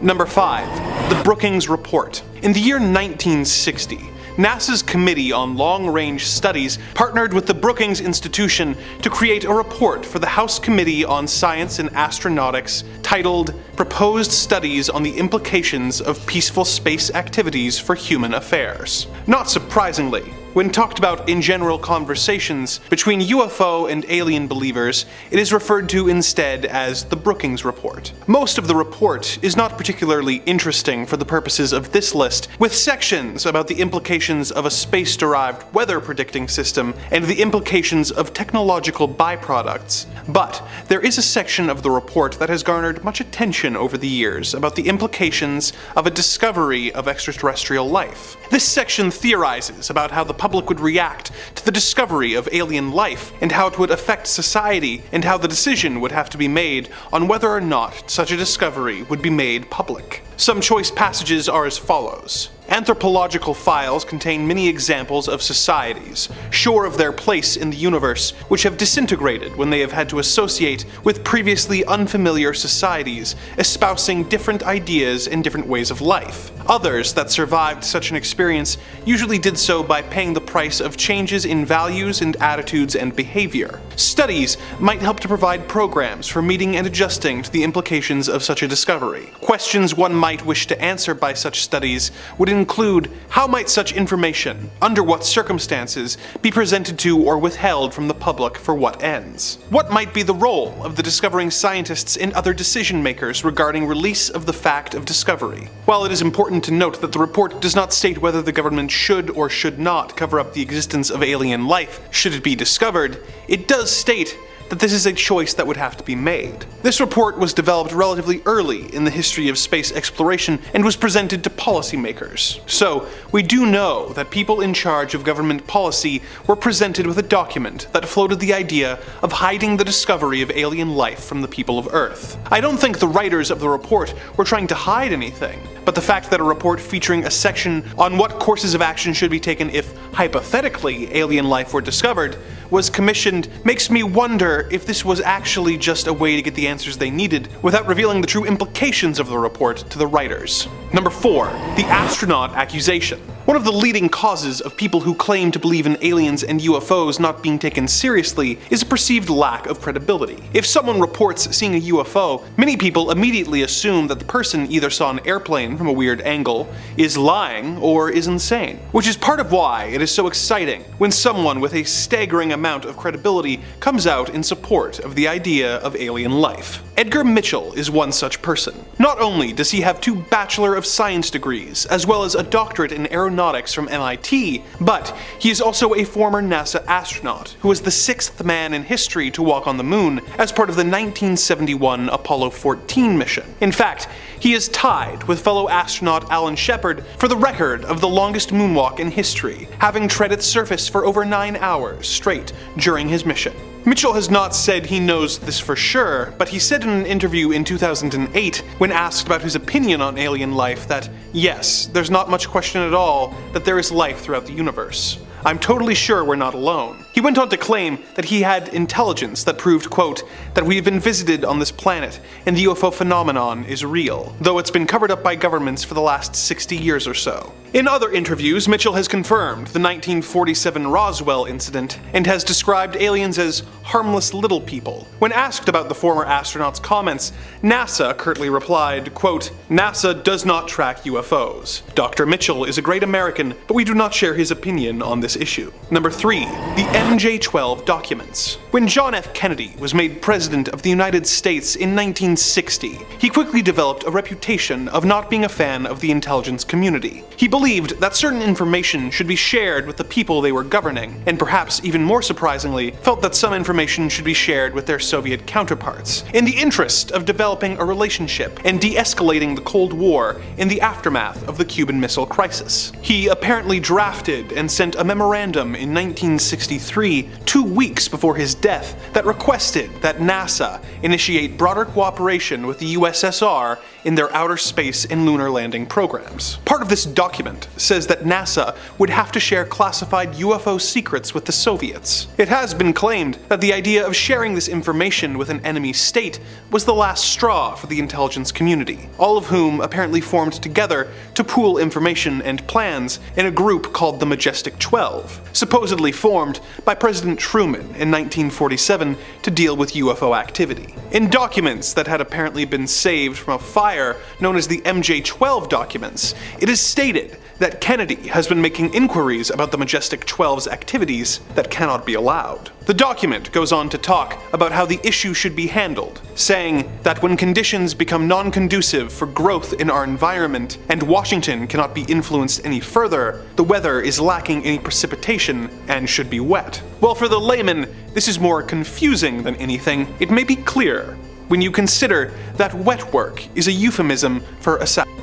Number 5. The Brookings Report. In the year 1960, NASA's Committee on Long-Range Studies partnered with the Brookings Institution to create a report for the House Committee on Science and Astronautics titled Proposed Studies on the Implications of Peaceful Space Activities for Human Affairs. Not surprisingly, when talked about in general conversations between UFO and alien believers, it is referred to instead as the Brookings Report. Most of the report is not particularly interesting for the purposes of this list, with sections about the implications of a space-derived weather predicting system and the implications of technological byproducts. But there is a section of the report that has garnered much attention over the years about the implications of a discovery of extraterrestrial life. This section theorizes about how the public would react to the discovery of alien life, and how it would affect society, and how the decision would have to be made on whether or not such a discovery would be made public. Some choice passages are as follows. Anthropological files contain many examples of societies, sure of their place in the universe, which have disintegrated when they have had to associate with previously unfamiliar societies, espousing different ideas and different ways of life. Others that survived such an experience usually did so by paying the price of changes in values and attitudes and behavior. Studies might help to provide programs for meeting and adjusting to the implications of such a discovery. Questions one might wish to answer by such studies would include how might such information, under what circumstances, be presented to or withheld from the public for what ends? What might be the role of the discovering scientists and other decision makers regarding release of the fact of discovery? While it is important to note that the report does not state whether the government should or should not cover up the existence of alien life should it be discovered, it does state that this is a choice that would have to be made. This report was developed relatively early in the history of space exploration and was presented to policymakers. So, we do know that people in charge of government policy were presented with a document that floated the idea of hiding the discovery of alien life from the people of Earth. I don't think the writers of the report were trying to hide anything, but the fact that a report featuring a section on what courses of action should be taken if, hypothetically, alien life were discovered, was commissioned makes me wonder if this was actually just a way to get the answers they needed without revealing the true implications of the report to the writers. Number 4. The astronaut accusation. One of the leading causes of people who claim to believe in aliens and UFOs not being taken seriously is a perceived lack of credibility. If someone reports seeing a UFO, many people immediately assume that the person either saw an airplane from a weird angle, is lying, or is insane. Which is part of why it is so exciting when someone with a staggering amount of credibility comes out in support of the idea of alien life. Edgar Mitchell is one such person. Not only does he have 2 Bachelor of Science degrees, as well as a doctorate in aeronautics from MIT, but he is also a former NASA astronaut who was the 6th man in history to walk on the moon as part of the 1971 Apollo 14 mission. In fact, he is tied with fellow astronaut Alan Shepard for the record of the longest moonwalk in history, having tread its surface for over 9 hours straight during his mission. Mitchell has not said he knows this for sure, but he said in an interview in 2008, when asked about his opinion on alien life, that yes, there's not much question at all that there is life throughout the universe. I'm totally sure we're not alone. He went on to claim that he had intelligence that proved, quote, that we've been visited on this planet and the UFO phenomenon is real, though it's been covered up by governments for the last 60 years or so. In other interviews, Mitchell has confirmed the 1947 Roswell incident and has described aliens as harmless little people. When asked about the former astronaut's comments, NASA curtly replied, quote, NASA does not track UFOs. Dr. Mitchell is a great American, but we do not share his opinion on this issue. Number 3. The MJ-12 documents. When John F. Kennedy was made President of the United States in 1960, he quickly developed a reputation of not being a fan of the intelligence community. He believed that certain information should be shared with the people they were governing, and perhaps even more surprisingly, felt that some information should be shared with their Soviet counterparts, in the interest of developing a relationship and de-escalating the Cold War in the aftermath of the Cuban Missile Crisis. He apparently drafted and sent a memorandum in 1963, 2 weeks before his death, that requested that NASA initiate broader cooperation with the USSR in their outer space and lunar landing programs. Part of this document says that NASA would have to share classified UFO secrets with the Soviets. It has been claimed that the idea of sharing this information with an enemy state was the last straw for the intelligence community, all of whom apparently formed together to pool information and plans in a group called the Majestic 12, supposedly formed by President Truman in 1947 to deal with UFO activity. In documents that had apparently been saved from a fire known as the MJ-12 documents, it is stated that Kennedy has been making inquiries about the Majestic 12's activities that cannot be allowed. The document goes on to talk about how the issue should be handled, saying that when conditions become non-conducive for growth in our environment and Washington cannot be influenced any further, the weather is lacking any precipitation and should be wet. Well, for the layman, this is more confusing than anything. It may be clear when you consider that wet work is a euphemism for assassination.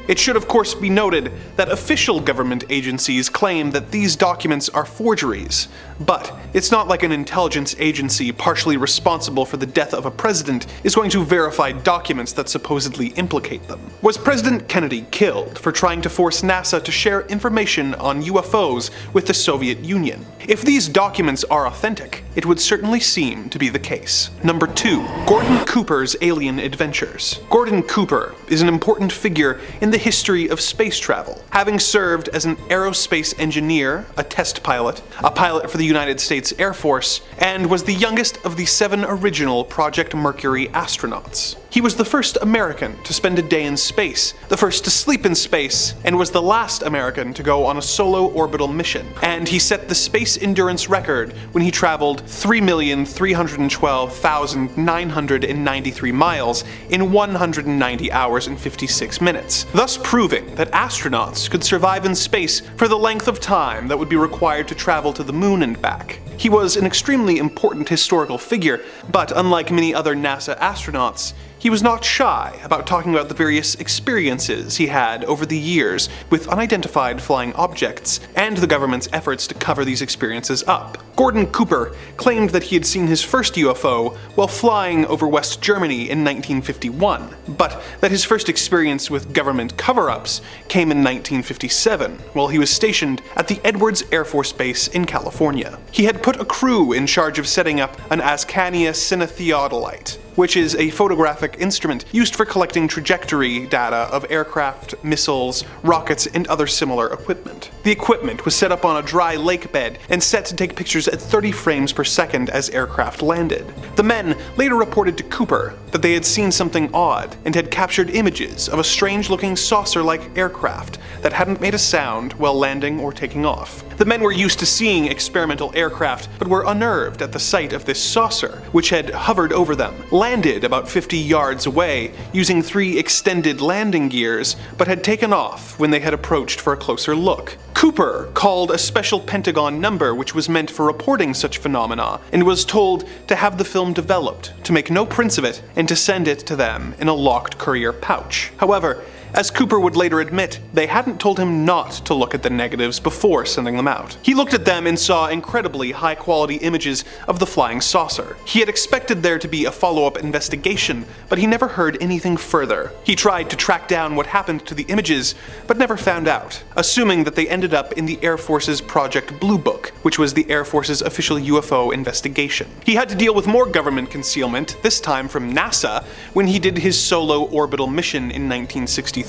It should of course be noted that official government agencies claim that these documents are forgeries, but it's not like an intelligence agency partially responsible for the death of a president is going to verify documents that supposedly implicate them. Was President Kennedy killed for trying to force NASA to share information on UFOs with the Soviet Union? If these documents are authentic, it would certainly seem to be the case. Number 2. Gordon Cooper's Alien Adventures. Gordon Cooper is an important figure in the history of space travel, having served as an aerospace engineer, a test pilot, a pilot for the United States Air Force, and was the youngest of the 7 original Project Mercury astronauts. He was the first American to spend a day in space, the first to sleep in space, and was the last American to go on a solo orbital mission. And he set the space endurance record when he traveled 3,312,993 miles in 190 hours and 56 minutes, thus proving that astronauts could survive in space for the length of time that would be required to travel to the moon and back. He was an extremely important historical figure, but unlike many other NASA astronauts, he was not shy about talking about the various experiences he had over the years with unidentified flying objects and the government's efforts to cover these experiences up. Gordon Cooper claimed that he had seen his first UFO while flying over West Germany in 1951, but that his first experience with government cover-ups came in 1957 while he was stationed at the Edwards Air Force Base in California. He had put a crew in charge of setting up an Ascania cinetheodolite, which is a photographic instrument used for collecting trajectory data of aircraft, missiles, rockets, and other similar equipment. The equipment was set up on a dry lake bed and set to take pictures at 30 frames per second as aircraft landed. The men later reported to Cooper that they had seen something odd and had captured images of a strange-looking saucer-like aircraft that hadn't made a sound while landing or taking off. The men were used to seeing experimental aircraft, but were unnerved at the sight of this saucer, which had hovered over them, landed about 50 yards away using 3 extended landing gears, but had taken off when they had approached for a closer look. Cooper called a special Pentagon number which was meant for reporting such phenomena, and was told to have the film developed, to make no prints of it, and to send it to them in a locked courier pouch. However, as Cooper would later admit, they hadn't told him not to look at the negatives before sending them out. He looked at them and saw incredibly high-quality images of the flying saucer. He had expected there to be a follow-up investigation, but he never heard anything further. He tried to track down what happened to the images, but never found out, assuming that they ended up in the Air Force's Project Blue Book, which was the Air Force's official UFO investigation. He had to deal with more government concealment, this time from NASA, when he did his solo orbital mission in 1963.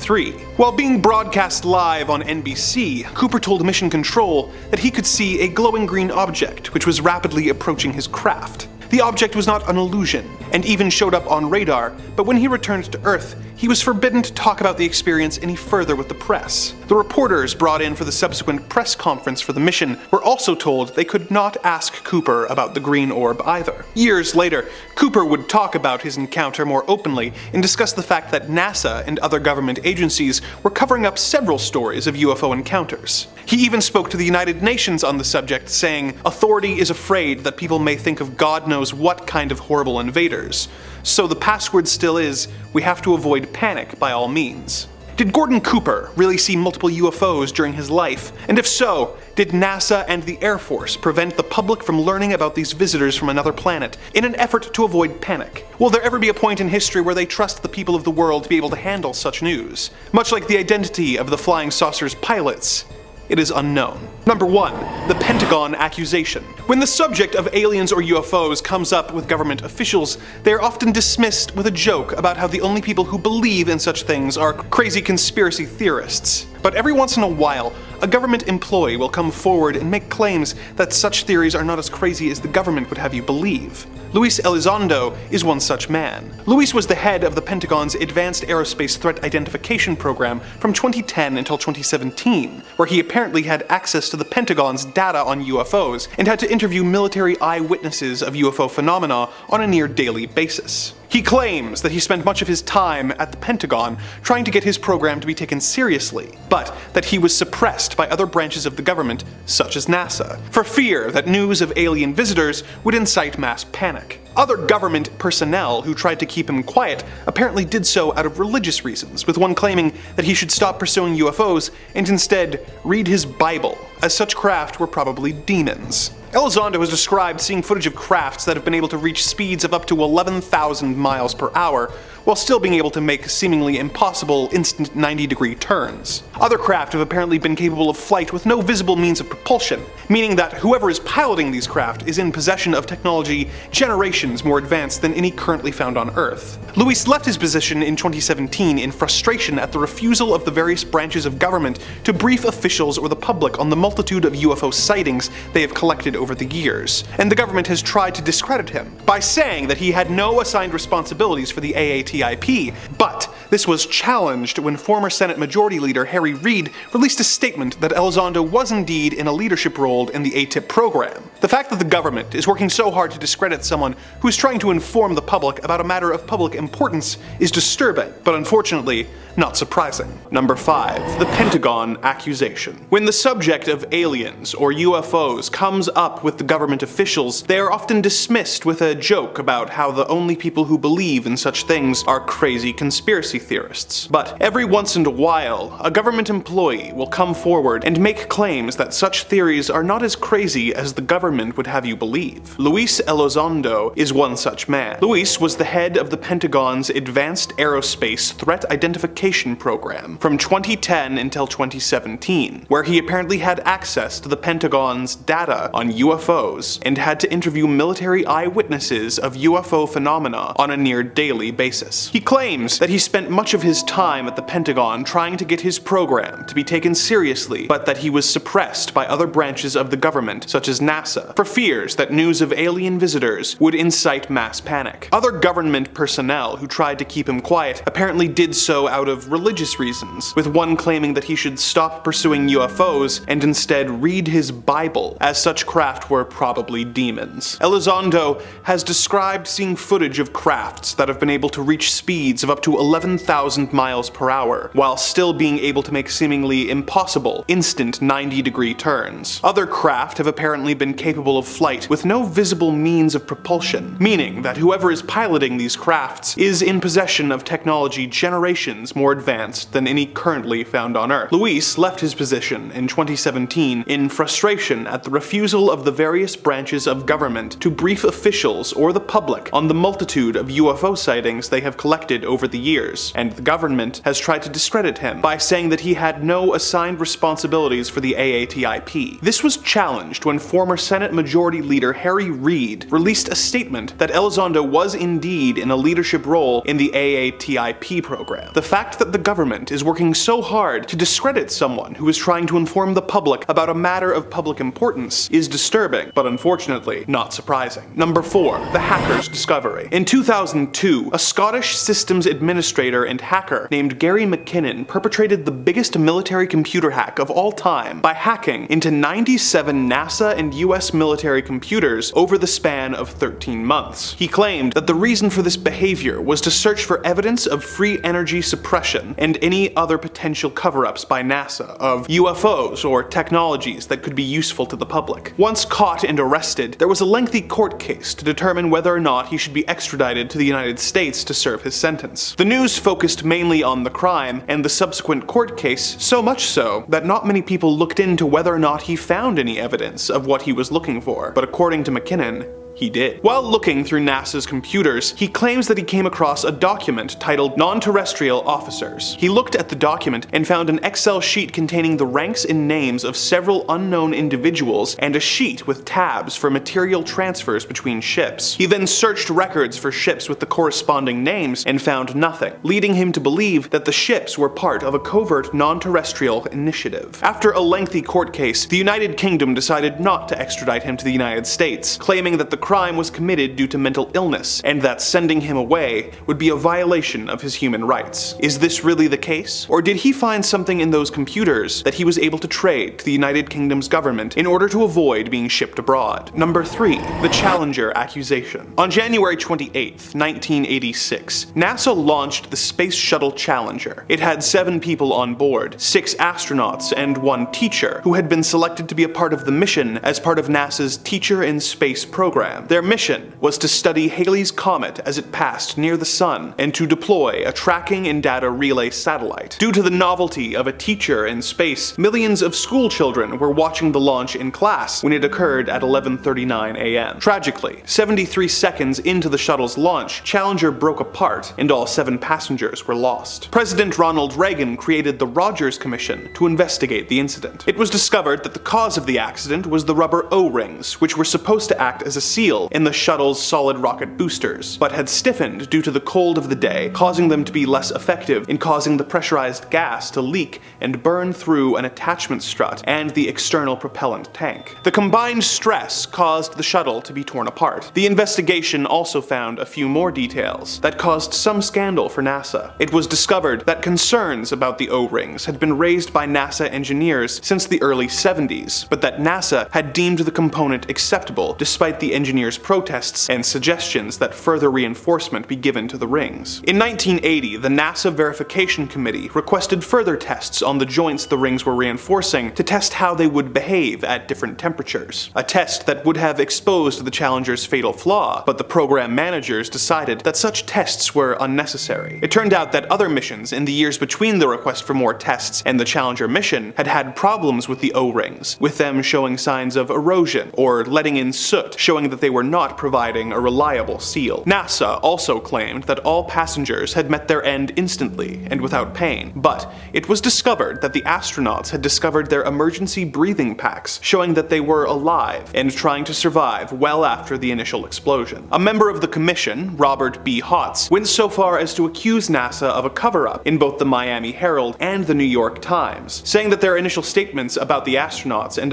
While being broadcast live on NBC, Cooper told Mission Control that he could see a glowing green object which was rapidly approaching his craft. The object was not an illusion, and even showed up on radar, but when he returned to Earth, he was forbidden to talk about the experience any further with the press. The reporters brought in for the subsequent press conference for the mission were also told they could not ask Cooper about the green orb either. Years later, Cooper would talk about his encounter more openly and discuss the fact that NASA and other government agencies were covering up several stories of UFO encounters. He even spoke to the United Nations on the subject, saying, "Authority is afraid that people may think of God knows what kind of horrible invaders. So the password still is, we have to avoid panic by all means." Did Gordon Cooper really see multiple UFOs during his life? And if so, did NASA and the Air Force prevent the public from learning about these visitors from another planet in an effort to avoid panic? Will there ever be a point in history where they trust the people of the world to be able to handle such news? Much like the identity of the flying saucers pilots, it is unknown. Number 1. The Pentagon accusation. When the subject of aliens or UFOs comes up with government officials, they are often dismissed with a joke about how the only people who believe in such things are crazy conspiracy theorists. But every once in a while, a government employee will come forward and make claims that such theories are not as crazy as the government would have you believe. Luis Elizondo is one such man. Luis was the head of the Pentagon's Advanced Aerospace Threat Identification Program from 2010 until 2017, where he apparently had access to the Pentagon's data on UFOs and had to interview military eyewitnesses of UFO phenomena on a near-daily basis. He claims that he spent much of his time at the Pentagon trying to get his program to be taken seriously, but that he was suppressed by other branches of the government, such as NASA, for fear that news of alien visitors would incite mass panic. Other government personnel who tried to keep him quiet apparently did so out of religious reasons, with one claiming that he should stop pursuing UFOs and instead read his Bible, as such craft were probably demons. Elizondo has described seeing footage of crafts that have been able to reach speeds of up to 11,000 miles per hour, while still being able to make seemingly impossible instant 90-degree turns. Other craft have apparently been capable of flight with no visible means of propulsion, meaning that whoever is piloting these craft is in possession of technology generations more advanced than any currently found on Earth. Luis left his position in 2017 in frustration at the refusal of the various branches of government to brief officials or the public on the multitude of UFO sightings they have collected over the years, and the government has tried to discredit him by saying that he had no assigned responsibilities for the AATIP, but this was challenged when former Senate Majority Leader Harry Reid released a statement that Elizondo was indeed in a leadership role in the ATIP program. The fact that the government is working so hard to discredit someone who is trying to inform the public about a matter of public importance is disturbing, but unfortunately, not surprising. Number 5. The Pentagon accusation. When the subject of aliens or UFOs comes up with the government officials, they are often dismissed with a joke about how the only people who believe in such things are crazy conspiracy theorists. But every once in a while, a government employee will come forward and make claims that such theories are not as crazy as the government would have you believe. Luis Elizondo is one such man. Luis was the head of the Pentagon's Advanced Aerospace Threat Identification Program from 2010 until 2017, where he apparently had access to the Pentagon's data on UFOs and had to interview military eyewitnesses of UFO phenomena on a near-daily basis. He claims that he spent much of his time at the Pentagon trying to get his program to be taken seriously, but that he was suppressed by other branches of the government, such as NASA, for fears that news of alien visitors would incite mass panic. Other government personnel who tried to keep him quiet apparently did so out of religious reasons, with one claiming that he should stop pursuing UFOs and instead read his Bible, as such craft were probably demons. Elizondo has described seeing footage of crafts that have been able to reach speeds of up to 11,000 miles per hour, while still being able to make seemingly impossible instant 90-degree turns. Other craft have apparently been capable of flight with no visible means of propulsion, meaning that whoever is piloting these crafts is in possession of technology generations more advanced than any currently found on Earth. Luis left his position in 2017 in frustration at the refusal of the various branches of government to brief officials or the public on the multitude of UFO sightings they have collected over the years, and the government has tried to discredit him by saying that he had no assigned responsibilities for the AATIP. This was challenged when former Senate Majority Leader Harry Reid released a statement that Elizondo was indeed in a leadership role in the AATIP program. The fact that the government is working so hard to discredit someone who is trying to inform the public about a matter of public importance is disturbing, but unfortunately not surprising. Number 4. The hacker's discovery. In 2002, a Scottish systems administrator and hacker named Gary McKinnon perpetrated the biggest military computer hack of all time by hacking into 97 NASA and US military computers over the span of 13 months. He claimed that the reason for this behavior was to search for evidence of free energy suppression and any other potential cover-ups by NASA of UFOs or technologies that could be useful to the public. Once caught and arrested, there was a lengthy court case to determine whether or not he should be extradited to the United States to serve his sentence. The news focused mainly on the crime and the subsequent court case, so much so that not many people looked into whether or not he found any evidence of what he was looking for. But according to McKinnon, he did. While looking through NASA's computers, he claims that he came across a document titled Non-Terrestrial Officers. He looked at the document and found an Excel sheet containing the ranks and names of several unknown individuals and a sheet with tabs for material transfers between ships. He then searched records for ships with the corresponding names and found nothing, leading him to believe that the ships were part of a covert non-terrestrial initiative. After a lengthy court case, the United Kingdom decided not to extradite him to the United States, claiming that the crime was committed due to mental illness, and that sending him away would be a violation of his human rights. Is this really the case? Or did he find something in those computers that he was able to trade to the United Kingdom's government in order to avoid being shipped abroad? Number 3. The Challenger accusation. On January 28, 1986, NASA launched the Space Shuttle Challenger. It had 7 people on board, 6 astronauts and 1 teacher, who had been selected to be a part of the mission as part of NASA's Teacher in Space program. Their mission was to study Halley's Comet as it passed near the Sun and to deploy a tracking and data relay satellite. Due to the novelty of a teacher in space, millions of school children were watching the launch in class when it occurred at 11:39 a.m. Tragically, 73 seconds into the shuttle's launch, Challenger broke apart and all 7 passengers were lost. President Ronald Reagan created the Rogers Commission to investigate the incident. It was discovered that the cause of the accident was the rubber O-rings, which were supposed to act as a seal in the shuttle's solid rocket boosters, but had stiffened due to the cold of the day, causing them to be less effective in causing the pressurized gas to leak and burn through an attachment strut and the external propellant tank. The combined stress caused the shuttle to be torn apart. The investigation also found a few more details that caused some scandal for NASA. It was discovered that concerns about the O-rings had been raised by NASA engineers since the early 70s, but that NASA had deemed the component acceptable despite the engineers' protests and suggestions that further reinforcement be given to the rings. In 1980, the NASA Verification Committee requested further tests on the joints the rings were reinforcing to test how they would behave at different temperatures. A test that would have exposed the Challenger's fatal flaw, but the program managers decided that such tests were unnecessary. It turned out that other missions in the years between the request for more tests and the Challenger mission had had problems with the O-rings, with them showing signs of erosion or letting in soot, showing that they were not providing a reliable seal. NASA also claimed that all passengers had met their end instantly and without pain, but it was discovered that the astronauts had discovered their emergency breathing packs, showing that they were alive and trying to survive well after the initial explosion. A member of the commission, Robert B. Hotz, went so far as to accuse NASA of a cover-up in both the Miami Herald and the New York Times, saying that their initial statements about the astronauts and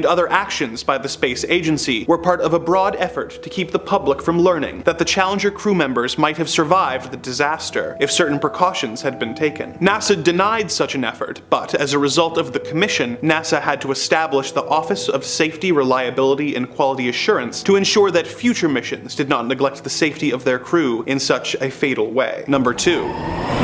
other actions by the space agency were part of a broad effort to keep the public from learning that the Challenger crew members might have survived the disaster if certain precautions had been taken. NASA denied such an effort, but as a result of the commission, NASA had to establish the Office of Safety, Reliability, and Quality Assurance to ensure that future missions did not neglect the safety of their crew in such a fatal way. Number 2.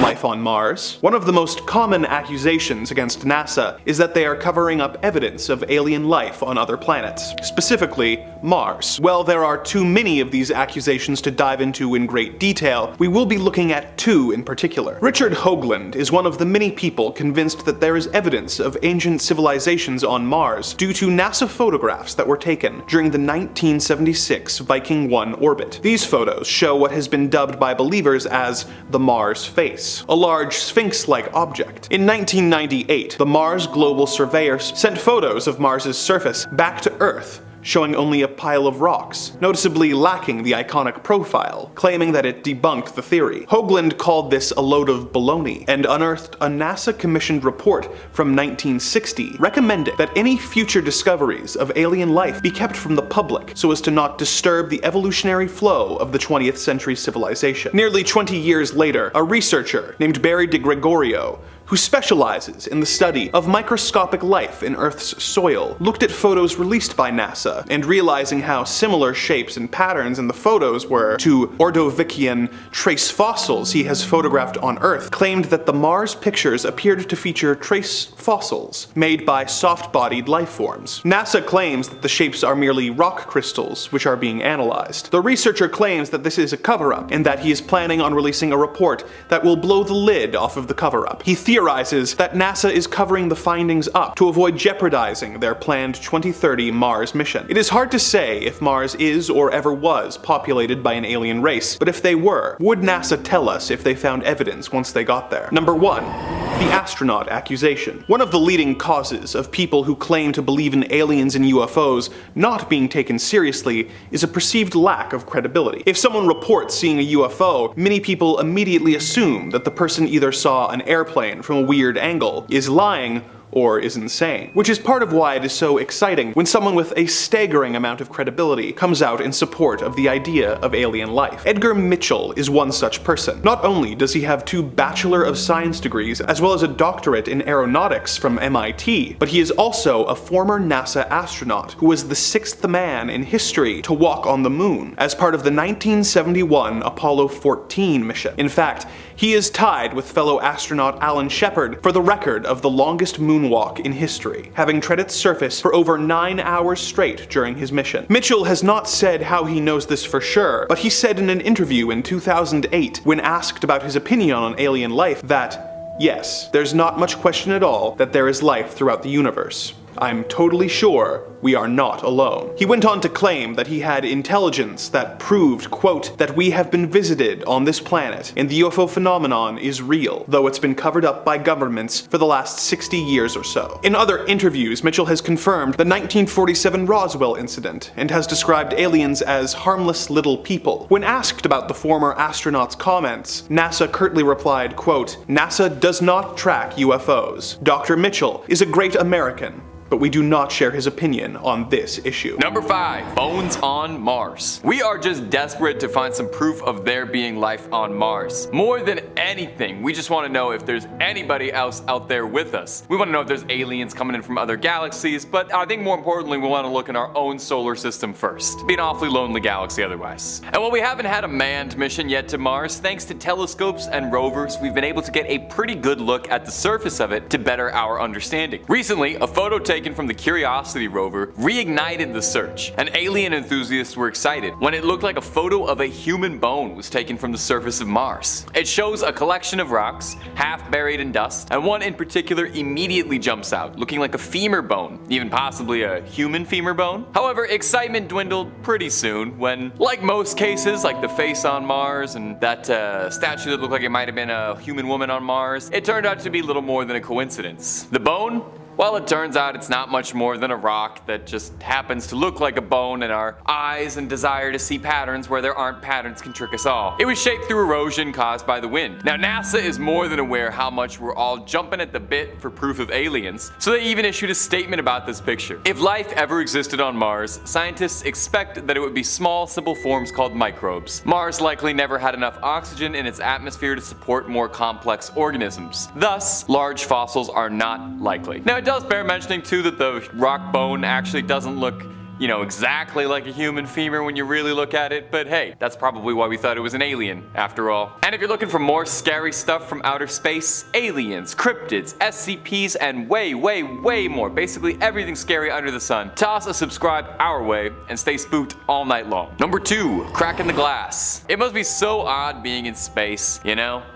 Life on Mars. One of the most common accusations against NASA is that they are covering up evidence of alien life on other planets, specifically Mars. Well, there are too many of these accusations to dive into in great detail. We will be looking at 2 in particular. Richard Hoagland is one of the many people convinced that there is evidence of ancient civilizations on Mars due to NASA photographs that were taken during the 1976 Viking 1 orbit. These photos show what has been dubbed by believers as the Mars face, a large sphinx-like object. In 1998, the Mars Global Surveyor sent photos of Mars's surface back to Earth, showing only a pile of rocks, noticeably lacking the iconic profile, claiming that it debunked the theory. Hoagland called this a load of baloney, and unearthed a NASA-commissioned report from 1960 recommending that any future discoveries of alien life be kept from the public so as to not disturb the evolutionary flow of the 20th century civilization. Nearly 20 years later, a researcher named Barry de Gregorio who specializes in the study of microscopic life in Earth's soil, looked at photos released by NASA and realizing how similar shapes and patterns in the photos were to Ordovician trace fossils he has photographed on Earth, claimed that the Mars pictures appeared to feature trace fossils made by soft-bodied life forms. NASA claims that the shapes are merely rock crystals which are being analyzed. The researcher claims that this is a cover-up and that he is planning on releasing a report that will blow the lid off of the cover-up. He theorizes that NASA is covering the findings up to avoid jeopardizing their planned 2030 Mars mission. It is hard to say if Mars is or ever was populated by an alien race, but if they were, would NASA tell us if they found evidence once they got there? Number 1. The astronaut accusation. One of the leading causes of people who claim to believe in aliens and UFOs not being taken seriously is a perceived lack of credibility. If someone reports seeing a UFO, many people immediately assume that the person either saw an airplane from a weird angle, is lying, or is insane. Which is part of why it is so exciting when someone with a staggering amount of credibility comes out in support of the idea of alien life. Edgar Mitchell is one such person. Not only does he have 2 Bachelor of Science degrees as well as a doctorate in aeronautics from MIT, but he is also a former NASA astronaut who was the 6th man in history to walk on the moon as part of the 1971 Apollo 14 mission. In fact, he is tied with fellow astronaut Alan Shepard for the record of the longest moonwalk in history, having tread its surface for over 9 hours straight during his mission. Mitchell has not said how he knows this for sure, but he said in an interview in 2008, when asked about his opinion on alien life, that, yes, there's not much question at all that there is life throughout the universe. I'm totally sure we are not alone. He went on to claim that he had intelligence that proved, quote, that we have been visited on this planet and the UFO phenomenon is real, though it's been covered up by governments for the last 60 years or so. In other interviews, Mitchell has confirmed the 1947 Roswell incident and has described aliens as harmless little people. When asked about the former astronaut's comments, NASA curtly replied, quote, NASA does not track UFOs. Dr. Mitchell is a great American, but we do not share his opinion on this issue. Number 5. Bones on Mars. We are just desperate to find some proof of there being life on Mars. More than anything, we just want to know if there's anybody else out there with us. We want to know if there's aliens coming in from other galaxies, but I think more importantly, we want to look in our own solar system first. It'd be an awfully lonely galaxy otherwise. And while we haven't had a manned mission yet to Mars, thanks to telescopes and rovers, we've been able to get a pretty good look at the surface of it to better our understanding. Recently, a photo taken from the Curiosity rover reignited the search, and alien enthusiasts were excited when it looked like a photo of a human bone was taken from the surface of Mars. It shows a collection of rocks, half buried in dust, and one in particular immediately jumps out, looking like a femur bone, even possibly a human femur bone. However, excitement dwindled pretty soon when, like most cases, like the face on Mars and that statue that looked like it might have been a human woman on Mars, it turned out to be little more than a coincidence. The bone? Well, it turns out it's not much more than a rock that just happens to look like a bone, and our eyes and desire to see patterns where there aren't patterns can trick us all. It was shaped through erosion caused by the wind. Now, NASA is more than aware how much we're all jumping at the bit for proof of aliens, so they even issued a statement about this picture. If life ever existed on Mars, scientists expect that it would be small, simple forms called microbes. Mars likely never had enough oxygen in its atmosphere to support more complex organisms. Thus, large fossils are not likely. Now, it does bear mentioning too that the rock bone actually doesn't look, exactly like a human femur when you really look at it, but hey, that's probably why we thought it was an alien after all. And if you're looking for more scary stuff from outer space, aliens, cryptids, SCPs, and way more, basically everything scary under the sun, toss a subscribe our way and stay spooked all night long. Number 2, cracking the glass. It must be so odd being in space,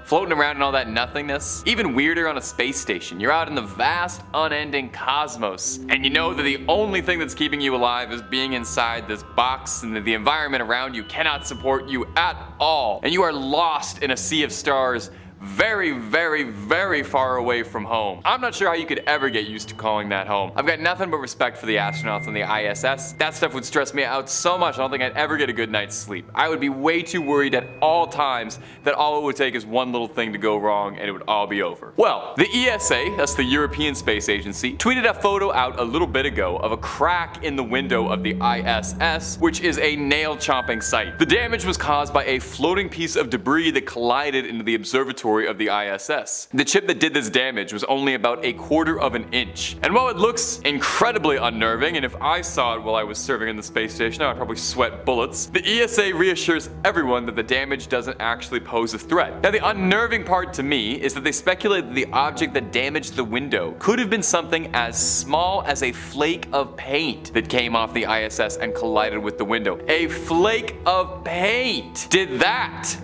floating around in all that nothingness. Even weirder on a space station. You're out in the vast, unending cosmos, and you know that the only thing that's keeping you alive is being inside this box, and that the environment around you cannot support you at all. And you are lost in a sea of stars, very far away from home. I'm not sure how you could ever get used to calling that home. I've got nothing but respect for the astronauts on the ISS. That stuff would stress me out so much I don't think I'd ever get a good night's sleep. I would be way too worried at all times that all it would take is one little thing to go wrong and it would all be over. Well, the ESA, that's the European Space Agency, tweeted a photo out a little bit ago of a crack in the window of the ISS, which is a nail-chomping sight. The damage was caused by a floating piece of debris that collided into the observatory observatory of the ISS. The chip that did this damage was only about a quarter of an inch. And while it looks incredibly unnerving, and if I saw it while I was serving in the space station, I would probably sweat bullets, the ESA reassures everyone that the damage doesn't actually pose a threat. Now, the unnerving part to me is that they speculate that the object that damaged the window could have been something as small as a flake of paint that came off the ISS and collided with the window. A flake of paint did that!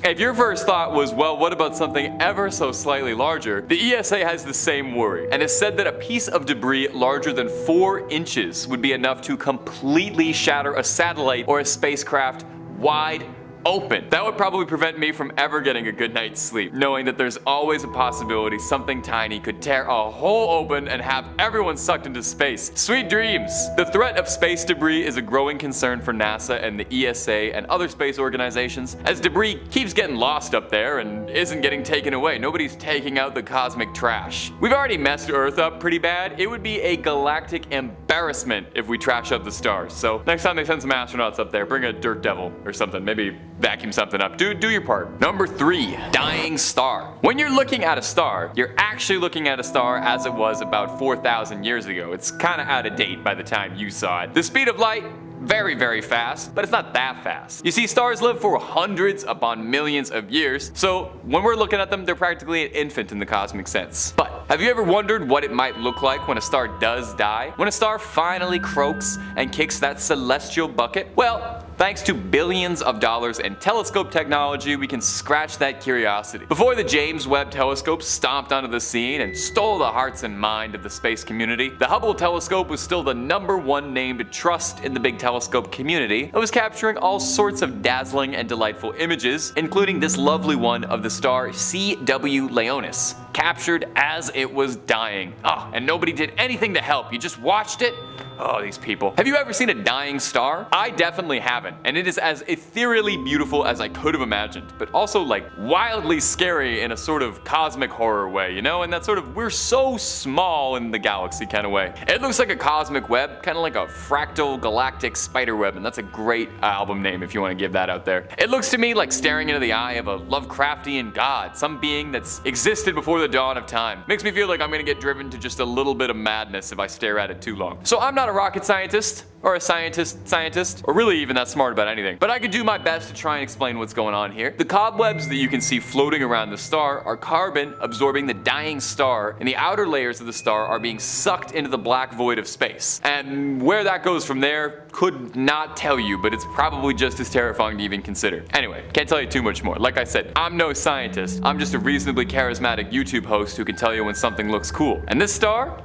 If your first thought was, well, what about something ever so slightly larger, the ESA has the same worry and has said that a piece of debris larger than 4 inches would be enough to completely shatter a satellite or a spacecraft wide open. That would probably prevent me from ever getting a good night's sleep, knowing that there's always a possibility something tiny could tear a hole open and have everyone sucked into space. Sweet dreams! The threat of space debris is a growing concern for NASA and the ESA and other space organizations, as debris keeps getting lost up there and isn't getting taken away. Nobody's taking out the cosmic trash. We've already messed Earth up pretty bad. It would be a galactic embarrassment if we trash up the stars. So next time they send some astronauts up there, bring a dirt devil or something. Maybe vacuum something up. Do your part. Number 3, dying star. When you're looking at a star, you're actually looking at a star as it was about 4,000 years ago. It's kind of out of date by the time you saw it. The speed of light, very, very fast, but it's not that fast. You see, stars live for hundreds upon millions of years, so when we're looking at them, they're practically an infant in the cosmic sense. But have you ever wondered what it might look like when a star does die? When a star finally croaks and kicks that celestial bucket? Well, thanks to billions of dollars in telescope technology, we can scratch that curiosity. Before the James Webb Telescope stomped onto the scene and stole the hearts and mind of the space community, the Hubble telescope was still the #1 name to trust in the big telescope community. It was capturing all sorts of dazzling and delightful images, including this lovely one of the star CW Leonis, captured as it was dying. Oh, and nobody did anything to help. You just watched it. Oh, these people. Have you ever seen a dying star? I definitely haven't, and it is as ethereally beautiful as I could have imagined, but also like wildly scary in a sort of cosmic horror way, you know? And that sort of we're so small in the galaxy kind of way. It looks like a cosmic web, kind of like a fractal galactic spider web, and that's a great album name if you want to give that out there. It looks to me like staring into the eye of a Lovecraftian god, some being that's existed before the dawn of time. Makes me feel like I'm gonna get driven to just a little bit of madness if I stare at it too long. So I'm not a rocket scientist, or a scientist, or really even that smart about anything, but I can do my best to try and explain what's going on here. The cobwebs that you can see floating around the star are carbon absorbing the dying star, and the outer layers of the star are being sucked into the black void of space. And where that goes from there, could not tell you, but it's probably just as terrifying to even consider. Anyway, can't tell you too much more. Like I said, I'm no scientist. I'm just a reasonably charismatic YouTube host who can tell you when something looks cool. And this star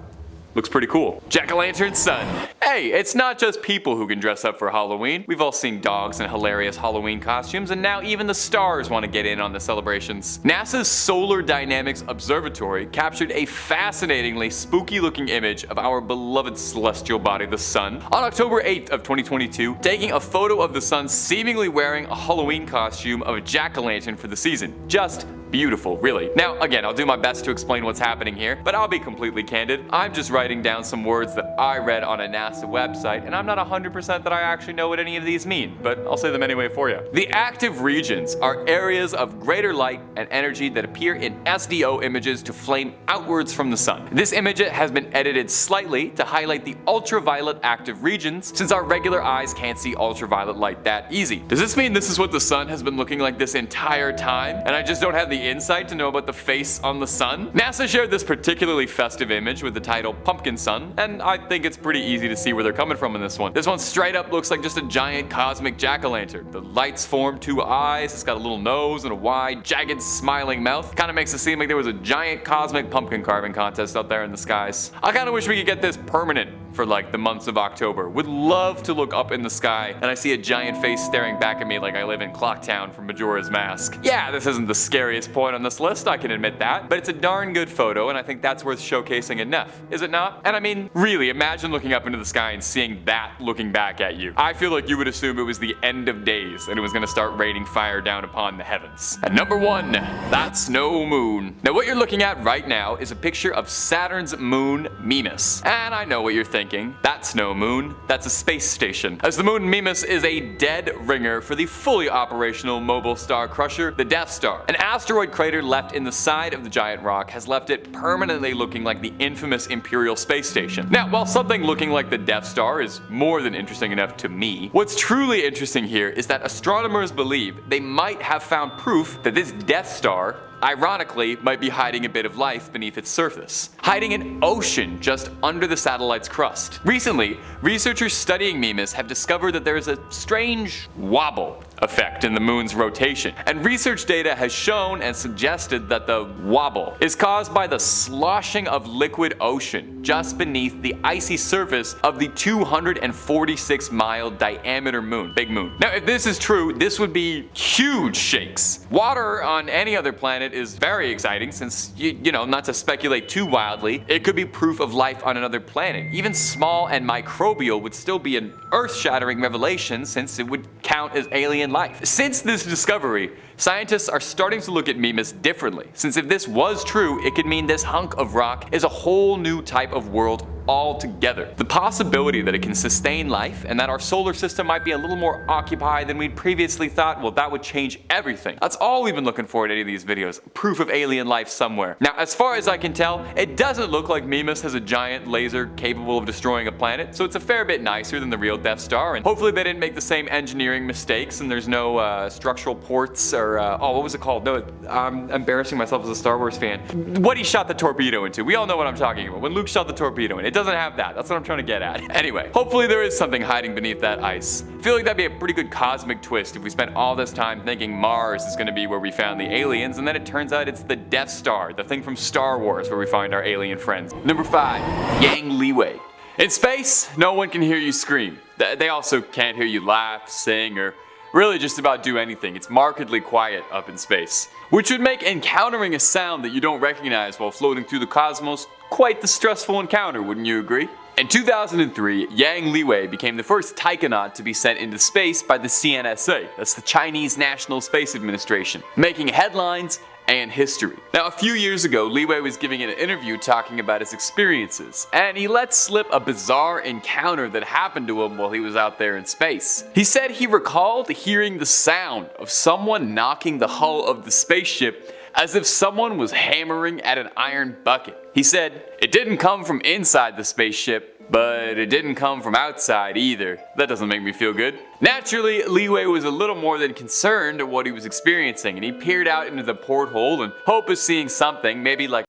looks pretty cool. Jack-o'-lantern sun. Hey, it's not just people who can dress up for Halloween. We've all seen dogs in hilarious Halloween costumes, and now even the stars want to get in on the celebrations. NASA's Solar Dynamics Observatory captured a fascinatingly spooky looking image of our beloved celestial body, the sun, on October 8th of 2022, taking a photo of the sun seemingly wearing a Halloween costume of a jack-o'-lantern for the season. Just beautiful, really. Now, again, I'll do my best to explain what's happening here, but I'll be completely candid. I'm just writing down some words that I read on a NASA website, and I'm not 100% that I actually know what any of these mean, but I'll say them anyway for you. The active regions are areas of greater light and energy that appear in SDO images to flame outwards from the sun. This image has been edited slightly to highlight the ultraviolet active regions, since our regular eyes can't see ultraviolet light that easy. Does this mean this is what the sun has been looking like this entire time, and I just don't have the insight to know about the face on the sun? NASA shared this particularly festive image with the title Pumpkin Sun, and I think it's pretty easy to see where they're coming from in this one. This one straight up looks like just a giant cosmic jack-o'-lantern. The lights form 2 eyes, it's got a little nose and a wide, jagged, smiling mouth. Kinda makes it seem like there was a giant cosmic pumpkin carving contest out there in the skies. I kinda wish we could get this permanent for like the months of October. Would love to look up in the sky and I see a giant face staring back at me like I live in Clocktown from Majora's Mask. Yeah, this isn't the scariest point on this list, I can admit that, but it's a darn good photo and I think that's worth showcasing enough, is it not? And I mean, really, imagine looking up into the sky and seeing that looking back at you. I feel like you would assume it was the end of days and it was gonna start raining fire down upon the heavens. And number 1, that's no moon. Now what you're looking at right now is a picture of Saturn's moon, Mimas. And I know what you're thinking. thinking, that's no moon, that's a space station. As the moon Mimas is a dead ringer for the fully operational mobile star crusher, the Death Star. An asteroid crater left in the side of the giant rock has left it permanently looking like the infamous Imperial space station. Now, while something looking like the Death Star is more than interesting enough to me, what's truly interesting here is that astronomers believe they might have found proof that this Death Star, ironically, might be hiding a bit of life beneath its surface, hiding an ocean just under the satellite's crust. Recently, researchers studying Mimas have discovered that there is a strange wobble effect in the moon's rotation, and research data has shown and suggested that the wobble is caused by the sloshing of liquid ocean just beneath the icy surface of the 246-mile diameter moon, Big Moon. Now, if this is true, this would be huge shakes. Water on any other planet is very exciting since, you know, not to speculate too wildly, it could be proof of life on another planet. Even small and microbial would still be an earth-shattering revelation since it would count as alien life. Since this discovery, scientists are starting to look at Mimas differently, since if this was true, it could mean this hunk of rock is a whole new type of world altogether. The possibility that it can sustain life and that our solar system might be a little more occupied than we'd previously thought, well, that would change everything. That's all we've been looking for in any of these videos, proof of alien life somewhere. Now, as far as I can tell, it doesn't look like Mimas has a giant laser capable of destroying a planet, so it's a fair bit nicer than the real Death Star, and hopefully they didn't make the same engineering mistakes and there's no structural ports or, oh, what was it called? No, I'm embarrassing myself as a Star Wars fan. What he shot the torpedo into. We all know what I'm talking about. When Luke shot the torpedo in, it doesn't have that. That's what I'm trying to get at. Anyway, hopefully there is something hiding beneath that ice. I feel like that'd be a pretty good cosmic twist if we spent all this time thinking Mars is going to be where we found the aliens, and then it turns out it's the Death Star, the thing from Star Wars where we find our alien friends. Number 5. Yang Liwei. In space, no one can hear you scream. They also can't hear you laugh, sing, or really just about do anything. It's markedly quiet up in space, which would make encountering a sound that you don't recognize while floating through the cosmos quite the stressful encounter, wouldn't you agree? In 2003, Yang Liwei became the first taikonaut to be sent into space by the CNSA, that's the Chinese National Space Administration, making headlines and history. Now, a few years ago, Liwei was giving an interview talking about his experiences, and he let slip a bizarre encounter that happened to him while he was out there in space. He said he recalled hearing the sound of someone knocking the hull of the spaceship as if someone was hammering at an iron bucket. He said, it didn't come from inside the spaceship, but it didn't come from outside either. That doesn't make me feel good. Naturally, Liwei was a little more than concerned at what he was experiencing, and he peered out into the porthole in hope of seeing something, maybe like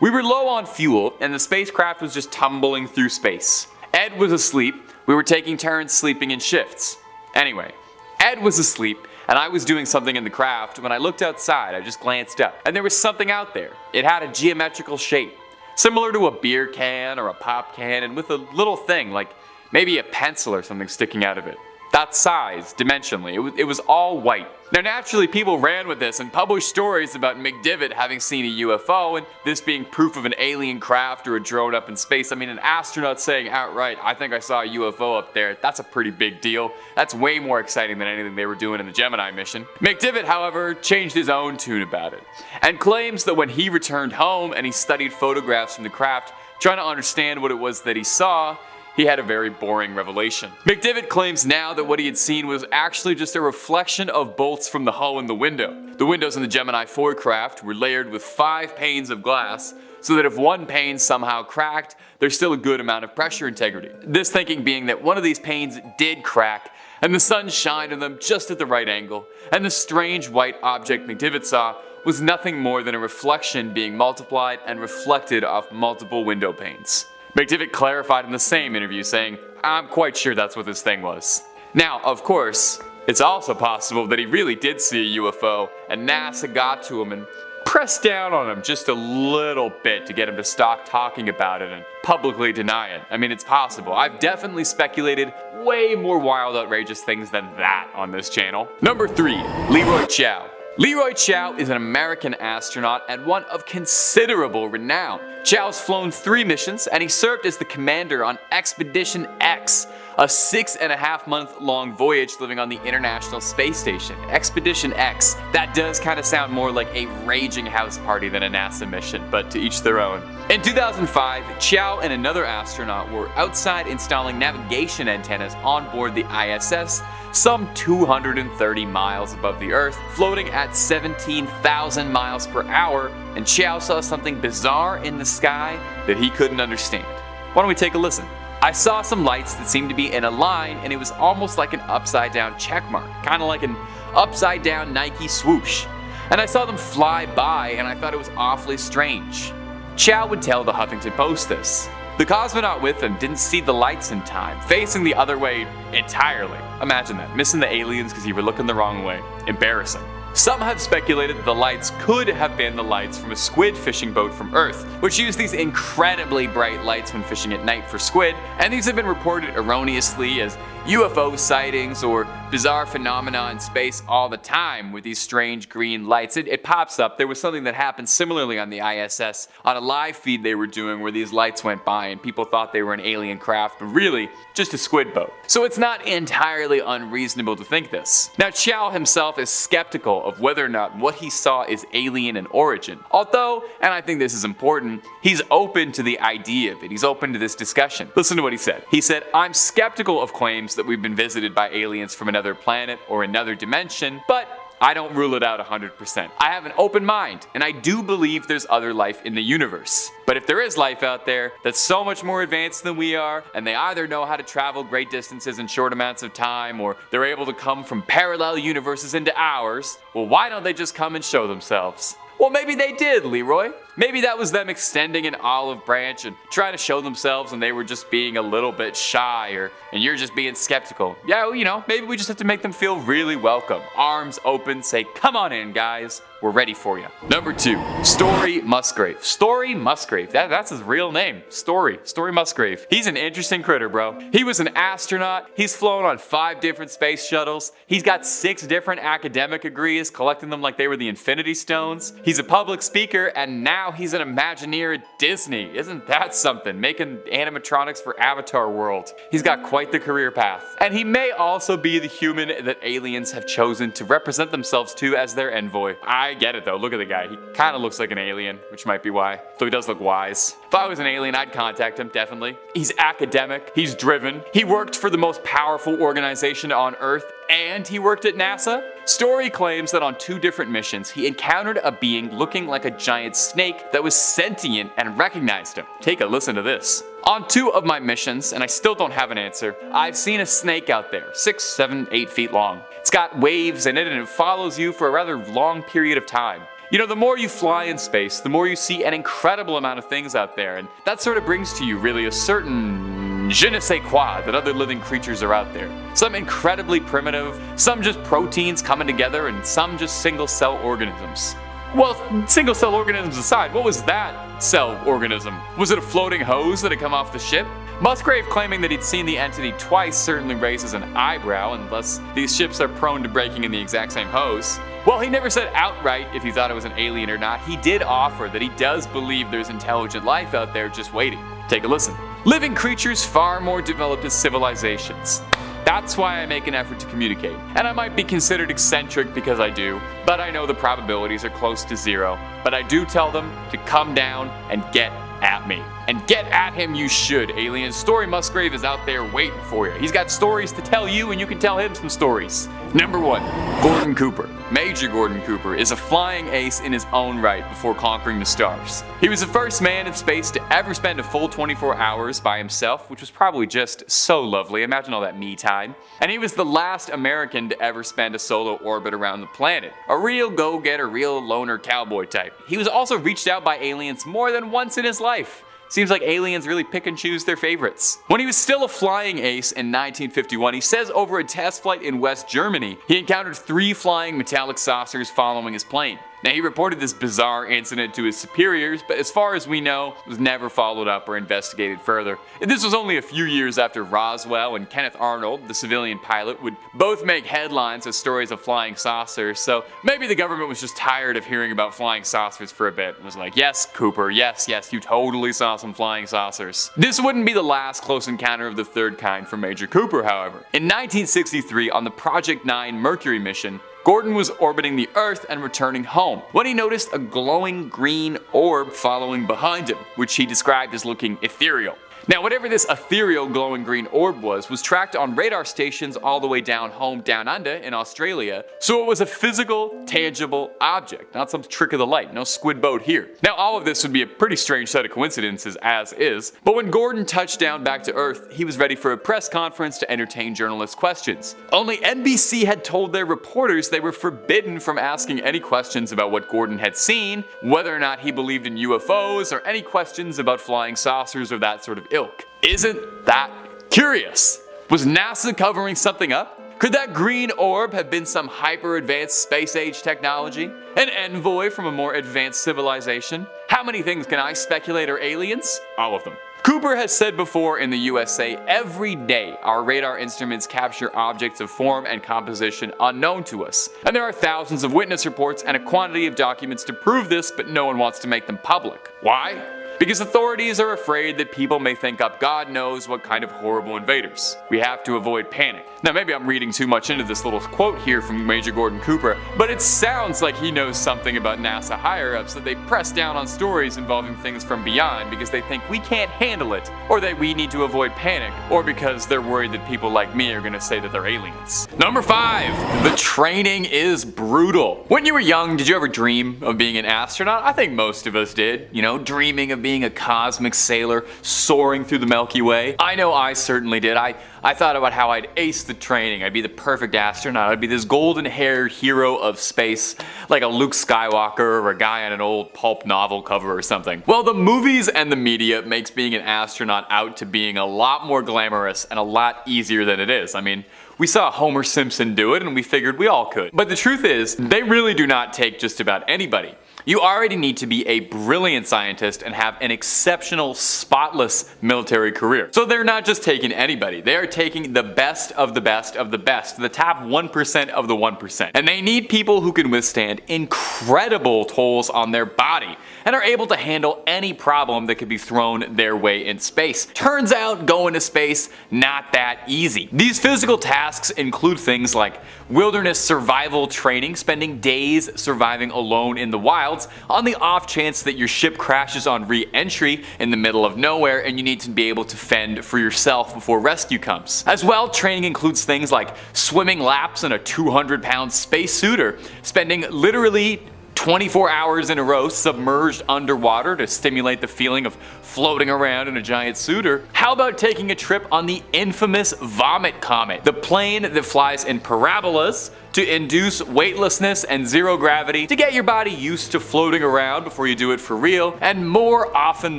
We were low on fuel, and the spacecraft was just tumbling through space. Ed was asleep. We were taking turns sleeping in shifts. Anyway, Ed was asleep, and I was doing something in the craft. When I looked outside, I just glanced up, and there was something out there. It had a geometrical shape, similar to a beer can or a pop can, and with a little thing like maybe a pencil or something sticking out of it. That size, dimensionally, it was all white. Now naturally people ran with this and published stories about McDivitt having seen a UFO and this being proof of an alien craft or a drone up in space. I mean, an astronaut saying outright, I think I saw a UFO up there, that's a pretty big deal. That's way more exciting than anything they were doing in the Gemini mission. McDivitt, however, changed his own tune about it and claims that when he returned home and he studied photographs from the craft, trying to understand what it was that he saw, he had a very boring revelation. McDivitt claims now that what he had seen was actually just a reflection of bolts from the hull in the window. The windows in the Gemini 4 craft were layered with 5 panes of glass, so that if one pane somehow cracked, there's still a good amount of pressure integrity. This thinking being that one of these panes did crack, and the sun shined on them just at the right angle, and the strange white object McDivitt saw was nothing more than a reflection being multiplied and reflected off multiple window panes. McDivitt clarified in the same interview saying, I'm quite sure that's what this thing was. Now, of course, it's also possible that he really did see a UFO and NASA got to him and pressed down on him just a little bit to get him to stop talking about it and publicly deny it. I mean, it's possible. I've definitely speculated way more wild, outrageous things than that on this channel. Number 3, Leroy Chiao. Leroy Chiao is an American astronaut and one of considerable renown. Chiao's flown 3 missions and he served as the commander on Expedition X, a 6.5-month-long voyage living on the International Space Station. Expedition X. That does kind of sound more like a raging house party than a NASA mission, but to each their own. In 2005, Chiao and another astronaut were outside installing navigation antennas on board the ISS, some 230 miles above the Earth, floating at 17,000 miles per hour, and Chiao saw something bizarre in the sky that he couldn't understand. Why don't we take a listen? I saw some lights that seemed to be in a line, and it was almost like an upside down check mark, kind of like an upside down Nike swoosh. And I saw them fly by, and I thought it was awfully strange. Chiao would tell the Huffington Post this. The cosmonaut with him didn't see the lights in time, facing the other way entirely. Imagine that, missing the aliens because you were looking the wrong way. Embarrassing. Some have speculated that the lights could have been the lights from a squid fishing boat from Earth, which use these incredibly bright lights when fishing at night for squid, and these have been reported erroneously as UFO sightings or bizarre phenomena in space all the time with these strange green lights. It pops up. There was something that happened similarly on the ISS on a live feed they were doing where these lights went by and people thought they were an alien craft, but really just a squid boat. So it's not entirely unreasonable to think this. Now Chiao himself is skeptical of whether or not what he saw is alien in origin. Although, and I think this is important, he's open to the idea of it. He's open to this discussion. Listen to what he said. He said, I'm skeptical of claims that we've been visited by aliens from another planet or another dimension, but I don't rule it out 100%. I have an open mind, and I do believe there's other life in the universe. But if there is life out there that's so much more advanced than we are, and they either know how to travel great distances in short amounts of time, or they're able to come from parallel universes into ours, well, why don't they just come and show themselves? Well, maybe they did, Leroy. Maybe that was them extending an olive branch and trying to show themselves and they were just being a little bit shy, and you're just being skeptical. Yeah, well, you know, maybe we just have to make them feel really welcome. Arms open, say, come on in, guys. We're ready for you. Number 2, Story Musgrave. Story Musgrave. That's his real name. Story Musgrave. He's an interesting critter, bro. He was an astronaut. He's flown on 5 different space shuttles. He's got 6 different academic degrees, collecting them like they were the Infinity Stones. He's a public speaker, and now he's an Imagineer at Disney. Isn't that something? Making animatronics for Avatar World. He's got quite the career path. And he may also be the human that aliens have chosen to represent themselves to as their envoy. I get it though, look at the guy. He kind of looks like an alien, which might be why. Though he does look wise. If I was an alien, I'd contact him, definitely. He's academic, he's driven, he worked for the most powerful organization on Earth, and he worked at NASA. Story claims that on 2 different missions, he encountered a being looking like a giant snake that was sentient and recognized him. Take a listen to this. On 2 of my missions, and I still don't have an answer, I've seen a snake out there, 6, 7, 8 feet long. It's got waves in it and it follows you for a rather long period of time. You know, the more you fly in space, the more you see an incredible amount of things out there, and that sort of brings to you really a certain je ne sais quoi that other living creatures are out there. Some incredibly primitive, some just proteins coming together, and some just single-cell organisms. Well, single-cell organisms aside, what was that cell organism? Was it a floating hose that had come off the ship? Musgrave claiming that he'd seen the entity twice certainly raises an eyebrow, unless these ships are prone to breaking in the exact same hose. While he never said outright if he thought it was an alien or not, he did offer that he does believe there's intelligent life out there just waiting. Take a listen. Living creatures far more developed as civilizations. That's why I make an effort to communicate. And I might be considered eccentric because I do, but I know the probabilities are close to zero. But I do tell them to come down and get at me. And get at him you should, alien. Story Musgrave is out there waiting for you. He's got stories to tell you and you can tell him some stories. Number 1. Gordon Cooper. Major Gordon Cooper is a flying ace in his own right before conquering the stars. He was the first man in space to ever spend a full 24 hours by himself, which was probably just so lovely. Imagine all that me time. And he was the last American to ever spend a solo orbit around the planet. A real go-getter, real loner cowboy type. He was also reached out by aliens more than once in his life. Seems like aliens really pick and choose their favorites. When he was still a flying ace in 1951, he says over a test flight in West Germany, he encountered 3 flying metallic saucers following his plane. Now, he reported this bizarre incident to his superiors, but as far as we know, it was never followed up or investigated further. And this was only a few years after Roswell and Kenneth Arnold, the civilian pilot, would both make headlines as stories of flying saucers, so maybe the government was just tired of hearing about flying saucers for a bit and was like, yes, Cooper, yes, you totally saw some flying saucers. This wouldn't be the last close encounter of the third kind for Major Cooper, however. In 1963, on the Project 9 Mercury mission, Gordon was orbiting the Earth and returning home when he noticed a glowing green orb following behind him, which he described as looking ethereal. Now, whatever this ethereal glowing green orb was tracked on radar stations all the way down home down under in Australia, so it was a physical, tangible object, not some trick of the light, no squid boat here. Now, all of this would be a pretty strange set of coincidences as is, but when Gordon touched down back to Earth, he was ready for a press conference to entertain journalists' questions. Only NBC had told their reporters they were forbidden from asking any questions about what Gordon had seen, whether or not he believed in UFOs, or any questions about flying saucers or that sort of ilk. Isn't that curious? Was NASA covering something up? Could that green orb have been some hyper-advanced space-age technology? An envoy from a more advanced civilization? How many things can I speculate are aliens? All of them. Cooper has said before in the USA, every day our radar instruments capture objects of form and composition unknown to us. And there are thousands of witness reports and a quantity of documents to prove this, but no one wants to make them public. Why? Because authorities are afraid that people may think up God knows what kind of horrible invaders. We have to avoid panic. Now, maybe I'm reading too much into this little quote here from Major Gordon Cooper, but it sounds like he knows something about NASA higher-ups that they press down on stories involving things from beyond because they think we can't handle it, or that we need to avoid panic, or because they're worried that people like me are gonna say that they're aliens. Number 5. The training is brutal. When you were young, did you ever dream of being an astronaut? I think most of us did. You know, dreaming of being a cosmic sailor soaring through the Milky Way. I know I certainly did. I thought about how I'd ace the training. I'd be the perfect astronaut. I'd be this golden-haired hero of space, like a Luke Skywalker or a guy on an old pulp novel cover or something. Well, the movies and the media makes being an astronaut out to being a lot more glamorous and a lot easier than it is. I mean, we saw Homer Simpson do it and we figured we all could. But the truth is, they really do not take just about anybody. You already need to be a brilliant scientist and have an exceptional, spotless military career. So they're not just taking anybody, they are taking the best of the best of the best, the top 1% of the 1%. And they need people who can withstand incredible tolls on their body and are able to handle any problem that could be thrown their way in space. Turns out going to space, not that easy. These physical tasks include things like wilderness survival training, spending days surviving alone in the wild, on the off chance that your ship crashes on re-entry in the middle of nowhere and you need to be able to fend for yourself before rescue comes. As well, training includes things like swimming laps in a 200-pound spacesuit or spending literally 24 hours in a row submerged underwater to stimulate the feeling of floating around in a giant suit. Or how about taking a trip on the infamous Vomit Comet, the plane that flies in parabolas to induce weightlessness and zero gravity to get your body used to floating around before you do it for real, and more often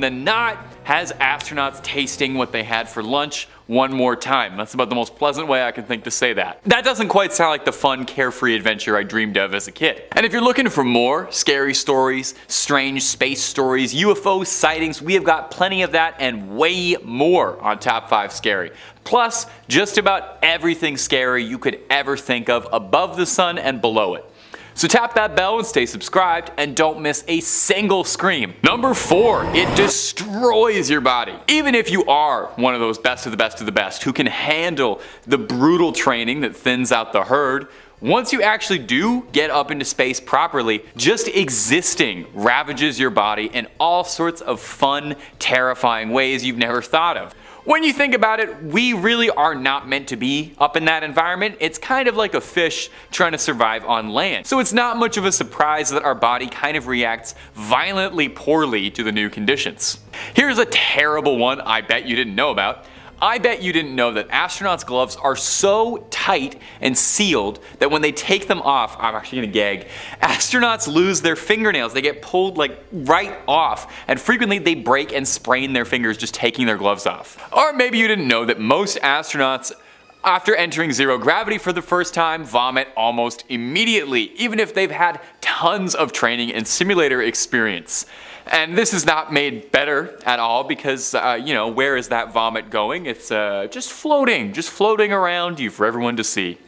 than not, has astronauts tasting what they had for lunch one more time. That's about the most pleasant way I can think to say that. That doesn't quite sound like the fun, carefree adventure I dreamed of as a kid. And if you're looking for more scary stories, strange space stories, UFO sightings, we have got plenty of that and way more on Top 5 Scary. Plus, just about everything scary you could ever think of above the sun and below it. So tap that bell and stay subscribed and don't miss a single scream. Number 4, it destroys your body. Even if you are one of those best of the best of the best who can handle the brutal training that thins out the herd, once you actually do get up into space properly, just existing ravages your body in all sorts of fun, terrifying ways you've never thought of. When you think about it, we really are not meant to be up in that environment. It's kind of like a fish trying to survive on land. So it's not much of a surprise that our body kind of reacts violently poorly to the new conditions. Here's a terrible one I bet you didn't know about. I bet you didn't know that astronauts' gloves are so tight and sealed that when they take them off, I'm actually gonna gag, astronauts lose their fingernails. They get pulled like right off, and frequently they break and sprain their fingers just taking their gloves off. Or maybe you didn't know that most astronauts, after entering zero gravity for the first time, vomit almost immediately, even if they've had tons of training and simulator experience. And this is not made better at all because, where is that vomit going? It's just floating around you for everyone to see.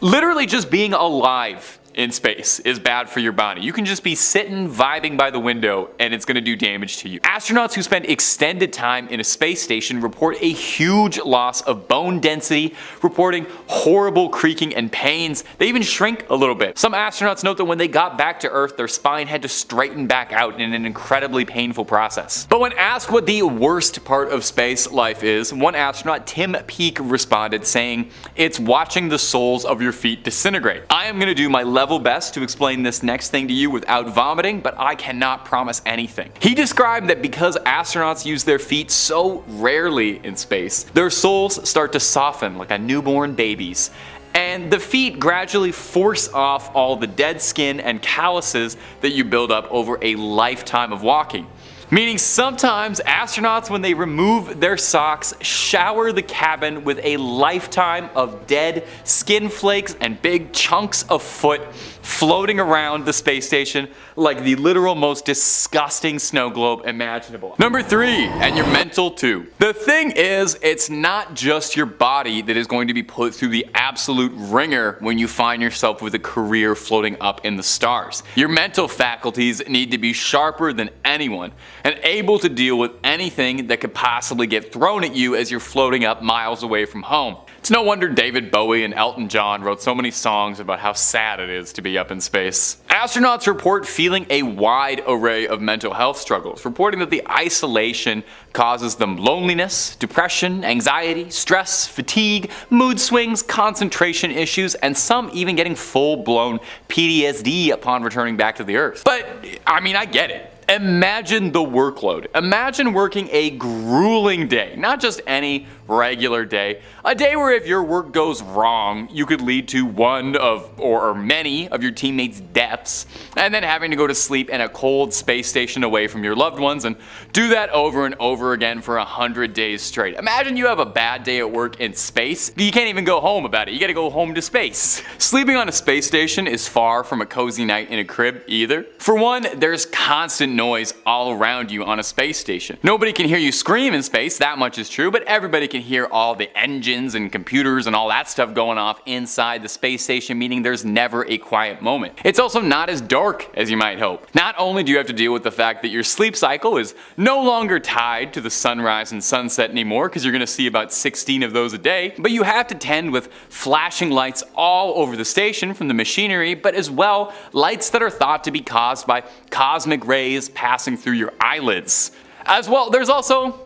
Literally just being alive in space is bad for your body. You can just be sitting, vibing by the window, and it's gonna do damage to you. Astronauts who spend extended time in a space station report a huge loss of bone density, reporting horrible creaking and pains. They even shrink a little bit. Some astronauts note that when they got back to Earth, their spine had to straighten back out in an incredibly painful process. But when asked what the worst part of space life is, one astronaut, Tim Peake, responded saying, "It's watching the soles of your feet disintegrate." I am gonna do my level best to explain this next thing to you without vomiting, but I cannot promise anything. He described that because astronauts use their feet so rarely in space, their soles start to soften like a newborn baby's. And the feet gradually force off all the dead skin and calluses that you build up over a lifetime of walking. Meaning sometimes astronauts, when they remove their socks, shower the cabin with a lifetime of dead skin flakes and big chunks of foot floating around the space station like the literal most disgusting snow globe imaginable. Number 3, and your mental too. The thing is, it's not just your body that is going to be put through the absolute ringer when you find yourself with a career floating up in the stars. Your mental faculties need to be sharper than anyone and able to deal with anything that could possibly get thrown at you as you're floating up miles away from home. It's no wonder David Bowie and Elton John wrote so many songs about how sad it is to be up in space. Astronauts report feeling a wide array of mental health struggles, reporting that the isolation causes them loneliness, depression, anxiety, stress, fatigue, mood swings, concentration issues, and some even getting full-blown PTSD upon returning back to the Earth. But, I get it. Imagine the workload. Imagine working a grueling day, not just any regular day, a day where if your work goes wrong, you could lead to one of or many of your teammates' deaths, and then having to go to sleep in a cold space station away from your loved ones and do that over and over again for 100 days straight. Imagine you have a bad day at work in space. You can't even go home about it. You gotta go home to space. Sleeping on a space station is far from a cozy night in a crib either. For one, there's constant noise all around you on a space station. Nobody can hear you scream in space, that much is true, but everybody can hear all the engines and computers and all that stuff going off inside the space station, meaning there's never a quiet moment. It's also not as dark as you might hope. Not only do you have to deal with the fact that your sleep cycle is no longer tied to the sunrise and sunset anymore, because you're going to see about 16 of those a day, but you have to tend with flashing lights all over the station from the machinery, but as well lights that are thought to be caused by cosmic rays passing through your eyelids. As well, there's also,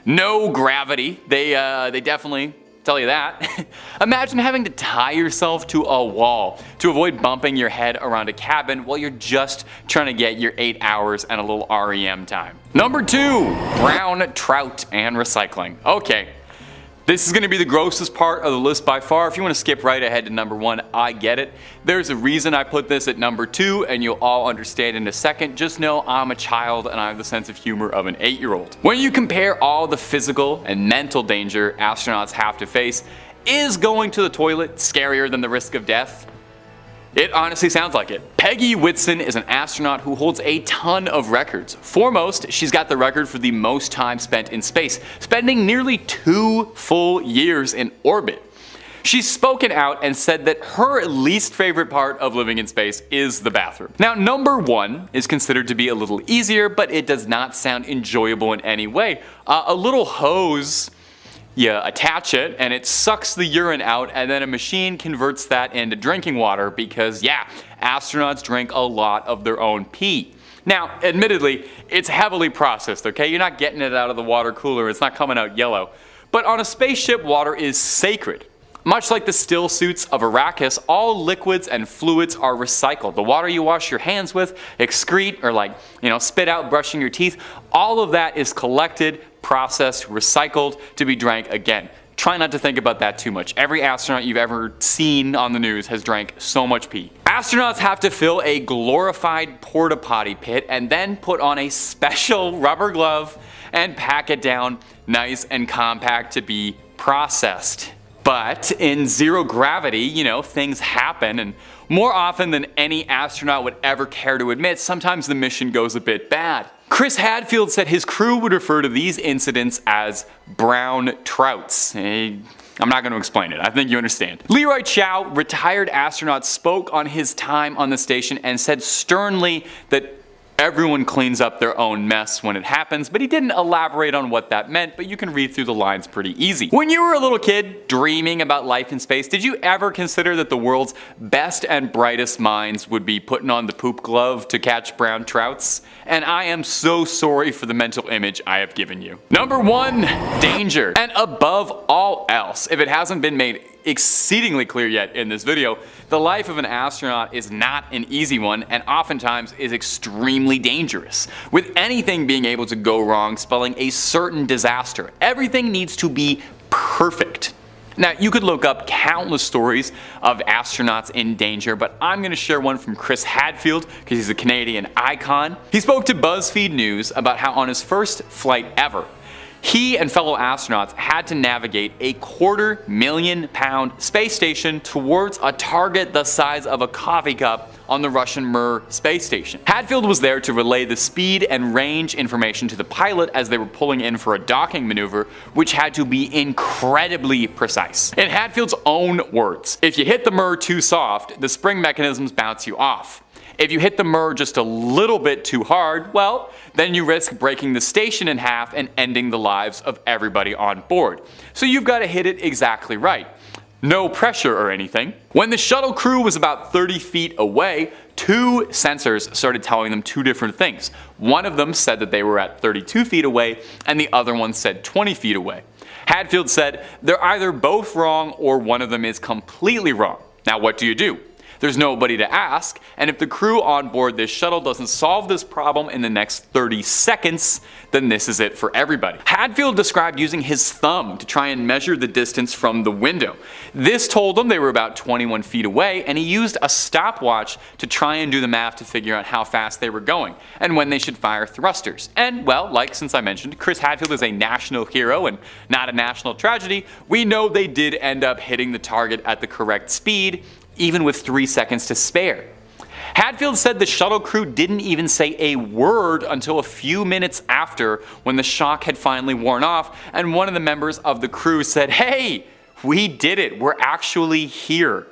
no gravity. They definitely tell you that. Imagine having to tie yourself to a wall to avoid bumping your head around a cabin while you're just trying to get your 8 hours and a little REM time. Number 2, brown trout and recycling. Okay. This is going to be the grossest part of the list by far. If you want to skip right ahead to number 1, I get it. There's a reason I put this at number 2, and you'll all understand in a second. Just know I'm a child and I have the sense of humor of an 8-year-old. When you compare all the physical and mental danger astronauts have to face, is going to the toilet scarier than the risk of death? It honestly sounds like it. Peggy Whitson is an astronaut who holds a ton of records. Foremost, she's got the record for the most time spent in space, spending nearly 2 full years in orbit. She's spoken out and said that her least favorite part of living in space is the bathroom. Now, number 1 is considered to be a little easier, but it does not sound enjoyable in any way. A little hose, you attach it and it sucks the urine out, and then a machine converts that into drinking water because, yeah, astronauts drink a lot of their own pee. Now, admittedly, it's heavily processed, okay? You're not getting it out of the water cooler, it's not coming out yellow. But on a spaceship, water is sacred. Much like the still suits of Arrakis, all liquids and fluids are recycled. The water you wash your hands with, excrete, or spit out brushing your teeth, all of that is collected, processed, recycled to be drank again. Try not to think about that too much. Every astronaut you've ever seen on the news has drank so much pee. Astronauts have to fill a glorified porta potty pit and then put on a special rubber glove and pack it down nice and compact to be processed. But in zero gravity, things happen, and more often than any astronaut would ever care to admit, sometimes the mission goes a bit bad. Chris Hadfield said his crew would refer to these incidents as brown trouts. I'm not going to explain it, I think you understand. Leroy Chow, retired astronaut, spoke on his time on the station and said sternly that everyone cleans up their own mess when it happens, but he didn't elaborate on what that meant, but you can read through the lines pretty easy. When you were a little kid dreaming about life in space, did you ever consider that the world's best and brightest minds would be putting on the poop glove to catch brown trouts? And I am so sorry for the mental image I have given you. Number 1, danger. And above all else, if it hasn't been made exceedingly clear yet in this video, the life of an astronaut is not an easy one and oftentimes is extremely dangerous, with anything being able to go wrong spelling a certain disaster. Everything needs to be perfect. Now, you could look up countless stories of astronauts in danger, but I'm going to share one from Chris Hadfield because he's a Canadian icon. He spoke to BuzzFeed News about how on his first flight ever, he and fellow astronauts had to navigate a 250,000-pound space station towards a target the size of a coffee cup on the Russian Mir space station. Hadfield was there to relay the speed and range information to the pilot as they were pulling in for a docking maneuver, which had to be incredibly precise. In Hadfield's own words, if you hit the Mir too soft, the spring mechanisms bounce you off. If you hit the Mir just a little bit too hard, well, then you risk breaking the station in half and ending the lives of everybody on board. So you've got to hit it exactly right. No pressure or anything. When the shuttle crew was about 30 feet away, 2 sensors started telling them 2 different things. One of them said that they were at 32 feet away, and the other one said 20 feet away. Hadfield said, they're either both wrong or one of them is completely wrong. Now what do? There's nobody to ask, and if the crew on board this shuttle doesn't solve this problem in the next 30 seconds, then this is it for everybody. Hadfield described using his thumb to try and measure the distance from the window. This told him they were about 21 feet away, and he used a stopwatch to try and do the math to figure out how fast they were going, and when they should fire thrusters. And well, since I mentioned, Chris Hadfield is a national hero and not a national tragedy, we know they did end up hitting the target at the correct speed, even with 3 seconds to spare. Hadfield said the shuttle crew didn't even say a word until a few minutes after, when the shock had finally worn off, and one of the members of the crew said, "Hey, we did it, we're actually here."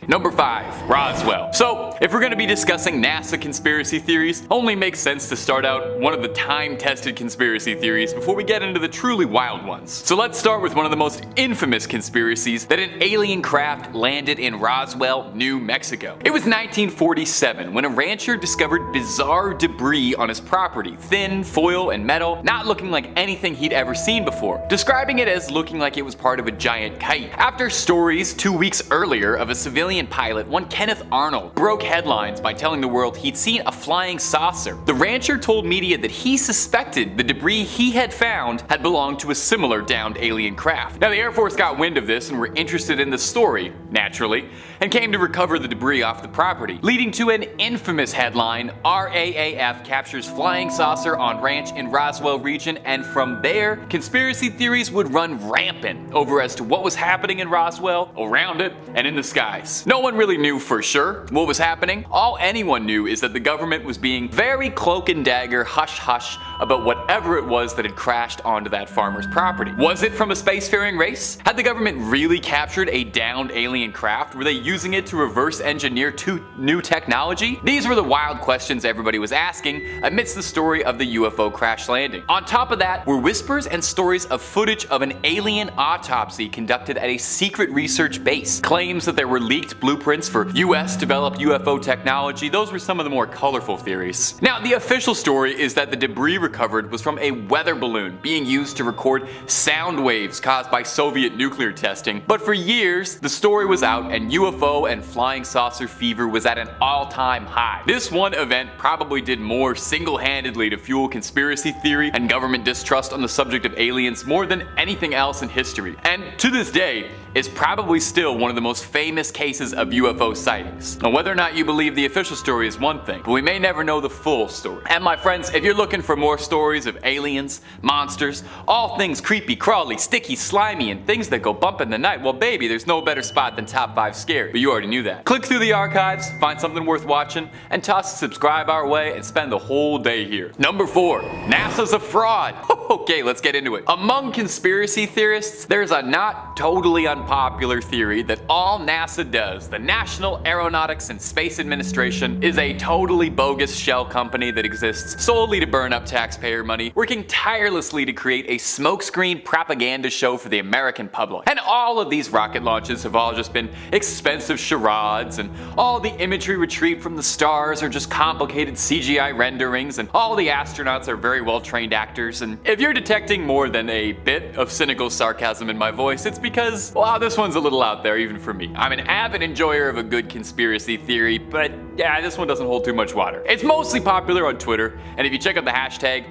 Number 5, Roswell. So, if we're going to be discussing NASA conspiracy theories, only makes sense to start out one of the time-tested conspiracy theories before we get into the truly wild ones. So let's start with one of the most infamous conspiracies, that an alien craft landed in Roswell, New Mexico. It was 1947 when a rancher discovered bizarre debris on his property, thin foil and metal, not looking like anything he'd ever seen before, describing it as looking like it was part of a giant kite. After stories 2 weeks earlier of a civilian Australian pilot, one Kenneth Arnold, broke headlines by telling the world he'd seen a flying saucer. The rancher told media that he suspected the debris he had found had belonged to a similar downed alien craft. Now the Air Force got wind of this and were interested in the story, naturally, and came to recover the debris off the property, leading to an infamous headline: RAAF captures flying saucer on ranch in Roswell region. And from there, conspiracy theories would run rampant over as to what was happening in Roswell, around it, and in the skies. No one really knew for sure what was happening. All anyone knew is that the government was being very cloak and dagger, hush hush about whatever it was that had crashed onto that farmer's property. Was it from a spacefaring race? Had the government really captured a downed alien craft? Were they using it to reverse engineer new technology? These were the wild questions everybody was asking amidst the story of the UFO crash landing. On top of that were whispers and stories of footage of an alien autopsy conducted at a secret research base. Claims that there were leaked blueprints for US developed UFO technology. Those were some of the more colorful theories. Now the official story is that the debris recovered was from a weather balloon being used to record sound waves caused by Soviet nuclear testing. But for years the story was out and UFO and flying saucer fever was at an all-time high. This one event probably did more single-handedly to fuel conspiracy theory and government distrust on the subject of aliens more than anything else in history. And to this day, is probably still one of the most famous cases of UFO sightings. Now whether or not you believe the official story is one thing, but we may never know the full story. And my friends, if you're looking for more stories of aliens, monsters, all things creepy, crawly, sticky, slimy, and things that go bump in the night, well baby, there's no better spot than Top 5 Scary. But you already knew that. Click through the archives, find something worth watching, and toss a subscribe our way and spend the whole day here. Number 4, NASA's a fraud. Okay, let's get into it. Among conspiracy theorists, there's a not totally unpopular theory that all NASA does, the National Aeronautics and Space Administration, is a totally bogus shell company that exists solely to burn up taxpayer money, working tirelessly to create a smokescreen propaganda show for the American public. And all of these rocket launches have all just been expensive charades, and all the imagery retrieved from the stars are just complicated CGI renderings, and all the astronauts are very well trained actors. And if you're detecting more than a bit of cynical sarcasm in my voice, it's because, well, this one's a little out there even for me. I'm an avid enjoyer of a good conspiracy theory, but yeah, this one doesn't hold too much water. It's mostly popular on Twitter, and if you check out the hashtag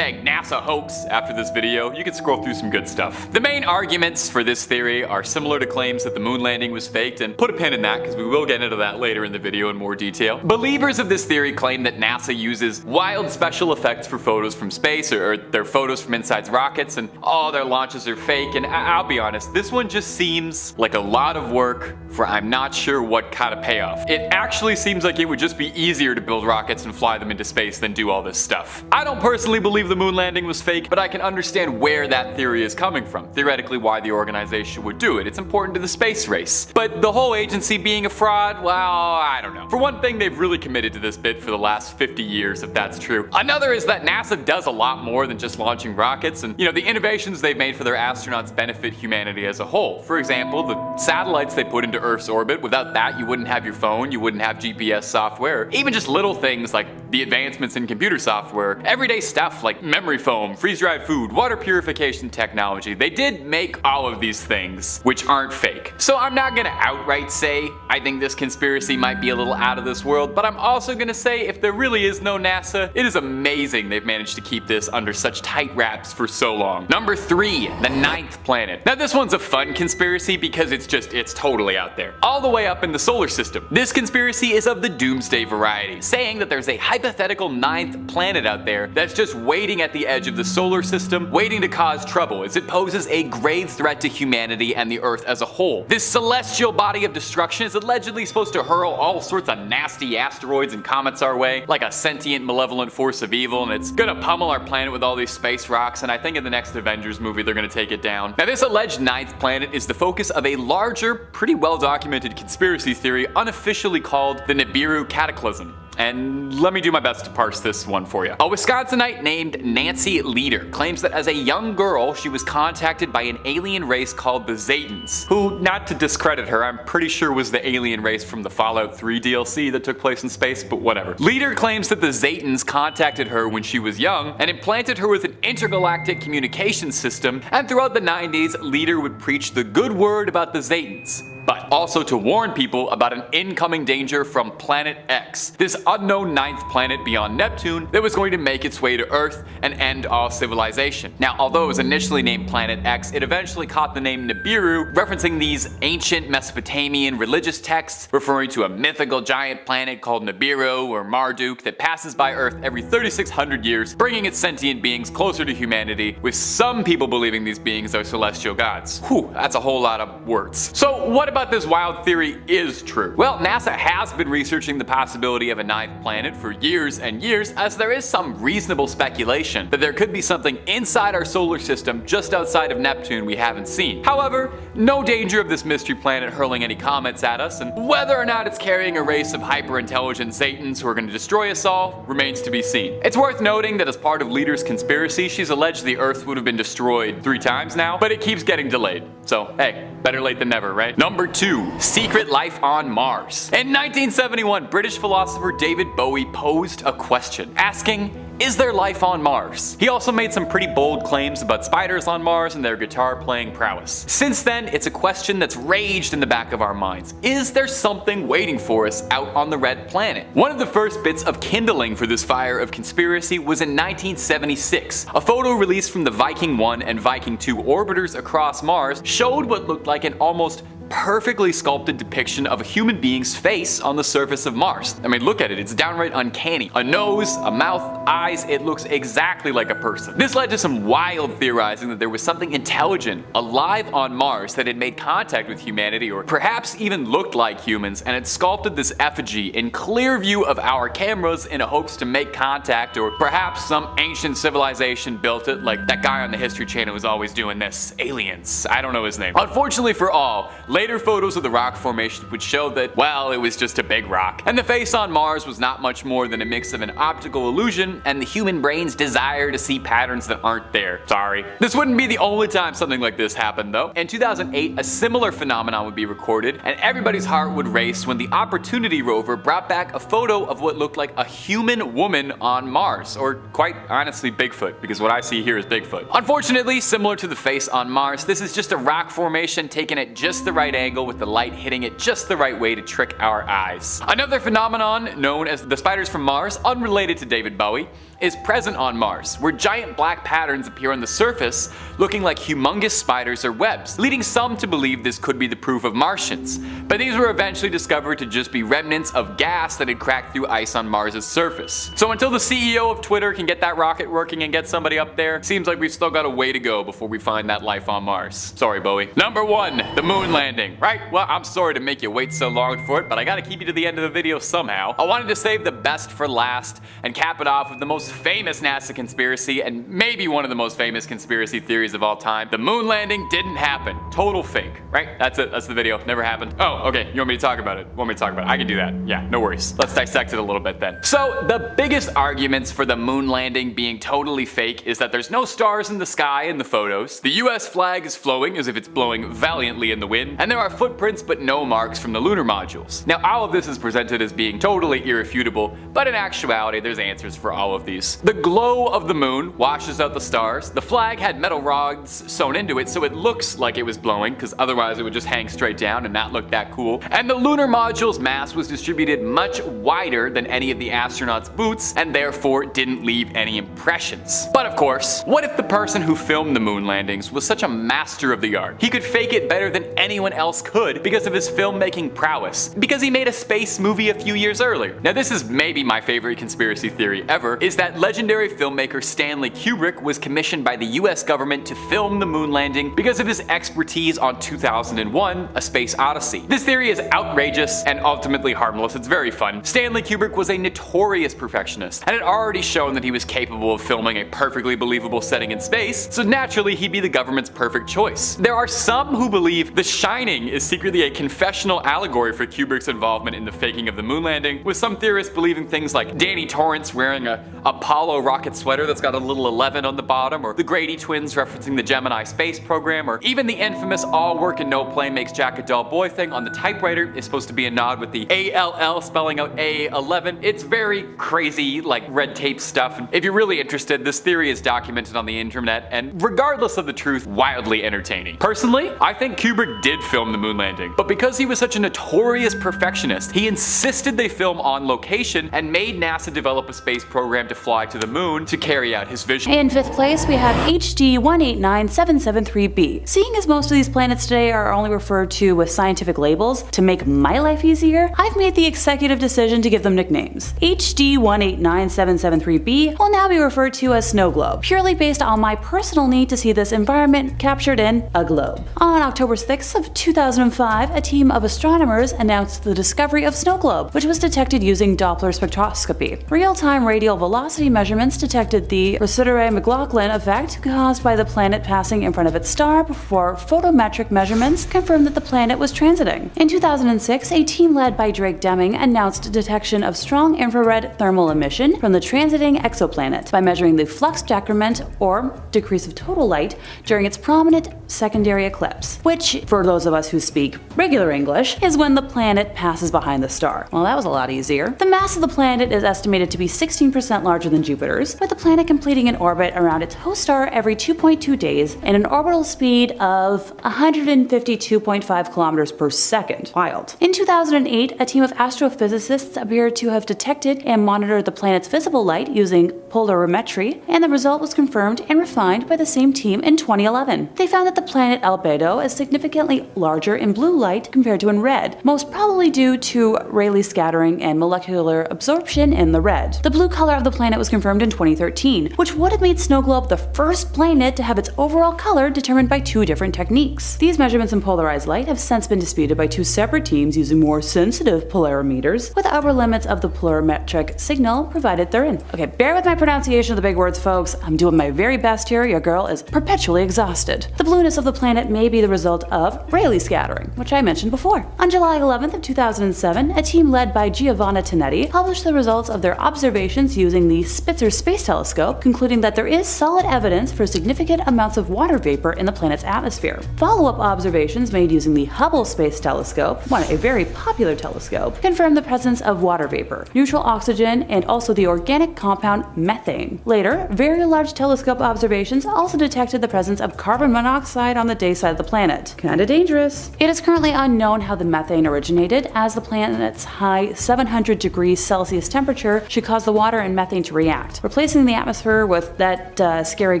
NASA hoax after this video, you can scroll through some good stuff. The main arguments for this theory are similar to claims that the moon landing was faked, and put a pin in that because we will get into that later in the video in more detail. Believers of this theory claim that NASA uses wild special effects for photos from space, or their photos from inside rockets, and all their launches are fake. And I'll be honest, this one just seems like a lot of work for I'm not sure what kind of payoff. It actually seems like it would just be easier to build rockets and fly them into space than do all this stuff. I don't personally believe the moon landing was fake, but I can understand where that theory is coming from. Theoretically, why the organization would do it. It's important to the space race. But the whole agency being a fraud, well, I don't know. For one thing, they've really committed to this bit for the last 50 years, if that's true. Another is that NASA does a lot more than just launching rockets, and the innovations they've made for their astronauts benefit humanity as a whole. For example, the satellites they put into Earth's orbit, without that you wouldn't have your phone, you wouldn't have GPS software, even just little things like the advancements in computer software, everyday stuff like memory foam, freeze-dried food, water purification technology. They did make all of these things, which aren't fake. So I'm not gonna outright say I think this conspiracy might be a little out of this world, but I'm also gonna say if there really is no NASA, it is amazing they've managed to keep this under such tight wraps for so long. Number 3, the 9th planet. Now this one's a fun conspiracy because it's totally out there. All the way up in the solar system. This conspiracy is of the doomsday variety, saying that there's a hypothetical 9th planet out there that's just waiting at the edge of the solar system, waiting to cause trouble as it poses a grave threat to humanity and the Earth as a whole. This celestial body of destruction is allegedly supposed to hurl all sorts of nasty asteroids and comets our way, like a sentient malevolent force of evil, and it's gonna pummel our planet with all these space rocks, and I think in the next Avengers movie they're gonna take it down. Now this alleged 9th planet is the focus of a larger, pretty well documented conspiracy theory unofficially called the Nibiru Cataclysm. And let me do my best to parse this one for you. A Wisconsinite named Nancy Leader claims that as a young girl, she was contacted by an alien race called the Zetans, who, not to discredit her, I'm pretty sure was the alien race from the Fallout 3 DLC that took place in space, but whatever. Leader claims that the Zetans contacted her when she was young and implanted her with an intergalactic communication system, and throughout the 90s, Leader would preach the good word about the Zetans. but also to warn people about an incoming danger from Planet X, this unknown ninth planet beyond Neptune that was going to make its way to Earth and end all civilization. Now, although it was initially named Planet X, it eventually caught the name Nibiru, referencing these ancient Mesopotamian religious texts referring to a mythical giant planet called Nibiru or Marduk that passes by Earth every 3,600 years, bringing its sentient beings closer to humanity, with some people believing these beings are celestial gods. Whew, that's a whole lot of words. So what about this wild theory is true? Well, NASA has been researching the possibility of a ninth planet for years and years, as there is some reasonable speculation that there could be something inside our solar system just outside of Neptune we haven't seen. However, no danger of this mystery planet hurling any comets at us, and whether or not it's carrying a race of hyper-intelligent Satans who are going to destroy us all remains to be seen. It's worth noting that as part of Leader's conspiracy, she's alleged the Earth would have been destroyed 3 times now, but it keeps getting delayed. So hey, better late than never, right? Number 2. Secret life on Mars. In 1971, British philosopher David Bowie posed a question, asking, is there life on Mars? He also made some pretty bold claims about spiders on Mars and their guitar playing prowess. Since then, it's a question that's raged in the back of our minds. Is there something waiting for us out on the red planet? One of the first bits of kindling for this fire of conspiracy was in 1976. A photo released from the Viking 1 and Viking 2 orbiters across Mars showed what looked like an almost perfectly sculpted depiction of a human being's face on the surface of Mars. I mean, look at it, it's downright uncanny. A nose, a mouth, eyes, it looks exactly like a person. This led to some wild theorizing that there was something intelligent, alive on Mars that had made contact with humanity, or perhaps even looked like humans, and had sculpted this effigy in clear view of our cameras in hopes to make contact, or perhaps some ancient civilization built it, like that guy on the History Channel was always doing this. Aliens. I don't know his name. Unfortunately for all, later photos of the rock formation would show that, well, it was just a big rock, and the face on Mars was not much more than a mix of an optical illusion and the human brain's desire to see patterns that aren't there. Sorry. This wouldn't be the only time something like this happened, though. In 2008, a similar phenomenon would be recorded, and everybody's heart would race when the Opportunity rover brought back a photo of what looked like a human woman on Mars, or quite honestly Bigfoot, because what I see here is Bigfoot. Unfortunately, similar to the face on Mars, this is just a rock formation taken at just the right angle with the light hitting it just the right way to trick our eyes. Another phenomenon known as the spiders from Mars, unrelated to David Bowie, is present on Mars, where giant black patterns appear on the surface looking like humongous spiders or webs, leading some to believe this could be the proof of Martians. But these were eventually discovered to just be remnants of gas that had cracked through ice on Mars' surface. So until the CEO of Twitter can get that rocket working and get somebody up there, seems like we've still got a way to go before we find that life on Mars. Sorry, Bowie. Number 1, the moon landing. Right, well, I'm sorry to make you wait so long for it, but I gotta keep you to the end of the video somehow. I wanted to save the best for last and cap it off with the most famous NASA conspiracy, and maybe one of the most famous conspiracy theories of all time. The moon landing didn't happen. Total fake, right? That's it, that's the video. Never happened. Oh, okay, you want me to talk about it? I can do that. Yeah, no worries. Let's dissect it a little bit then. So, the biggest arguments for the moon landing being totally fake is that there's no stars in the sky in the photos, the US flag is flowing as if it's blowing valiantly in the wind, and there are footprints but no marks from the lunar modules. Now, all of this is presented as being totally irrefutable, but in actuality, there's answers for all of these. The glow of the moon washes out the stars. The flag had metal rods sewn into it, so it looks like it was blowing, because otherwise it would just hang straight down and not look that cool. And the lunar module's mass was distributed much wider than any of the astronauts' boots, and therefore didn't leave any impressions. But of course, what if the person who filmed the moon landings was such a master of the art? He could fake it better than anyone else could because of his filmmaking prowess, because he made a space movie a few years earlier. Now, this is maybe my favorite conspiracy theory ever, is that legendary filmmaker Stanley Kubrick was commissioned by the US government to film the moon landing because of his expertise on 2001: A Space Odyssey. This theory is outrageous and ultimately harmless. It's very fun. Stanley Kubrick was a notorious perfectionist and had already shown that he was capable of filming a perfectly believable setting in space, so naturally he'd be the government's perfect choice. There are some who believe The Shining is secretly a confessional allegory for Kubrick's involvement in the faking of the moon landing, with some theorists believing things like Danny Torrance wearing a Apollo rocket sweater that's got a little 11 on the bottom, or the Grady twins referencing the Gemini space program, or even the infamous all work and no play makes Jack a dull boy thing on the typewriter is supposed to be a nod with the ALL spelling out A11. It's very crazy, like red tape stuff. If you're really interested, this theory is documented on the internet, and regardless of the truth, wildly entertaining. Personally, I think Kubrick did film film the moon landing. But because he was such a notorious perfectionist, he insisted they film on location and made NASA develop a space program to fly to the moon to carry out his vision. In 5th place, we have HD 189773b. Seeing as most of these planets today are only referred to with scientific labels, to make my life easier, I've made the executive decision to give them nicknames. HD 189773b will now be referred to as snow globe, purely based on my personal need to see this environment captured in a globe. On October 6th of 2005, a team of astronomers announced the discovery of snow globe, which was detected using Doppler spectroscopy. Real-time radial velocity measurements detected the Rossetter-McLaughlin effect caused by the planet passing in front of its star before photometric measurements confirmed that the planet was transiting. In 2006, a team led by Drake Deming announced detection of strong infrared thermal emission from the transiting exoplanet by measuring the flux decrement, or decrease of total light, during its prominent secondary eclipse, which, for those of us who speak regular English, is when the planet passes behind the star. Well, that was a lot easier. The mass of the planet is estimated to be 16% larger than Jupiter's, with the planet completing an orbit around its host star every 2.2 days and an orbital speed of 152.5 kilometers per second. Wild. In 2008, a team of astrophysicists appeared to have detected and monitored the planet's visible light using polarimetry, and the result was confirmed and refined by the same team in 2011. They found that the planet albedo is significantly larger in blue light compared to in red, most probably due to Rayleigh scattering and molecular absorption in the red. The blue color of the planet was confirmed in 2013, which would have made snow globe the first planet to have its overall color determined by two different techniques. These measurements in polarized light have since been disputed by two separate teams using more sensitive polarimeters, with upper limits of the polarimetric signal provided therein. Okay, bear with my pronunciation of the big words, folks. I'm doing my very best here. Your girl is perpetually exhausted. The blueness of the planet may be the result of Rayleigh scattering, which I mentioned before. On July 11th of 2007, a team led by Giovanna Tonetti published the results of their observations using the Spitzer Space Telescope, concluding that there is solid evidence for significant amounts of water vapor in the planet's atmosphere. Follow-up observations made using the Hubble Space Telescope, a very popular telescope, confirmed the presence of water vapor, neutral oxygen, and also the organic compound methane. Later, very large telescope observations also detected the presence of carbon monoxide on the day side of the planet. Kinda dangerous. It is currently unknown how the methane originated, as the planet's high 700 degrees Celsius temperature should cause the water and methane to react, replacing the atmosphere with that scary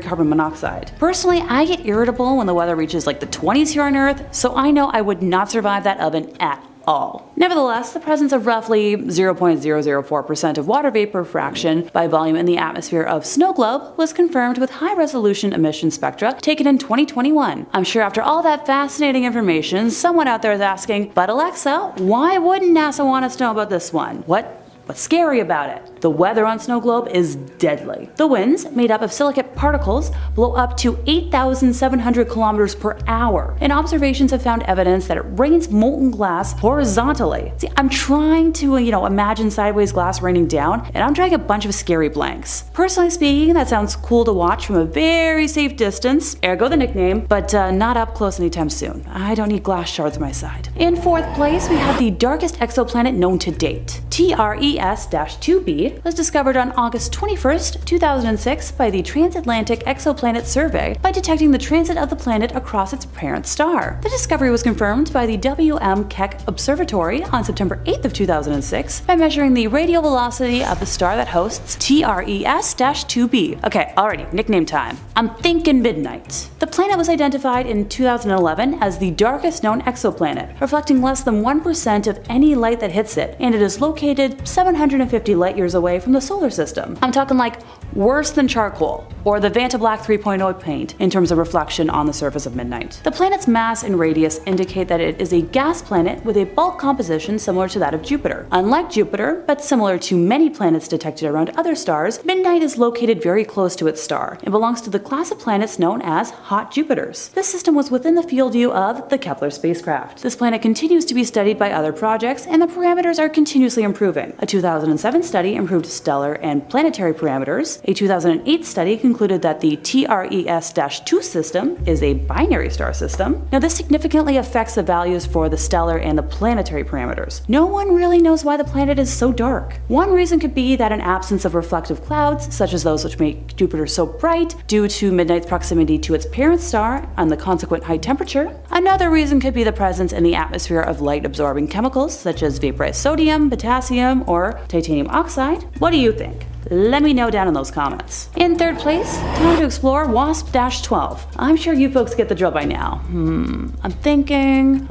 carbon monoxide. Personally, I get irritable when the weather reaches like the 20s here on Earth, so I know I would not survive that oven at all. Nevertheless, the presence of roughly 0.004% of water vapor fraction by volume in the atmosphere of snow globe was confirmed with high-resolution emission spectra taken in 2021. I'm sure after all that fascinating information, someone out there is asking, but Alexa, why wouldn't NASA want us to know about this one? What's scary about it? The weather on snow globe is deadly. The winds, made up of silicate particles, blow up to 8,700 kilometers per hour, and observations have found evidence that it rains molten glass horizontally. See, I'm trying to, imagine sideways glass raining down, and I'm drawing a bunch of scary blanks. Personally speaking, that sounds cool to watch from a very safe distance, ergo the nickname, but not up close anytime soon. I don't need glass shards on my side. In 4th place, we have the darkest exoplanet known to date. TRES-2b was discovered on August 21st, 2006 by the Transatlantic Exoplanet Survey by detecting the transit of the planet across its parent star. The discovery was confirmed by the W.M. Keck Observatory on September 8th of 2006 by measuring the radial velocity of the star that hosts TRES-2b. Okay, alrighty, nickname time. I'm thinking midnight. The planet was identified in 2011 as the darkest known exoplanet, reflecting less than 1% of any light that hits it, and it is located 750 light years away from the solar system. I'm talking like worse than charcoal, or the Vantablack 3.0 paint in terms of reflection on the surface of midnight. The planet's mass and radius indicate that it is a gas planet with a bulk composition similar to that of Jupiter. Unlike Jupiter, but similar to many planets detected around other stars, Midnight is located very close to its star and belongs to the class of planets known as hot Jupiters. This system was within the field view of the Kepler spacecraft. This planet continues to be studied by other projects, and the parameters are continuously improving. A 2007 study improved stellar and planetary parameters. A 2008 study concluded that the TRES-2 system is a binary star system. Now, this significantly affects the values for the stellar and the planetary parameters. No one really knows why the planet is so dark. One reason could be that an absence of reflective clouds, such as those which make Jupiter so bright due to midnight's proximity to its parent star and the consequent high temperature. Another reason could be the presence in the atmosphere of light-absorbing chemicals such as vaporized sodium, potassium, or titanium oxide. What do you think? Let me know down in those comments. In third place, time to explore WASP-12. I'm sure you folks get the drill by now. I'm thinking.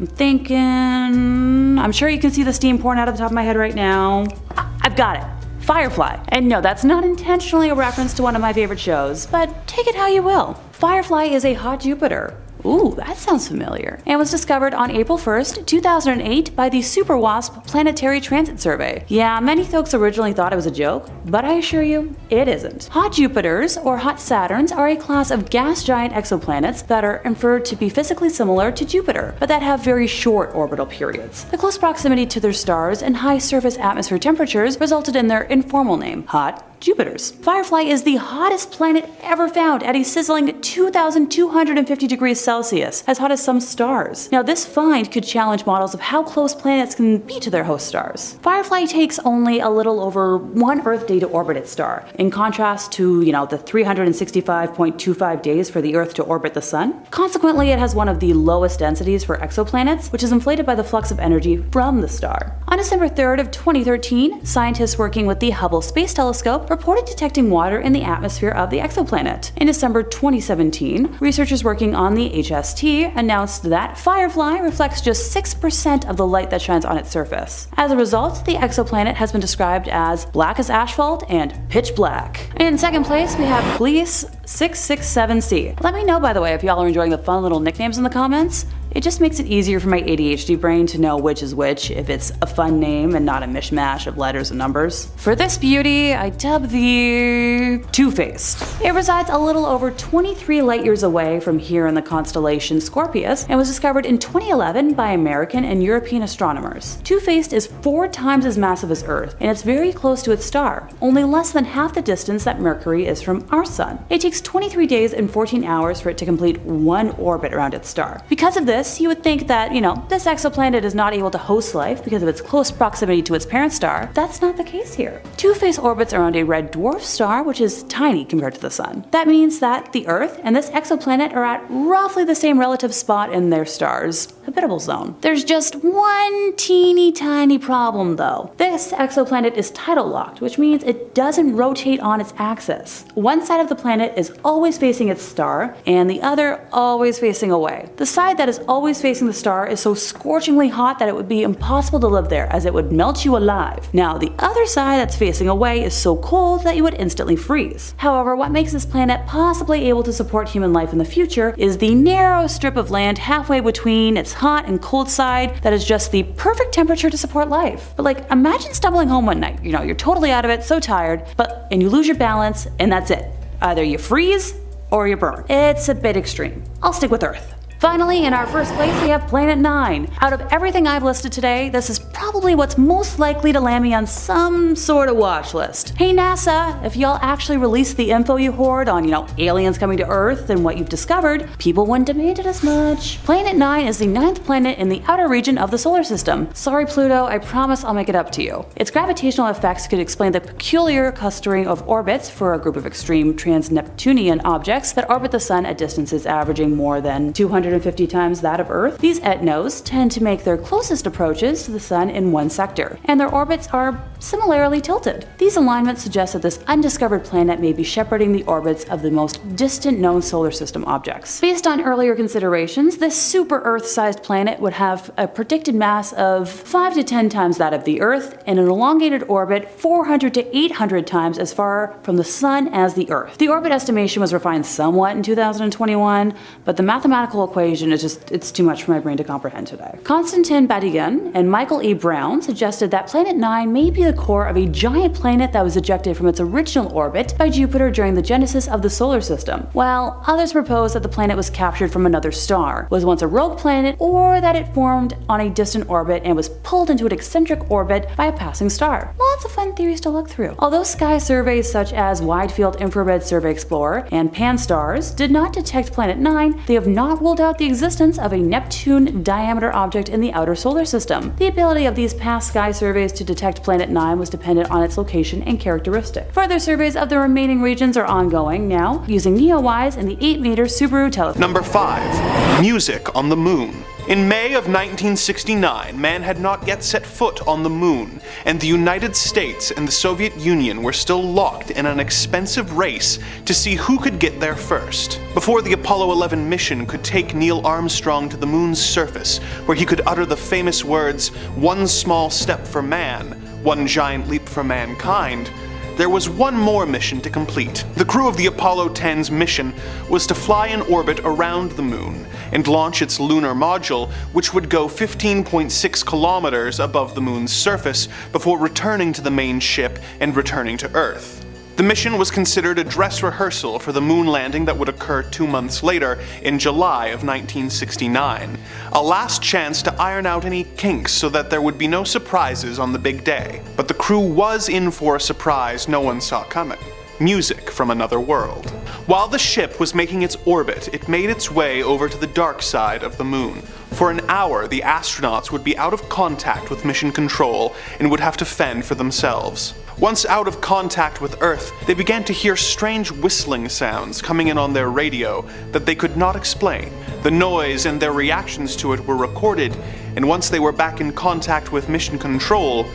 I'm sure you can see the steam pouring out of the top of my head right now. I've got it. Firefly. And no, that's not intentionally a reference to one of my favorite shows, but take it how you will. Firefly is a hot Jupiter. Ooh, that sounds familiar. And was discovered on April 1st, 2008 by the Super WASP Planetary Transit Survey. Yeah, many folks originally thought it was a joke, but I assure you, it isn't. Hot Jupiters, or hot Saturns, are a class of gas giant exoplanets that are inferred to be physically similar to Jupiter, but that have very short orbital periods. The close proximity to their stars and high surface atmosphere temperatures resulted in their informal name, hot Jupiters. Firefly is the hottest planet ever found at a sizzling 2,250 degrees Celsius, as hot as some stars. Now, this find could challenge models of how close planets can be to their host stars. Firefly takes only a little over 1 Earth day to orbit its star, in contrast to, the 365.25 days for the Earth to orbit the Sun. Consequently, it has one of the lowest densities for exoplanets, which is inflated by the flux of energy from the star. On December 3rd of 2013, scientists working with the Hubble Space Telescope reported detecting water in the atmosphere of the exoplanet. In December 2017, researchers working on the HST announced that Firefly reflects just 6% of the light that shines on its surface. As a result, the exoplanet has been described as black as asphalt and pitch black. In second place, we have Gliese 667c. Let me know, by the way, if y'all are enjoying the fun little nicknames in the comments. It just makes it easier for my ADHD brain to know which is which if it's a fun name and not a mishmash of letters and numbers. For this beauty, I dub the Two-Faced. It resides a little over 23 light years away from here in the constellation Scorpius and was discovered in 2011 by American and European astronomers. Two-Faced is 4 times as massive as Earth, and it's very close to its star, only less than half the distance that Mercury is from our sun. It takes 23 days and 14 hours for it to complete 1 orbit around its star. Because of this, you would think that, this exoplanet is not able to host life because of its close proximity to its parent star. That's not the case here. Two-Face orbits around a red dwarf star, which is tiny compared to the Sun. That means that the Earth and this exoplanet are at roughly the same relative spot in their star's habitable zone. There's just one teeny tiny problem though. This exoplanet is tidal locked, which means it doesn't rotate on its axis. One side of the planet is always facing its star, and the other always facing away. The side that is always facing the star is so scorchingly hot that it would be impossible to live there, as it would melt you alive. Now, the other side that's facing away is so cold that you would instantly freeze. However, what makes this planet possibly able to support human life in the future is the narrow strip of land halfway between its hot and cold side that is just the perfect temperature to support life. But imagine stumbling home one night, you're totally out of it, so tired, and you lose your balance, and that's it. Either you freeze or you burn. It's a bit extreme. I'll stick with Earth. Finally, in our first place, we have Planet 9. Out of everything I've listed today, this is probably what's most likely to land me on some sort of watch list. Hey NASA, if y'all actually released the info you hoard on, aliens coming to Earth and what you've discovered, people wouldn't demand it as much. Planet 9 is the 9th planet in the outer region of the solar system. Sorry Pluto, I promise I'll make it up to you. Its gravitational effects could explain the peculiar clustering of orbits for a group of extreme trans-Neptunian objects that orbit the Sun at distances averaging more than 250 times that of Earth. These ETNOs tend to make their closest approaches to the Sun in one sector, and their orbits are similarly tilted. These alignments suggest that this undiscovered planet may be shepherding the orbits of the most distant known solar system objects. Based on earlier considerations, this super Earth-sized planet would have a predicted mass of 5 to 10 times that of the Earth and an elongated orbit 400 to 800 times as far from the Sun as the Earth. The orbit estimation was refined somewhat in 2021, but the mathematical equation is it's too much for my brain to comprehend today. Konstantin Batygin and Michael E. Brown suggested that Planet 9 may be the core of a giant planet that was ejected from its original orbit by Jupiter during the genesis of the solar system, while others proposed that the planet was captured from another star, was once a rogue planet, or that it formed on a distant orbit and was pulled into an eccentric orbit by a passing star. Lots of fun theories to look through. Although sky surveys such as Wide Field Infrared Survey Explorer and Pan-STARRS did not detect Planet 9, they have not ruled out the existence of a Neptune diameter object in the outer solar system. The ability of these past sky surveys to detect Planet 9 was dependent on its location and characteristic. Further surveys of the remaining regions are ongoing now, using NEOWISE and the 8-meter Subaru telescope. Number 5. Music on the Moon. In May of 1969, man had not yet set foot on the moon, and the United States and the Soviet Union were still locked in an expensive race to see who could get there first. Before the Apollo 11 mission could take Neil Armstrong to the moon's surface, where he could utter the famous words, "One small step for man, one giant leap for mankind," there was one more mission to complete. The crew of the Apollo 10's mission was to fly in orbit around the moon and launch its lunar module, which would go 15.6 kilometers above the moon's surface before returning to the main ship and returning to Earth. The mission was considered a dress rehearsal for the moon landing that would occur 2 months later in July of 1969. A last chance to iron out any kinks so that there would be no surprises on the big day. But the crew was in for a surprise no one saw coming. Music from another world. While the ship was making its orbit, it made its way over to the dark side of the moon. For an hour, the astronauts would be out of contact with mission control and would have to fend for themselves. Once out of contact with Earth, they began to hear strange whistling sounds coming in on their radio that they could not explain. The noise and their reactions to it were recorded, and once they were back in contact with mission control,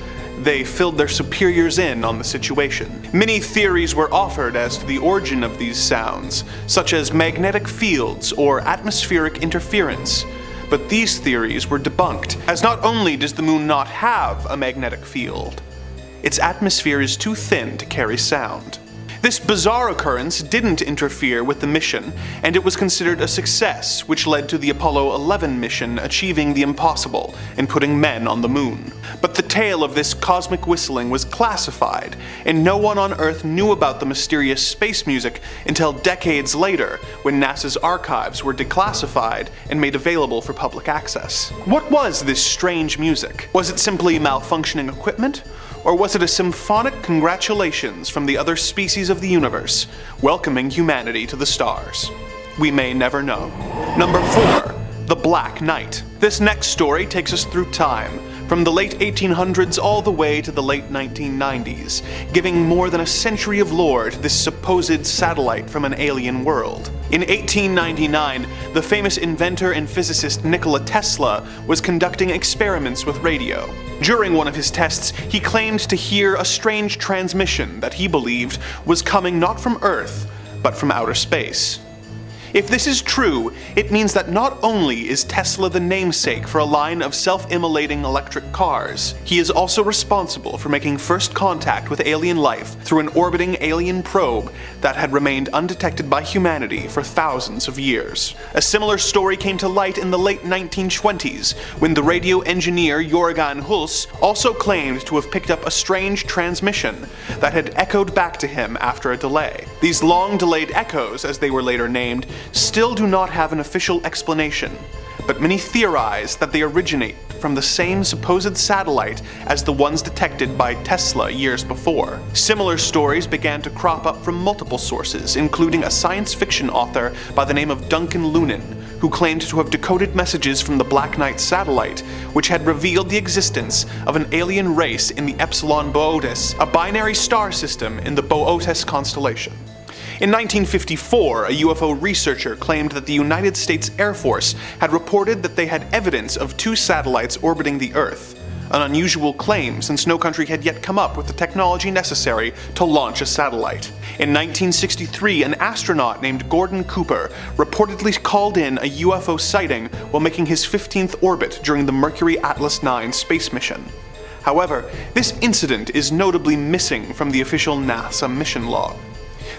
they filled their superiors in on the situation. Many theories were offered as to the origin of these sounds, such as magnetic fields or atmospheric interference. But these theories were debunked, as not only does the moon not have a magnetic field, its atmosphere is too thin to carry sound. This bizarre occurrence didn't interfere with the mission, and it was considered a success, which led to the Apollo 11 mission achieving the impossible and putting men on the moon. But the tale of this cosmic whistling was classified, and no one on Earth knew about the mysterious space music until decades later, when NASA's archives were declassified and made available for public access. What was this strange music? Was it simply malfunctioning equipment? Or was it a symphonic congratulations from the other species of the universe, welcoming humanity to the stars? We may never know. Number 4. The Black Knight. This next story takes us through time, from the late 1800s all the way to the late 1990s, giving more than a century of lore to this supposed satellite from an alien world. In 1899, the famous inventor and physicist Nikola Tesla was conducting experiments with radio. During one of his tests, he claimed to hear a strange transmission that he believed was coming not from Earth, but from outer space. If this is true, it means that not only is Tesla the namesake for a line of self-immolating electric cars, he is also responsible for making first contact with alien life through an orbiting alien probe that had remained undetected by humanity for thousands of years. A similar story came to light in the late 1920s, when the radio engineer Jörgen Hulse also claimed to have picked up a strange transmission that had echoed back to him after a delay. These long-delayed echoes, as they were later named, still do not have an official explanation, but many theorize that they originate from the same supposed satellite as the ones detected by Tesla years before. Similar stories began to crop up from multiple sources, including a science fiction author by the name of Duncan Lunan, who claimed to have decoded messages from the Black Knight satellite, which had revealed the existence of an alien race in the Epsilon Boötis, a binary star system in the Boötis constellation. In 1954, a UFO researcher claimed that the United States Air Force had reported that they had evidence of 2 satellites orbiting the Earth, an unusual claim since no country had yet come up with the technology necessary to launch a satellite. In 1963, an astronaut named Gordon Cooper reportedly called in a UFO sighting while making his 15th orbit during the Mercury Atlas 9 space mission. However, this incident is notably missing from the official NASA mission log.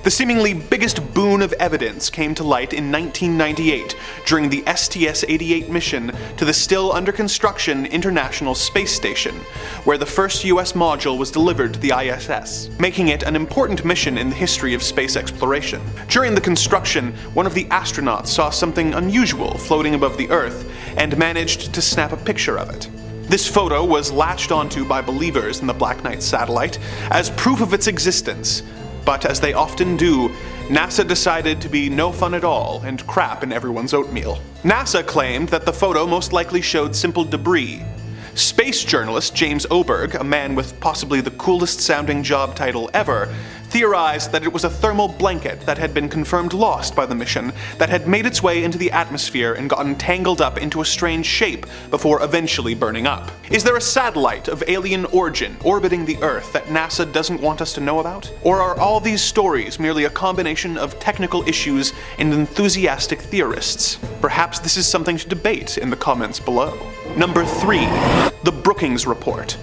The seemingly biggest boon of evidence came to light in 1998 during the STS-88 mission to the still under construction International Space Station, where the first US module was delivered to the ISS, making it an important mission in the history of space exploration. During the construction, one of the astronauts saw something unusual floating above the Earth and managed to snap a picture of it. This photo was latched onto by believers in the Black Knight satellite as proof of its existence, but as they often do, NASA decided to be no fun at all and crap in everyone's oatmeal. NASA claimed that the photo most likely showed simple debris. Space journalist James Oberg, a man with possibly the coolest sounding job title ever, theorized that it was a thermal blanket that had been confirmed lost by the mission that had made its way into the atmosphere and gotten tangled up into a strange shape before eventually burning up. Is there a satellite of alien origin orbiting the Earth that NASA doesn't want us to know about? Or are all these stories merely a combination of technical issues and enthusiastic theorists? Perhaps this is something to debate in the comments below. Number 3. The Brookings Report.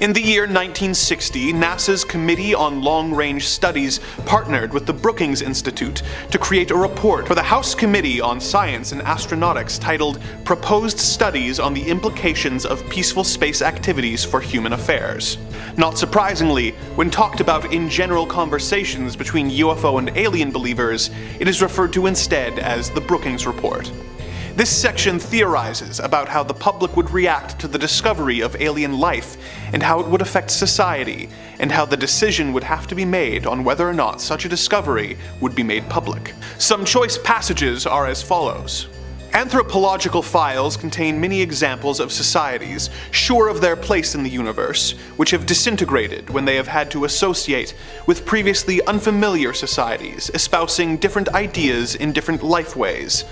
In the year 1960, NASA's Committee on Long-Range Studies partnered with the Brookings Institute to create a report for the House Committee on Science and Astronautics titled Proposed Studies on the Implications of Peaceful Space Activities for Human Affairs. Not surprisingly, when talked about in general conversations between UFO and alien believers, it is referred to instead as the Brookings Report. This section theorizes about how the public would react to the discovery of alien life and how it would affect society, and how the decision would have to be made on whether or not such a discovery would be made public. Some choice passages are as follows. Anthropological files contain many examples of societies, sure of their place in the universe, which have disintegrated when they have had to associate with previously unfamiliar societies, espousing different ideas in different lifeways.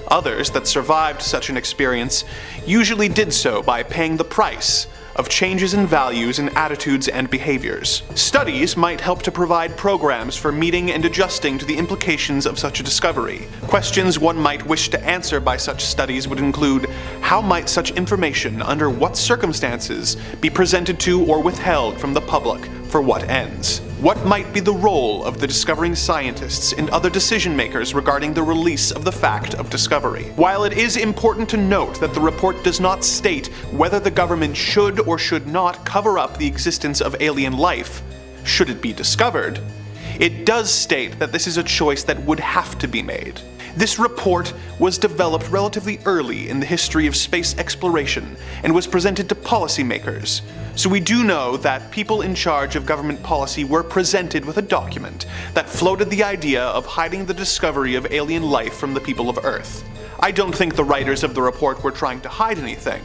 Others that survived such an experience usually did so by paying the price of changes in values and attitudes and behaviors. Studies might help to provide programs for meeting and adjusting to the implications of such a discovery. Questions one might wish to answer by such studies would include: how might such information, under what circumstances, be presented to or withheld from the public, for what ends? What might be the role of the discovering scientists and other decision makers regarding the release of the fact of discovery? While it is important to note that the report does not state whether the government should or should not cover up the existence of alien life, should it be discovered, it does state that this is a choice that would have to be made. This report was developed relatively early in the history of space exploration and was presented to policymakers. So we do know that people in charge of government policy were presented with a document that floated the idea of hiding the discovery of alien life from the people of Earth. I don't think the writers of the report were trying to hide anything,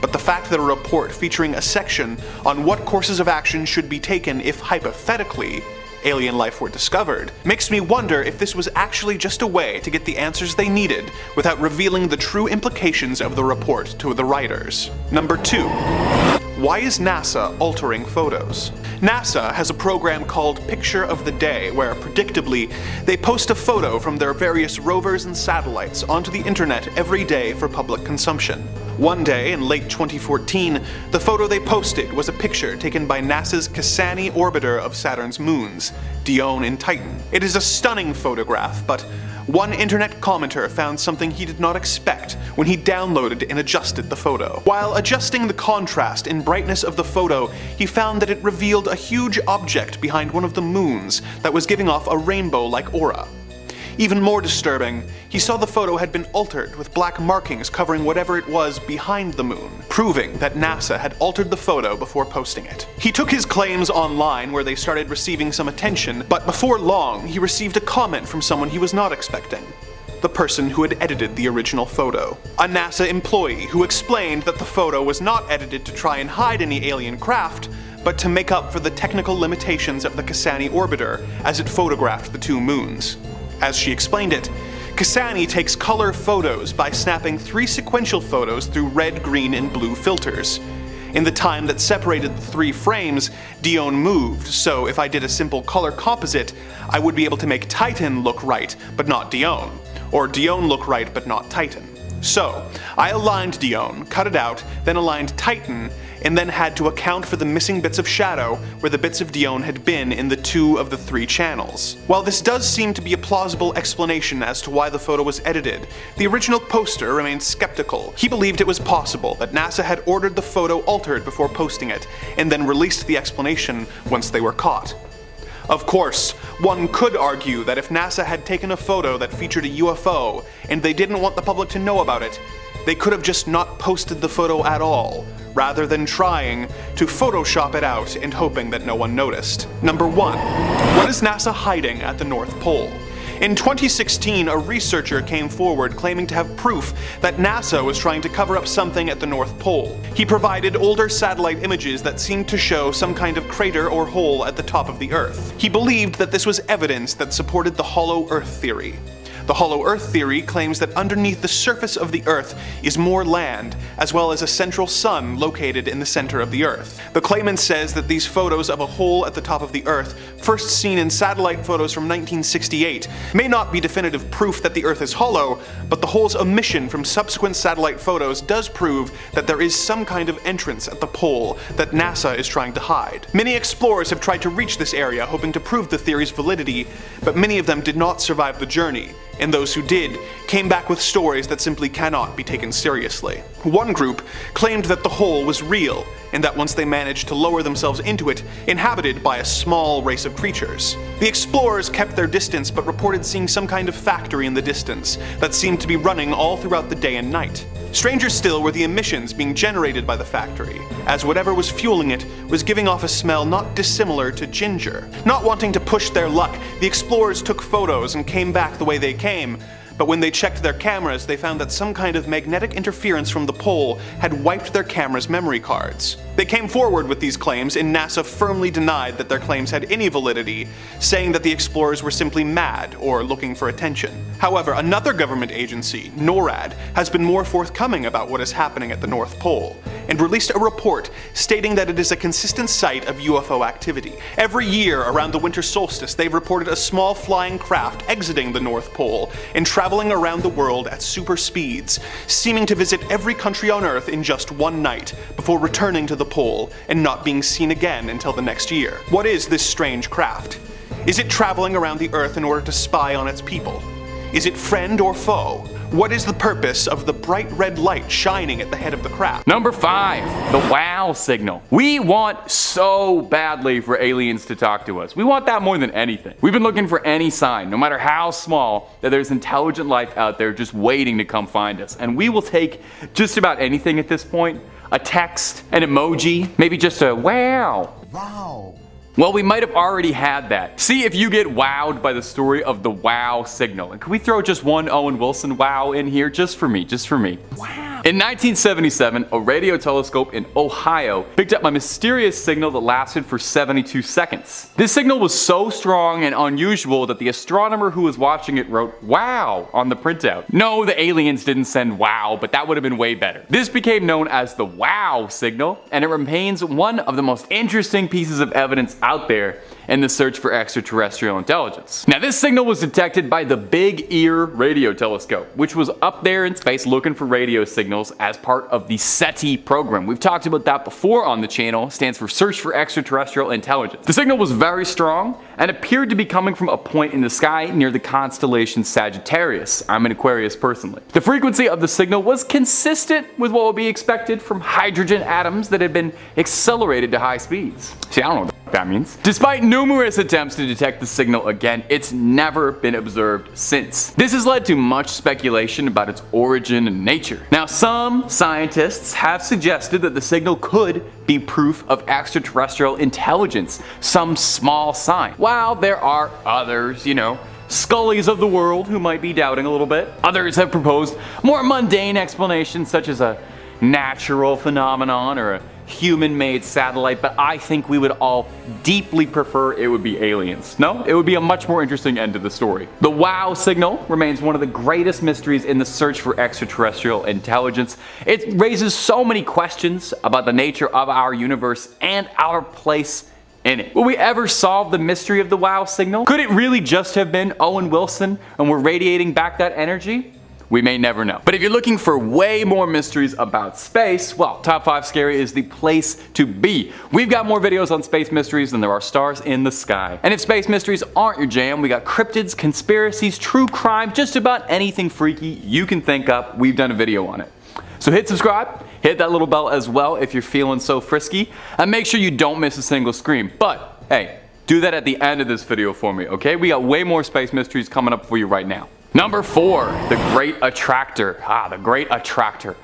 but the fact that a report featuring a section on what courses of action should be taken if hypothetically alien life were discovered makes me wonder if this was actually just a way to get the answers they needed without revealing the true implications of the report to the writers. Number 2. Why is NASA altering photos? NASA has a program called Picture of the Day where, predictably, they post a photo from their various rovers and satellites onto the internet every day for public consumption. One day in late 2014, the photo they posted was a picture taken by NASA's Cassini orbiter of Saturn's moons, Dione and Titan. It is a stunning photograph, but one internet commenter found something he did not expect when he downloaded and adjusted the photo. While adjusting the contrast and brightness of the photo, he found that it revealed a huge object behind one of the moons that was giving off a rainbow-like aura. Even more disturbing, he saw the photo had been altered with black markings covering whatever it was behind the moon, proving that NASA had altered the photo before posting it. He took his claims online where they started receiving some attention, but before long he received a comment from someone he was not expecting. The person who had edited the original photo. A NASA employee who explained that the photo was not edited to try and hide any alien craft, but to make up for the technical limitations of the Cassini orbiter as it photographed the two moons. As she explained it, Cassini takes color photos by snapping 3 sequential photos through red, green, and blue filters. In the time that separated the 3 frames, Dione moved, so if I did a simple color composite, I would be able to make Titan look right, but not Dione, or Dione look right, but not Titan. So, I aligned Dione, cut it out, then aligned Titan, and then had to account for the missing bits of shadow where the bits of Dione had been in the 2 of the 3 channels. While this does seem to be a plausible explanation as to why the photo was edited, the original poster remained skeptical. He believed it was possible that NASA had ordered the photo altered before posting it, and then released the explanation once they were caught. Of course, one could argue that if NASA had taken a photo that featured a UFO and they didn't want the public to know about it, they could have just not posted the photo at all, rather than trying to Photoshop it out and hoping that no one noticed. Number 1. What is NASA hiding at the North Pole? In 2016, a researcher came forward claiming to have proof that NASA was trying to cover up something at the North Pole. He provided older satellite images that seemed to show some kind of crater or hole at the top of the Earth. He believed that this was evidence that supported the hollow Earth theory. The hollow Earth theory claims that underneath the surface of the Earth is more land, as well as a central sun located in the center of the Earth. The claimant says that these photos of a hole at the top of the Earth, first seen in satellite photos from 1968, may not be definitive proof that the Earth is hollow, but the hole's omission from subsequent satellite photos does prove that there is some kind of entrance at the pole that NASA is trying to hide. Many explorers have tried to reach this area hoping to prove the theory's validity, but many of them did not survive the journey, and those who did came back with stories that simply cannot be taken seriously. One group claimed that the hole was real, and that once they managed to lower themselves into it, inhabited by a small race of creatures. The explorers kept their distance but reported seeing some kind of factory in the distance that seemed to be running all throughout the day and night. Stranger still were the emissions being generated by the factory, as whatever was fueling it was giving off a smell not dissimilar to ginger. Not wanting to push their luck, the explorers took photos and came back the way they came, but when they checked their cameras, they found that some kind of magnetic interference from the pole had wiped their camera's memory cards. They came forward with these claims, and NASA firmly denied that their claims had any validity, saying that the explorers were simply mad or looking for attention. However, another government agency, NORAD, has been more forthcoming about what is happening at the North Pole, and released a report stating that it is a consistent site of UFO activity. Every year around the winter solstice, they've reported a small flying craft exiting the North Pole and traveling around the world at super speeds, seeming to visit every country on Earth in just one night, before returning to the pole and not being seen again until the next year. What is this strange craft? Is it traveling around the Earth in order to spy on its people? Is it friend or foe? What is the purpose of the bright red light shining at the head of the craft? Number 5, the wow signal. We want so badly for aliens to talk to us. We want that more than anything. We've been looking for any sign, no matter how small, that there's intelligent life out there just waiting to come find us. And we will take just about anything at this point. A text, an emoji, maybe just a wow. Wow. Well, we might have already had that. See if you get wowed by the story of the wow signal. And can we throw just one Owen Wilson wow in here? Just for me, just for me. Wow. In 1977, a radio telescope in Ohio picked up a mysterious signal that lasted for 72 seconds. This signal was so strong and unusual that the astronomer who was watching it wrote wow on the printout. No, the aliens didn't send wow, but that would have been way better. This became known as the wow signal, and it remains one of the most interesting pieces of evidence out there in the search for extraterrestrial intelligence. Now, this signal was detected by the Big Ear radio telescope, which was up there in space looking for radio signals as part of the SETI program. We've talked about that before on the channel. It stands for Search for Extraterrestrial Intelligence. The signal was very strong and appeared to be coming from a point in the sky near the constellation Sagittarius. I'm an Aquarius personally. The frequency of the signal was consistent with what would be expected from hydrogen atoms that had been accelerated to high speeds. See, I don't know what that means. Despite numerous attempts to detect the signal again, it's never been observed since. This has led to much speculation about its origin and nature. Now, some scientists have suggested that the signal could be proof of extraterrestrial intelligence, some small sign. While there are others, Scullies of the world who might be doubting a little bit. Others have proposed more mundane explanations such as a natural phenomenon or a human-made satellite, but I think we would all deeply prefer it would be aliens. No, it would be a much more interesting end to the story. The wow signal remains one of the greatest mysteries in the search for extraterrestrial intelligence. It raises so many questions about the nature of our universe and our place in it. Will we ever solve the mystery of the wow signal? Could it really just have been Owen Wilson and we're radiating back that energy? We may never know. But if you're looking for way more mysteries about space, well, Top 5 Scary is the place to be. We've got more videos on space mysteries than there are stars in the sky. And if space mysteries aren't your jam, we got cryptids, conspiracies, true crime, just about anything freaky you can think up, we've done a video on it. So hit subscribe, hit that little bell as well if you're feeling so frisky, and make sure you don't miss a single scream. But hey, do that at the end of this video for me, okay? We got way more space mysteries coming up for you right now. Number 4, the Great Attractor. The Great Attractor.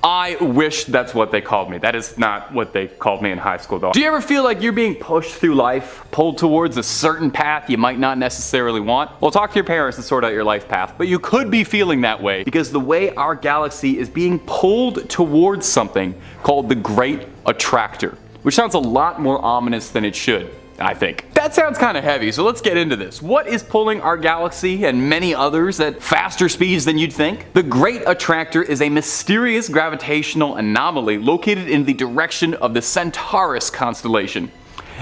I wish that's what they called me. That is not what they called me in high school though. Do you ever feel like you're being pushed through life, pulled towards a certain path you might not necessarily want? Well, talk to your parents to sort out your life path, but you could be feeling that way because the way our galaxy is being pulled towards something called the Great Attractor, which sounds a lot more ominous than it should, I think. That sounds kind of heavy, so let's get into this. What is pulling our galaxy and many others at faster speeds than you'd think? The Great Attractor is a mysterious gravitational anomaly located in the direction of the Centaurus constellation.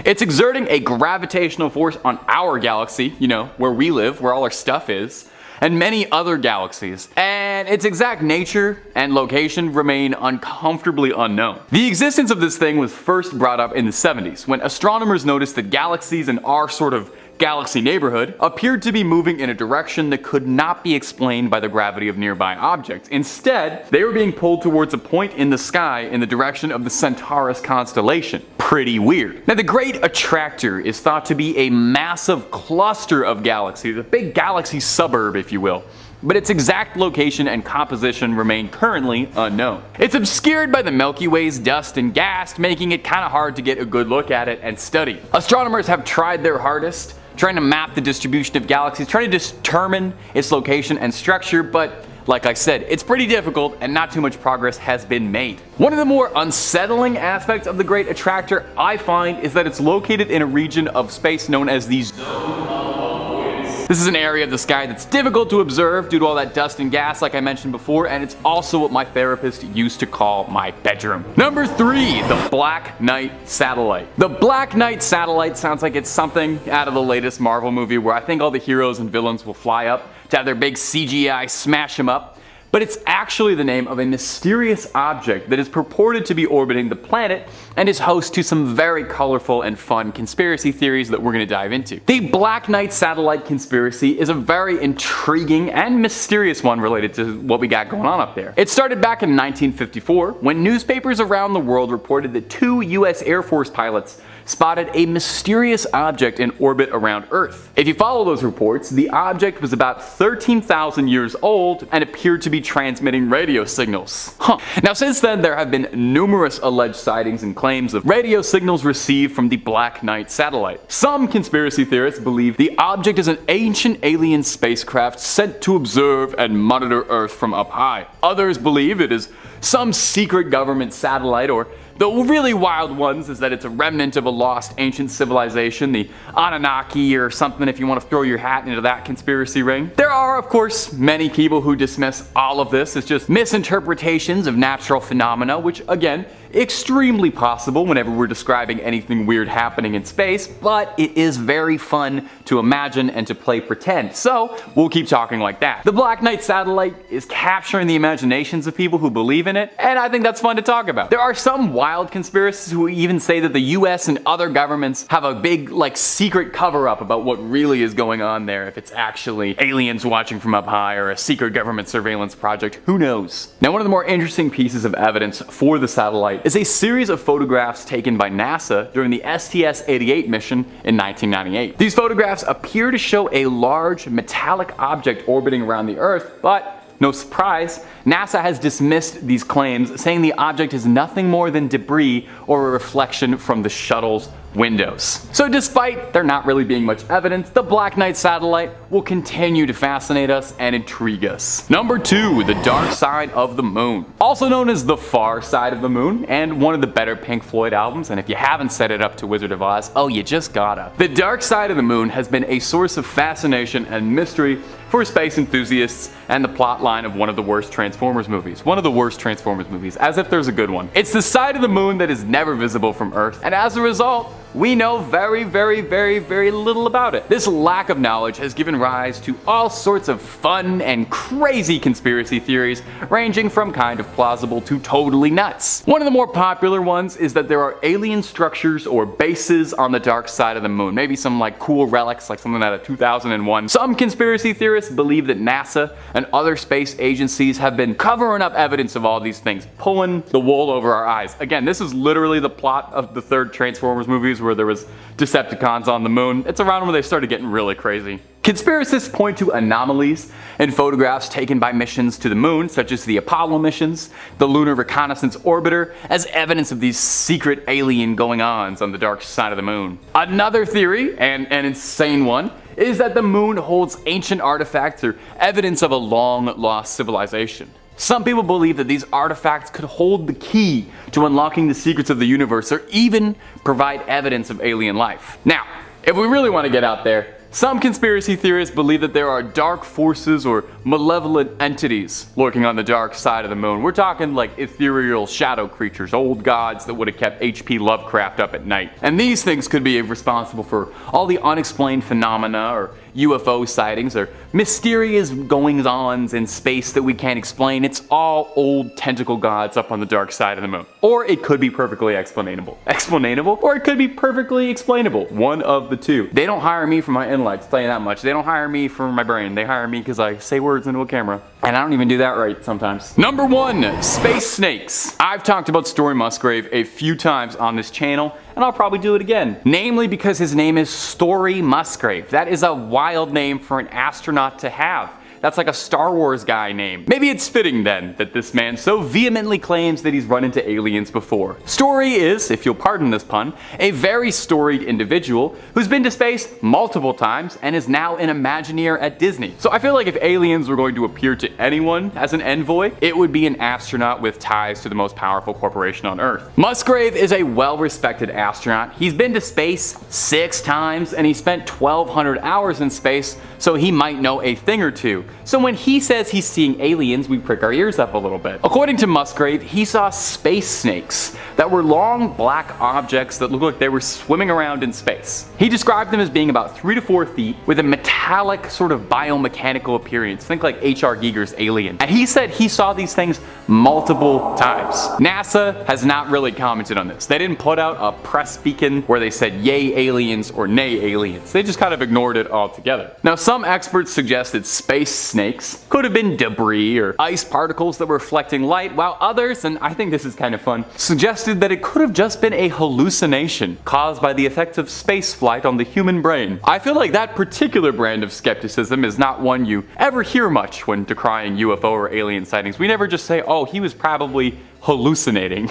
It's exerting a gravitational force on our galaxy, you know, where we live, where all our stuff is, and many other galaxies, and its exact nature and location remain uncomfortably unknown. The existence of this thing was first brought up in the 70s, when astronomers noticed that galaxies in our sort of galaxy neighborhood appeared to be moving in a direction that could not be explained by the gravity of nearby objects. Instead, they were being pulled towards a point in the sky in the direction of the Centaurus constellation. Pretty weird. Now, the Great Attractor is thought to be a massive cluster of galaxies, a big galaxy suburb, if you will. But its exact location and composition remain currently unknown. It's obscured by the Milky Way's dust and gas, making it kind of hard to get a good look at it and study. Astronomers have tried their hardest, trying to map the distribution of galaxies, trying to determine its location and structure, but like I said, it's pretty difficult and not too much progress has been made. One of the more unsettling aspects of the Great Attractor I find is that it's located in a region of space known as the zone of avoidance. This is an area of the sky that's difficult to observe due to all that dust and gas like I mentioned before, and it's also what my therapist used to call my bedroom. Number 3, the Black Knight Satellite. The Black Knight Satellite sounds like it's something out of the latest Marvel movie where I think all the heroes and villains will fly up to have their big CGI smash them up. But it's actually the name of a mysterious object that is purported to be orbiting the planet and is host to some very colorful and fun conspiracy theories that we're going to dive into. The Black Knight Satellite conspiracy is a very intriguing and mysterious one related to what we got going on up there. It started back in 1954 when newspapers around the world reported that 2 US Air Force pilots spotted a mysterious object in orbit around Earth. If you follow those reports, the object was about 13,000 years old and appeared to be transmitting radio signals. Now since then there have been numerous alleged sightings and claims of radio signals received from the Black Knight satellite. Some conspiracy theorists believe the object is an ancient alien spacecraft sent to observe and monitor Earth from up high. Others believe it is some secret government satellite, or the really wild ones is that it's a remnant of a lost ancient civilization, the Anunnaki or something if you want to throw your hat into that conspiracy ring. There are, of course, many people who dismiss all of this as just misinterpretations of natural phenomena, which again, extremely possible whenever we're describing anything weird happening in space, but it is very fun to imagine and to play pretend, so we'll keep talking like that. The Black Knight satellite is capturing the imaginations of people who believe in it, and I think that's fun to talk about. There are some wild conspiracists who even say that the US and other governments have a big, secret cover-up about what really is going on there, if it's actually aliens watching from up high or a secret government surveillance project, who knows? Now, one of the more interesting pieces of evidence for the satellite is a series of photographs taken by NASA during the STS-88 mission in 1998. These photographs appear to show a large metallic object orbiting around the Earth, but no surprise, NASA has dismissed these claims, saying the object is nothing more than debris or a reflection from the shuttle's windows. So despite there not really being much evidence, the Black Knight satellite will continue to fascinate us and intrigue us. Number 2, the dark side of the moon. Also known as the far side of the moon, and one of the better Pink Floyd albums, and if you haven't set it up to Wizard of Oz, oh, you just gotta. The dark side of the moon has been a source of fascination and mystery for space enthusiasts and the plot line of one of the worst Transformers movies. One of the worst Transformers movies, as if there's a good one. It's the side of the moon that is never visible from Earth, and as a result, we know very, very, very, very little about it. This lack of knowledge has given rise to all sorts of fun and crazy conspiracy theories, ranging from kind of plausible to totally nuts. One of the more popular ones is that there are alien structures or bases on the dark side of the moon. Maybe some like cool relics, like something out of 2001. Some conspiracy theorists believe that NASA and other space agencies have been covering up evidence of all these things, pulling the wool over our eyes. Again, this is literally the plot of the third Transformers movies where there was Decepticons on the moon. It's around when they started getting really crazy. Conspiracists point to anomalies in photographs taken by missions to the moon, such as the Apollo missions, the Lunar Reconnaissance Orbiter, as evidence of these secret alien going-ons on the dark side of the moon. Another theory, and an insane one, is that the moon holds ancient artifacts or evidence of a long-lost civilization. Some people believe that these artifacts could hold the key to unlocking the secrets of the universe or even provide evidence of alien life. Now, if we really want to get out there, some conspiracy theorists believe that there are dark forces or malevolent entities lurking on the dark side of the moon. We're talking like ethereal shadow creatures, old gods that would have kept H.P. Lovecraft up at night. And these things could be responsible for all the unexplained phenomena or UFO sightings or mysterious goings-ons in space that we can't explain. It's all old tentacle gods up on the dark side of the moon. Or it could be perfectly explainable. Explainable? Or it could be perfectly explainable. One of the two. They don't hire me for my intellects, I'll tell you that much. They don't hire me for my brain. They hire me because I say words into a camera. And I don't even do that right sometimes. Number 1, space snakes. I've talked about Story Musgrave a few times on this channel, and I'll probably do it again. Namely because his name is Story Musgrave. That is a wild name for an astronaut to have. That's like a Star Wars guy name. Maybe it's fitting then that this man so vehemently claims that he's run into aliens before. Story is, if you'll pardon this pun, a very storied individual who's been to space multiple times and is now an Imagineer at Disney. So I feel like if aliens were going to appear to anyone as an envoy, it would be an astronaut with ties to the most powerful corporation on Earth. Musgrave is a well-respected astronaut. He's been to space 6 times and he spent 1,200 hours in space, so he might know a thing or two. So when he says he's seeing aliens, we prick our ears up a little bit. According to Musgrave, he saw space snakes that were long black objects that looked like they were swimming around in space. He described them as being about 3 to 4 feet with a metallic sort of biomechanical appearance. Think like H.R. Giger's Alien. And he said he saw these things multiple times. NASA has not really commented on this. They didn't put out a press beacon where they said yay aliens or nay aliens. They just kind of ignored it altogether. Now some experts suggested space snakes could have been debris or ice particles that were reflecting light, while others, and I think this is kind of fun, suggested that it could have just been a hallucination caused by the effects of space flight on the human brain. I feel like that particular brand of skepticism is not one you ever hear much when decrying UFO or alien sightings. We never just say, oh, he was probably hallucinating.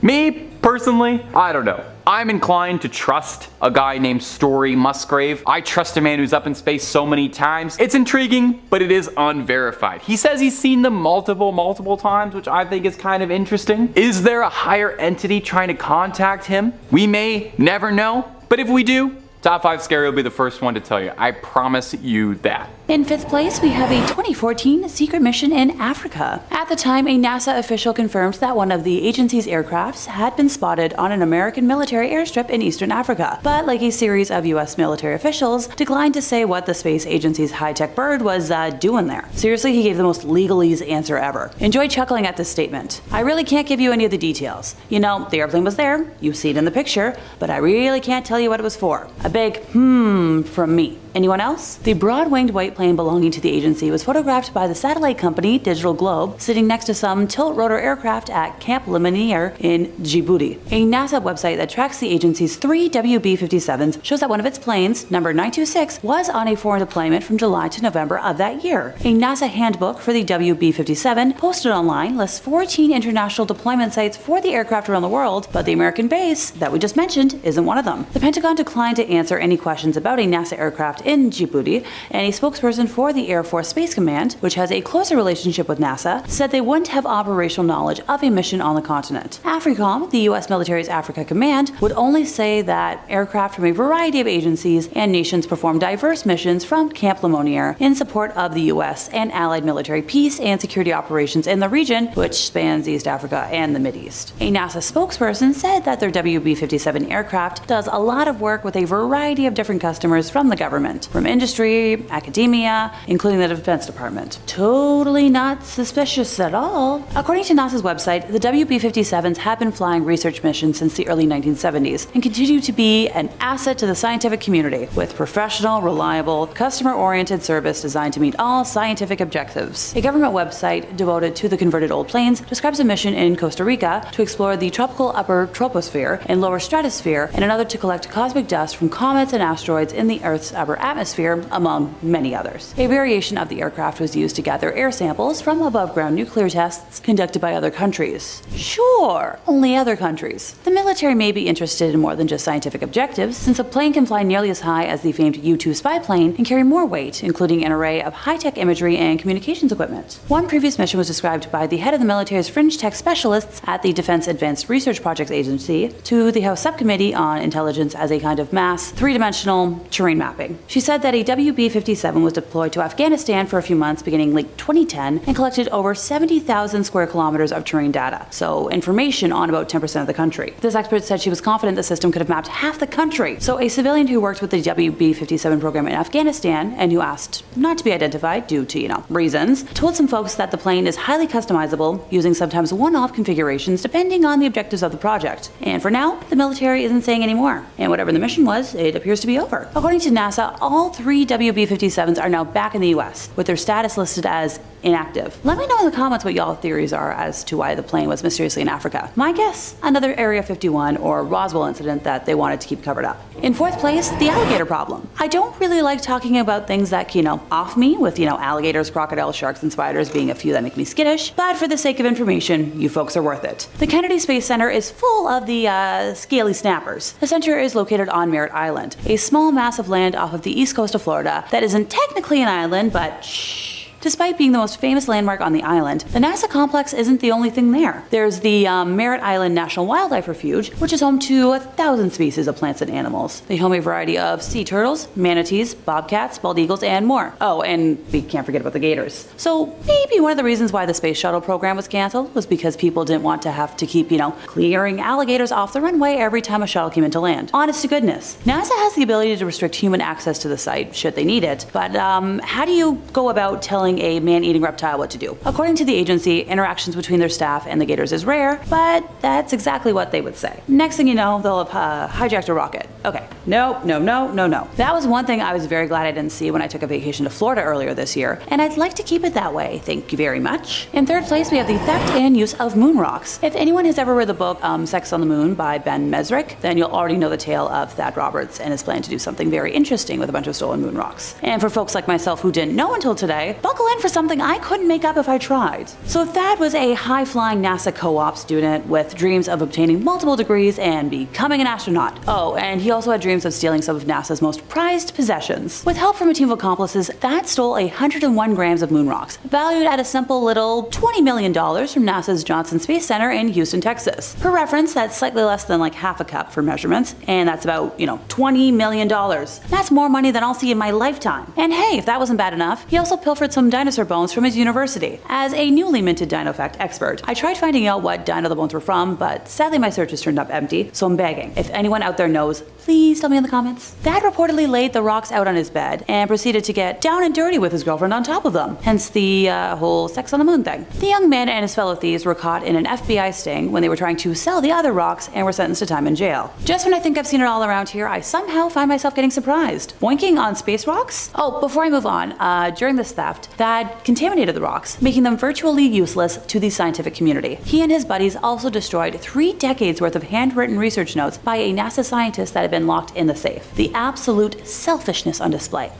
Me, personally, I don't know. I'm inclined to trust a guy named Story Musgrave. I trust a man who's up in space so many times. It's intriguing, but it is unverified. He says he's seen them multiple times, which I think is kind of interesting. Is there a higher entity trying to contact him? We may never know, but if we do, Top 5 Scary will be the first one to tell you. I promise you that. In 5th place, we have a 2014 secret mission in Africa. At the time, a NASA official confirmed that one of the agency's aircrafts had been spotted on an American military airstrip in Eastern Africa, but like a series of US military officials, declined to say what the space agency's high-tech bird was doing there. Seriously, he gave the most legalese answer ever. Enjoy chuckling at this statement. I really can't give you any of the details. You know, the airplane was there, you see it in the picture, but I really can't tell you what it was for. A big from me. Anyone else? The broad-winged white plane belonging to the agency was photographed by the satellite company Digital Globe sitting next to some tilt-rotor aircraft at Camp Lemonnier in Djibouti. A NASA website that tracks the agency's 3 WB-57s shows that one of its planes, number 926, was on a foreign deployment from July to November of that year. A NASA handbook for the WB-57 posted online lists 14 international deployment sites for the aircraft around the world, but the American base that we just mentioned isn't one of them. The Pentagon declined to answer any questions about a NASA aircraft in Djibouti, and a spokesperson spokesperson for the Air Force Space Command, which has a closer relationship with NASA, said they wouldn't have operational knowledge of a mission on the continent. AFRICOM, the U.S. military's Africa Command, would only say that aircraft from a variety of agencies and nations perform diverse missions from Camp Lemonnier in support of the U.S. and allied military peace and security operations in the region, which spans East Africa and the Mideast. A NASA spokesperson said that their WB-57 aircraft does a lot of work with a variety of different customers from the government, from industry, academia, including the Defense Department. Totally not suspicious at all. According to NASA's website, the WB-57s have been flying research missions since the early 1970s and continue to be an asset to the scientific community, with professional, reliable, customer-oriented service designed to meet all scientific objectives. A government website devoted to the converted old planes describes a mission in Costa Rica to explore the tropical upper troposphere and lower stratosphere, and another to collect cosmic dust from comets and asteroids in the Earth's upper atmosphere, among many others. A variation of the aircraft was used to gather air samples from above-ground nuclear tests conducted by other countries. Sure, only other countries. The military may be interested in more than just scientific objectives, since a plane can fly nearly as high as the famed U-2 spy plane and carry more weight, including an array of high-tech imagery and communications equipment. One previous mission was described by the head of the military's fringe tech specialists at the Defense Advanced Research Projects Agency to the House Subcommittee on Intelligence as a kind of mass, three-dimensional terrain mapping. She said that a WB-57 was deployed to Afghanistan for a few months beginning late 2010 and collected over 70,000 square kilometers of terrain data, so information on about 10% of the country. This expert said she was confident the system could have mapped half the country. So a civilian who worked with the WB-57 program in Afghanistan and who asked not to be identified due to, reasons, told some folks that the plane is highly customizable, using sometimes one-off configurations depending on the objectives of the project. And for now, the military isn't saying any more. And whatever the mission was, it appears to be over. According to NASA, all 3 WB-57s are now back in the US, with their status listed as inactive. Let me know in the comments what y'all theories are as to why the plane was mysteriously in Africa. My guess, another Area 51 or Roswell incident that they wanted to keep covered up. In 4th place, the alligator problem. I don't really like talking about things that, off me, with, alligators, crocodiles, sharks, and spiders being a few that make me skittish, but for the sake of information, you folks are worth it. The Kennedy Space Center is full of the, scaly snappers. The center is located on Merritt Island, a small mass of land off of the east coast of Florida that isn't technically an island, but shh. Despite being the most famous landmark on the island, the NASA complex isn't the only thing there. There's the Merritt Island National Wildlife Refuge, which is home to 1,000 species of plants and animals. They home a variety of sea turtles, manatees, bobcats, bald eagles, and more. Oh, and we can't forget about the gators. So maybe one of the reasons why the space shuttle program was canceled was because people didn't want to have to keep, clearing alligators off the runway every time a shuttle came into land. Honest to goodness. NASA has the ability to restrict human access to the site should they need it, but how do you go about telling a man-eating reptile what to do? According to the agency, interactions between their staff and the gators is rare, but that's exactly what they would say. Next thing you know, they'll have hijacked a rocket. Okay, no. That was one thing I was very glad I didn't see when I took a vacation to Florida earlier this year, and I'd like to keep it that way. Thank you very much. In 3rd place, we have the theft and use of moon rocks. If anyone has ever read the book Sex on the Moon by Ben Mesrick, then you'll already know the tale of Thad Roberts and his plan to do something very interesting with a bunch of stolen moon rocks. And for folks like myself who didn't know until today, buckle in for something I couldn't make up if I tried. So Thad was a high-flying NASA co-op student with dreams of obtaining multiple degrees and becoming an astronaut. Oh, and he also had dreams of stealing some of NASA's most prized possessions. With help from a team of accomplices, Thad stole 101 grams of moon rocks, valued at a simple little $20 million from NASA's Johnson Space Center in Houston, Texas. For reference, that's slightly less than like half a cup for measurements, and that's about, $20 million. That's more money than I'll see in my lifetime. And hey, if that wasn't bad enough, he also pilfered some dinosaur bones from his university. As a newly minted dino fact expert, I tried finding out what dino the bones were from, but sadly my search has turned up empty, so I'm begging. If anyone out there knows, please tell me in the comments. Thad reportedly laid the rocks out on his bed and proceeded to get down and dirty with his girlfriend on top of them, hence the whole sex on the moon thing. The young man and his fellow thieves were caught in an FBI sting when they were trying to sell the other rocks and were sentenced to time in jail. Just when I think I've seen it all around here, I somehow find myself getting surprised. Boinking on space rocks? Oh, before I move on, during this theft, Thad contaminated the rocks, making them virtually useless to the scientific community. He and his buddies also destroyed 3 decades worth of handwritten research notes by a NASA scientist that had been locked in the safe. The absolute selfishness on display.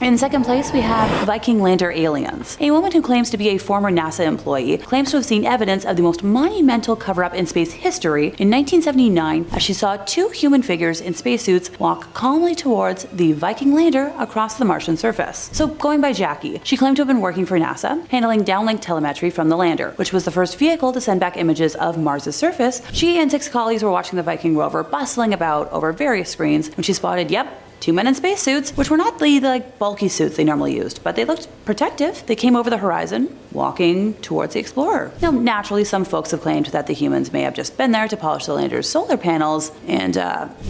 In second place, we have Viking lander aliens. A woman who claims to be a former NASA employee claims to have seen evidence of the most monumental cover-up in space history in 1979 as she saw two human figures in spacesuits walk calmly towards the Viking lander across the Martian surface. So going by Jackie, she claimed to have been working for NASA, handling downlink telemetry from the lander, which was the first vehicle to send back images of Mars' surface. She and 6 colleagues were watching the Viking rover bustling about over various screens when she spotted, yep, 2 men in spacesuits, which were not the bulky suits they normally used, but they looked protective. They came over the horizon, walking towards the Explorer. Now, naturally, some folks have claimed that the humans may have just been there to polish the lander's solar panels, and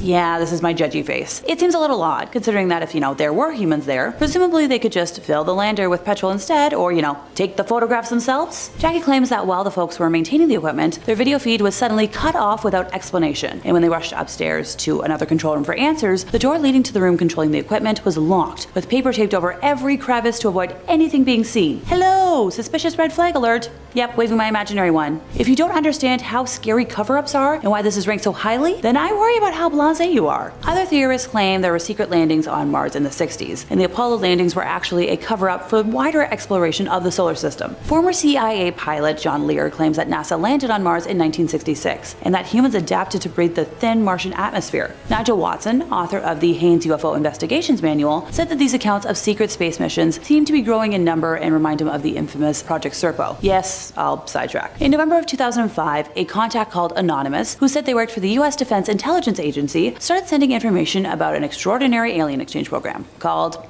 yeah, this is my judgy face. It seems a little odd, considering that if, there were humans there, presumably they could just fill the lander with petrol instead, or, take the photographs themselves. Jackie claims that while the folks were maintaining the equipment, their video feed was suddenly cut off without explanation, and when they rushed upstairs to another control room for answers, the door leading to the room controlling the equipment was locked, with paper taped over every crevice to avoid anything being seen. Hello! Suspicious red flag alert. Yep, waving my imaginary one. If you don't understand how scary cover-ups are and why this is ranked so highly, then I worry about how blasé you are. Other theorists claim there were secret landings on Mars in the 60s, and the Apollo landings were actually a cover-up for wider exploration of the solar system. Former CIA pilot John Lear claims that NASA landed on Mars in 1966, and that humans adapted to breathe the thin Martian atmosphere. Nigel Watson, author of the Haynes UFO Investigations Manual, said that these accounts of secret space missions seem to be growing in number and remind him of the infamous Project Serpo. Yes, I'll sidetrack. In November of 2005, a contact called Anonymous, who said they worked for the US Defense Intelligence Agency, started sending information about an extraordinary alien exchange program called,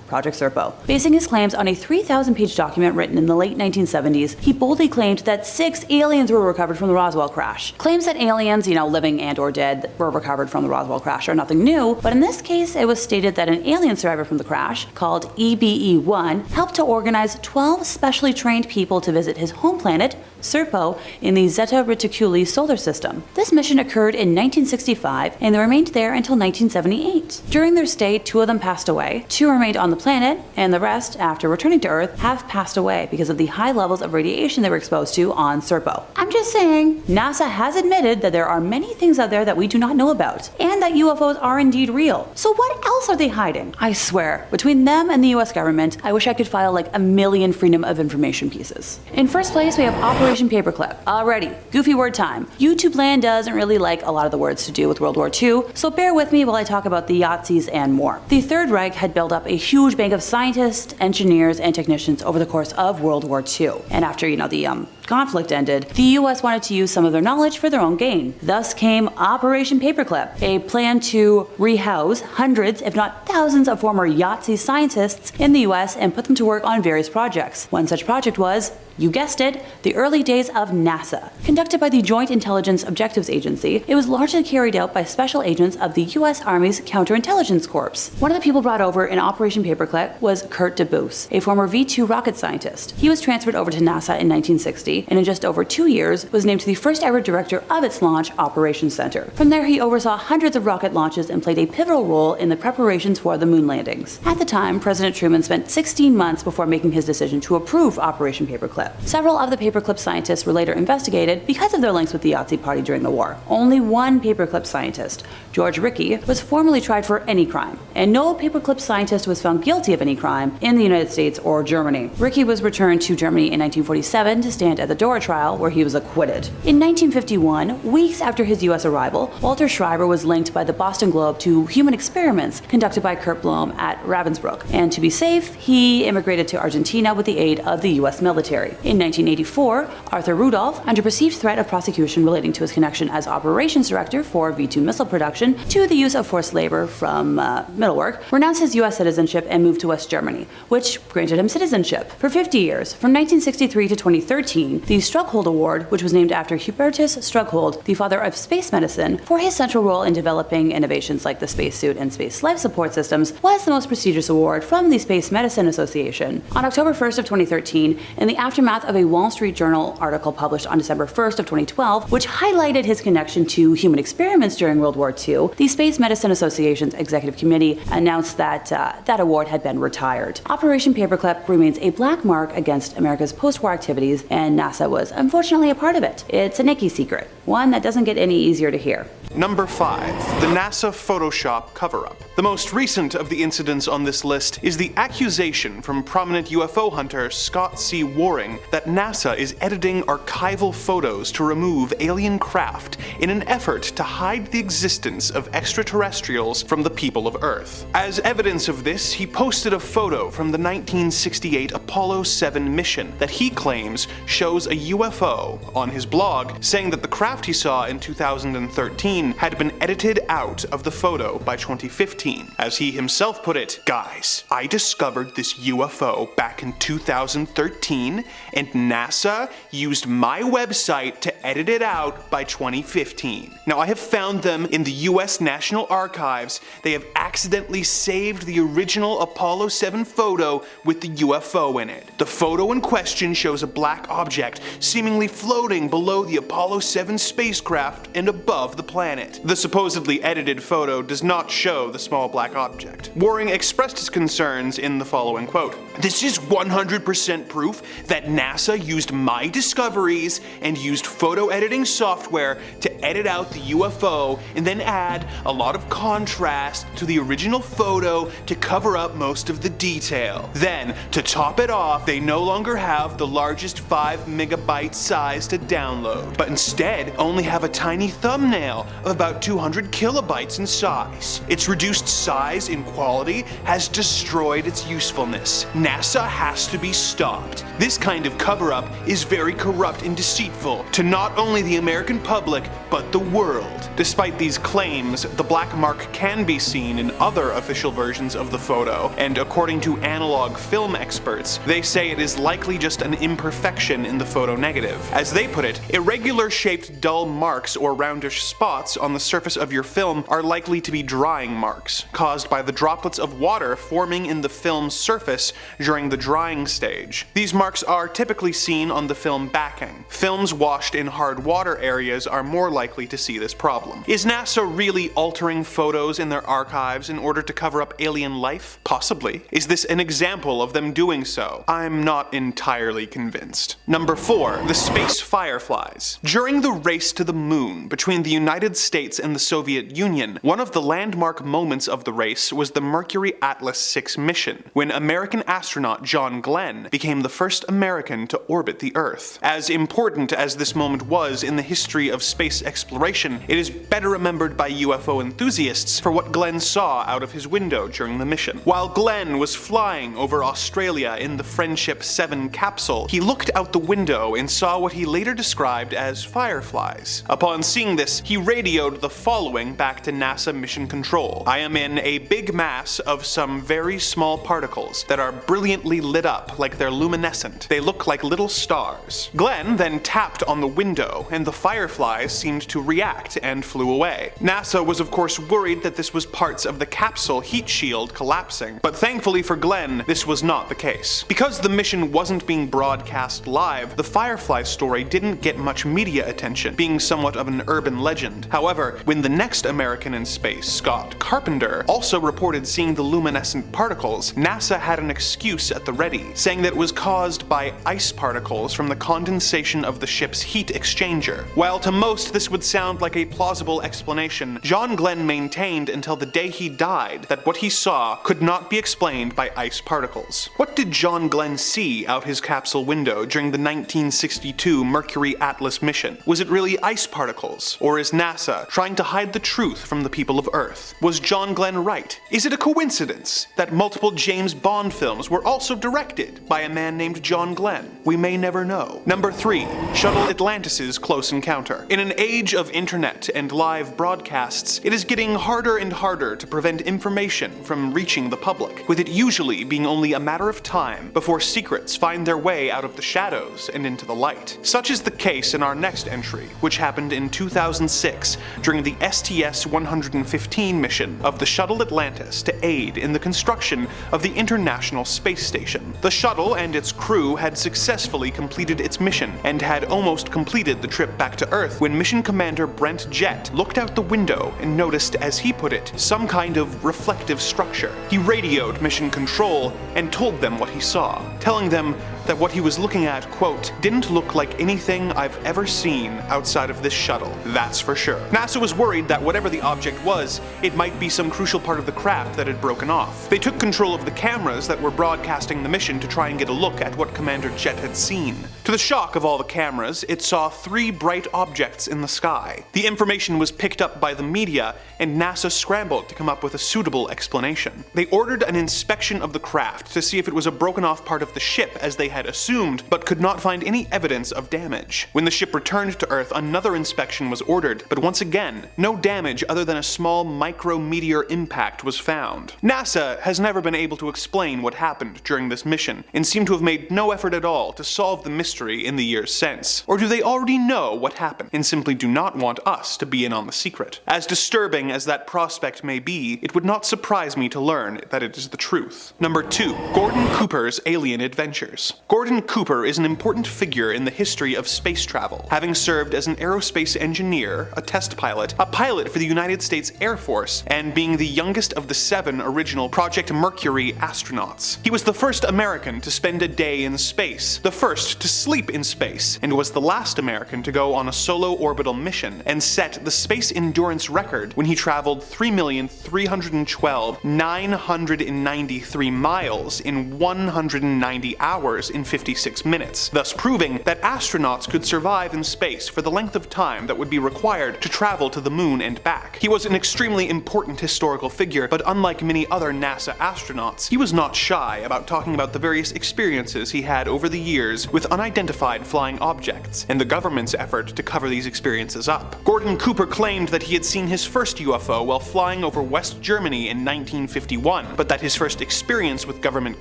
Project Serpo. Basing his claims on a 3,000-page document written in the late 1970s, he boldly claimed that 6 aliens were recovered from the Roswell crash. Claims that aliens, living and or dead, were recovered from the Roswell crash are nothing new, but in this case, it was stated that an alien survivor from the crash, called EBE-1, helped to organize 12 specially trained people to visit his home planet, Serpo, in the Zeta Reticuli solar system. This mission occurred in 1965, and they remained there until 1978. During their stay, 2 of them passed away, 2 remained on the planet, and the rest, after returning to Earth, have passed away because of the high levels of radiation they were exposed to on Serpo. I'm just saying, NASA has admitted that there are many things out there that we do not know about, and that UFOs are indeed real. So what else are they hiding? I swear, between them and the US government, I wish I could file like a million Freedom of Information pieces. In first place, we have Operation Paperclip. Alrighty, goofy word time. YouTube land doesn't really like a lot of the words to do with World War II, so bear with me while I talk about the Yahtzees and more. The Third Reich had built up a huge bank of scientists, engineers, and technicians over the course of World War II. And after, the conflict ended, the US wanted to use some of their knowledge for their own gain. Thus came Operation Paperclip, a plan to rehouse hundreds, if not thousands, of former Yahtzee scientists in the US and put them to work on various projects. One such project was, you guessed it, the early days of NASA. Conducted by the Joint Intelligence Objectives Agency, it was largely carried out by special agents of the US Army's Counterintelligence Corps. One of the people brought over in Operation Paperclip was Kurt DeBoos, a former V-2 rocket scientist. He was transferred over to NASA in 1960, and in just over 2 years was named to the first ever director of its launch operations center. From there, he oversaw hundreds of rocket launches and played a pivotal role in the preparations for the moon landings. At the time, President Truman spent 16 months before making his decision to approve Operation Paperclip. Several of the Paperclip scientists were later investigated because of their links with the Yahtzee Party during the war. Only one Paperclip scientist, George Rickey, was formally tried for any crime, and no Paperclip scientist was found guilty of any crime in the United States or Germany. Rickey was returned to Germany in 1947 to stand at the Dora trial, where he was acquitted. In 1951, weeks after his US arrival, Walter Schreiber was linked by the Boston Globe to human experiments conducted by Kurt Blohm at Ravensbrück, and to be safe, he immigrated to Argentina with the aid of the US military. In 1984, Arthur Rudolph, under perceived threat of prosecution relating to his connection as operations director for V-2 missile production to the use of forced labor from Middlework, renounced his US citizenship and moved to West Germany, which granted him citizenship. For 50 years, from 1963 to 2013, the Strughold Award, which was named after Hubertus Strughold, the father of space medicine, for his central role in developing innovations like the spacesuit and space life support systems, was the most prestigious award from the Space Medicine Association. On October 1st of 2013, in the aftermath of a Wall Street Journal article published on December 1st of 2012, which highlighted his connection to human experiments during World War II, the Space Medicine Association's executive committee announced that that award had been retired. Operation Paperclip remains a black mark against America's post-war activities, and NASA was unfortunately a part of it. It's a Nikki secret, one that doesn't get any easier to hear. Number 5. The NASA Photoshop cover-up. The most recent of the incidents on this list is the accusation from prominent UFO hunter Scott C. Waring that NASA is editing archival photos to remove alien craft in an effort to hide the existence of extraterrestrials from the people of Earth. As evidence of this, he posted a photo from the 1968 Apollo 7 mission that he claims shows a UFO on his blog, saying that the craft he saw in 2013 had been edited out of the photo by 2015. As he himself put it, "Guys, I discovered this UFO back in 2013 and NASA used my website to edit it out by 2015. Now I have found them in the US National Archives. They have accidentally saved the original Apollo 7 photo with the UFO in it. The photo in question shows a black object seemingly floating below the Apollo 7 spacecraft and above the planet. The supposedly edited photo does not show the small black object." Waring expressed his concerns in the following quote, "This is 100% proof that NASA used my discoveries and used photo editing software to edit out the UFO and then add a lot of contrast to the original photo to cover up most of the detail. Then, to top it off, they no longer have the largest 5 megabyte size to download, but instead only have a tiny thumbnail of about 200 kilobytes in size. Its reduced size and quality has destroyed its usefulness. NASA has to be stopped. This kind of cover-up is very corrupt and deceitful to not only the American public, but the world." Despite these claims, the black mark can be seen in other official versions of the photo, and according to analog film experts, they say it is likely just an imperfection in the photo negative. As they put it, irregular shaped dull marks or roundish spots on the surface of your film are likely to be drying marks, caused by the droplets of water forming in the film's surface during the drying stage. These marks are typically seen on the film backing. Films washed in hard water areas are more likely to see this problem. Is NASA really altering photos in their archives in order to cover up alien life? Possibly. Is this an example of them doing so? I'm not entirely convinced. Number 4. The Space Fireflies. During the race to the moon between the United States and the Soviet Union, one of the landmark moments of the race was the Mercury Atlas 6 mission, when American astronaut John Glenn became the first American to orbit the Earth. As important as this moment was in the history of space exploration, it is better remembered by UFO enthusiasts for what Glenn saw out of his window during the mission. While Glenn was flying over Australia in the Friendship 7 capsule, he looked out the window and saw what he later described as fireflies. Upon seeing this, he radioed the following back to NASA Mission Control: "I am in a big mass of some very small particles that are brilliantly lit up like they're luminescent. They look like little stars." Glenn then tapped on the window, and the fireflies seemed to react and flew away. NASA was of course worried that this was parts of the capsule heat shield collapsing, but thankfully for Glenn, this was not the case. Because the mission wasn't being broadcast live, the Firefly story didn't get much media attention, being somewhat of an urban legend. However, when the next American in space, Scott Carpenter, also reported seeing the luminescent particles, NASA had an excuse at the ready, saying that it was caused by ice particles from the condensation of the ship's heat exchanger. While to most this would sound like a plausible explanation, John Glenn maintained until the day he died that what he saw could not be explained by ice particles. What did John Glenn see out his capsule window during the 1962 Mercury Atlas mission? Was it really ice particles? Or is NASA trying to hide the truth from the people of Earth? Was John Glenn right? Is it a coincidence that multiple James Bond films were also directed by a man named John Glenn? We may never know. Number 3. Shuttle Atlantis' close encounter. In an age of internet and live broadcasts, it is getting harder and harder to prevent information from reaching the public, with it usually being only a matter of time before secrets find their way out of the shadows and into the light. Such is the case in our next entry, which happened in 2006 during the STS-115 mission of the Shuttle Atlantis to aid in the construction of the International Space Station. The shuttle and its crew had successfully completed its mission and had almost completed the trip back to Earth when Mission Commander Brent Jett looked out the window and noticed, as he put it, some kind of reflective structure. He radioed Mission Control and told them what he saw, telling them, that what he was looking at, quote, didn't look like anything I've ever seen outside of this shuttle, that's for sure. NASA was worried that whatever the object was, it might be some crucial part of the craft that had broken off. They took control of the cameras that were broadcasting the mission to try and get a look at what Commander Jet had seen. To the shock of all the cameras, it saw 3 bright objects in the sky. The information was picked up by the media, and NASA scrambled to come up with a suitable explanation. They ordered an inspection of the craft to see if it was a broken off part of the ship as they had assumed, but could not find any evidence of damage. When the ship returned to Earth, another inspection was ordered, but once again, no damage other than a small micrometeor impact was found. NASA has never been able to explain what happened during this mission, and seem to have made no effort at all to solve the mystery in the years since. Or do they already know what happened, and simply do not want us to be in on the secret? As disturbing as that prospect may be, it would not surprise me to learn that it is the truth. Number 2. Gordon Cooper's alien adventures. Gordon Cooper is an important figure in the history of space travel, having served as an aerospace engineer, a test pilot, a pilot for the United States Air Force, and being the youngest of the 7 original Project Mercury astronauts. He was the first American to spend a day in space, the first to sleep in space, and was the last American to go on a solo orbital mission, and set the space endurance record when he traveled 3,312,993 miles in 190 hours in 56 minutes, thus proving that astronauts could survive in space for the length of time that would be required to travel to the moon and back. He was an extremely important historical figure, but unlike many other NASA astronauts, he was not shy about talking about the various experiences he had over the years with unidentified flying objects, and the government's effort to cover these experiences up. Gordon Cooper claimed that he had seen his first UFO while flying over West Germany in 1951, but that his first experience with government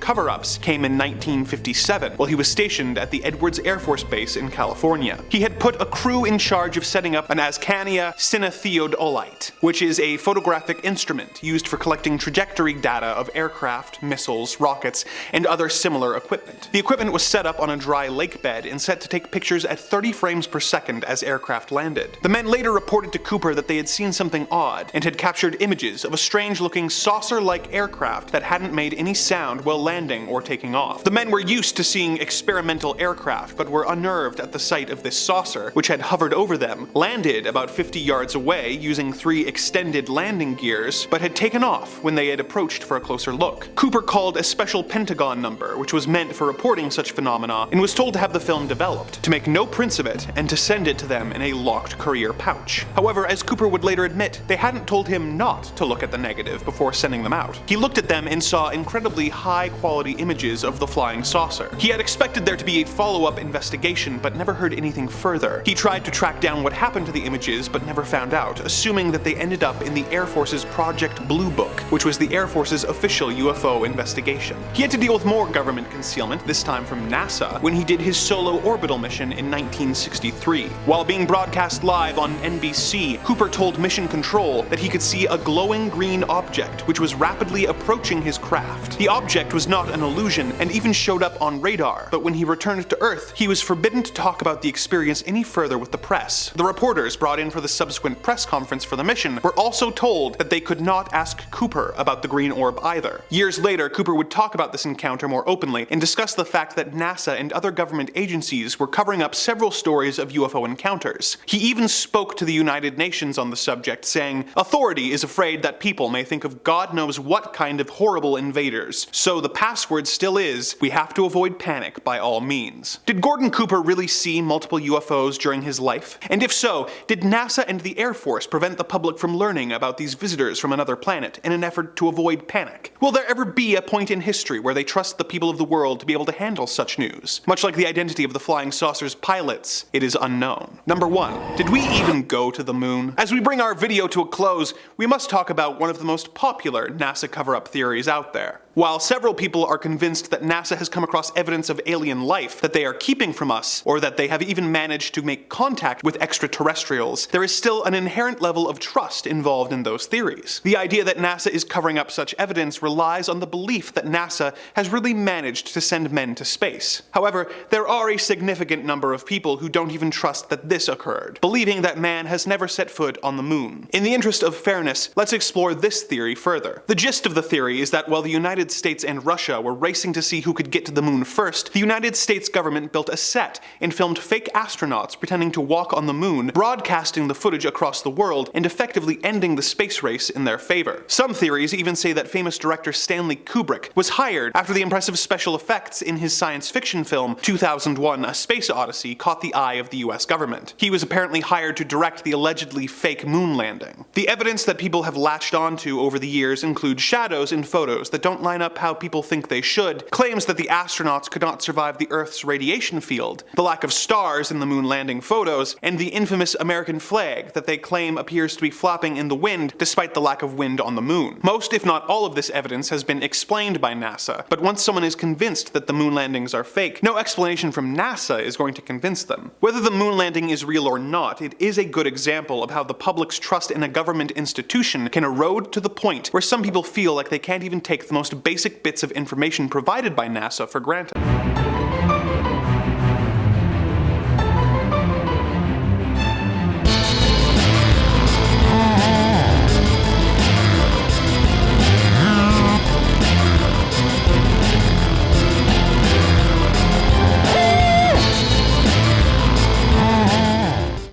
cover-ups came in 1957 while he was stationed at the Edwards Air Force Base in California. He had put a crew in charge of setting up an Ascania cinetheodolite, which is a photographic instrument used for collecting trajectory data of aircraft, missiles, rockets, and other similar equipment. The equipment was set up on a dry lake bed and set to take pictures at 30 frames per second as aircraft landed. The men later reported to Cooper that they had seen something odd and had captured images of a strange-looking saucer-like aircraft that hadn't made any sound while landing or taking off. The men were used to seeing experimental aircraft, but were unnerved at the sight of this saucer, which had hovered over them, landed about 50 yards away using 3 extended landing gears, but had taken off when they had approached for a closer look. Cooper called a special Pentagon number, which was meant for reporting such phenomena, and was told to have the film developed, to make no prints of it, and to send it to them in a locked courier pouch. However, as Cooper would later admit, they hadn't told him not to look at the negative before sending them out. He looked at them and saw incredibly high-quality images of the flying saucer. He had expected there to be a follow-up investigation, but never heard anything further. He tried to track down what happened to the images, but never found out, assuming that they ended up in the Air Force's Project Blue Book, which was the Air Force's official UFO investigation. He had to deal with more government concealment, this time from NASA, when he did his solo orbital mission in 1963. While being broadcast live on NBC, Cooper told Mission Control that he could see a glowing green object which was rapidly approaching his craft. The object was not an illusion and even showed up on radar, but when he returned to Earth, he was forbidden to talk about the experience any further with the press. The reporters brought in for the subsequent press conference for the mission were also told that they could not ask Cooper about the green orb either. Years later, Cooper would talk about this encounter more openly and discuss the fact that NASA and other government agencies were covering up several stories of UFO encounters. He even spoke to the United Nations on the subject, saying, "Authority is afraid that people may think of God knows what kind of horrible invaders. So the password still is, we have to avoid panic by all means." Did Gordon Cooper really see multiple UFOs during his life? And if so, did NASA and the Air Force prevent the public from learning about these visitors from another planet in an effort to avoid panic? Will there ever be a point in history where they trust the people of the world to be able to handle such news? Much like the identity of the flying saucer's pilots, it is unknown. Number 1. Did we even go to the moon? As we bring our video to a close, we must talk about one of the most popular NASA cover-up theories out there. While several people are convinced that NASA has come across evidence of alien life that they are keeping from us, or that they have even managed to make contact with extraterrestrials, there is still an inherent level of trust involved in those theories. The idea that NASA is covering up such evidence relies on the belief that NASA has really managed to send men to space. However, there are a significant number of people who don't even trust that this occurred, believing that man has never set foot on the moon. In the interest of fairness, let's explore this theory further. The gist of the theory is that while the United States and Russia were racing to see who could get to the moon First, the United States government built a set and filmed fake astronauts pretending to walk on the moon, broadcasting the footage across the world and effectively ending the space race in their favor. Some theories even say that famous director Stanley Kubrick was hired after the impressive special effects in his science fiction film 2001: A Space Odyssey caught the eye of the US government. He was apparently hired to direct the allegedly fake moon landing. The evidence that people have latched onto over the years include shadows in photos that don't line up how people think they should, claims that the astronauts could not survive the Earth's radiation field, the lack of stars in the moon landing photos, and the infamous American flag that they claim appears to be flapping in the wind despite the lack of wind on the moon. Most, if not all, of this evidence has been explained by NASA, but once someone is convinced that the moon landings are fake, no explanation from NASA is going to convince them. Whether the moon landing is real or not, it is a good example of how the public's trust in a government institution can erode to the point where some people feel like they can't even take the most basic bits of information provided by NASA for granted.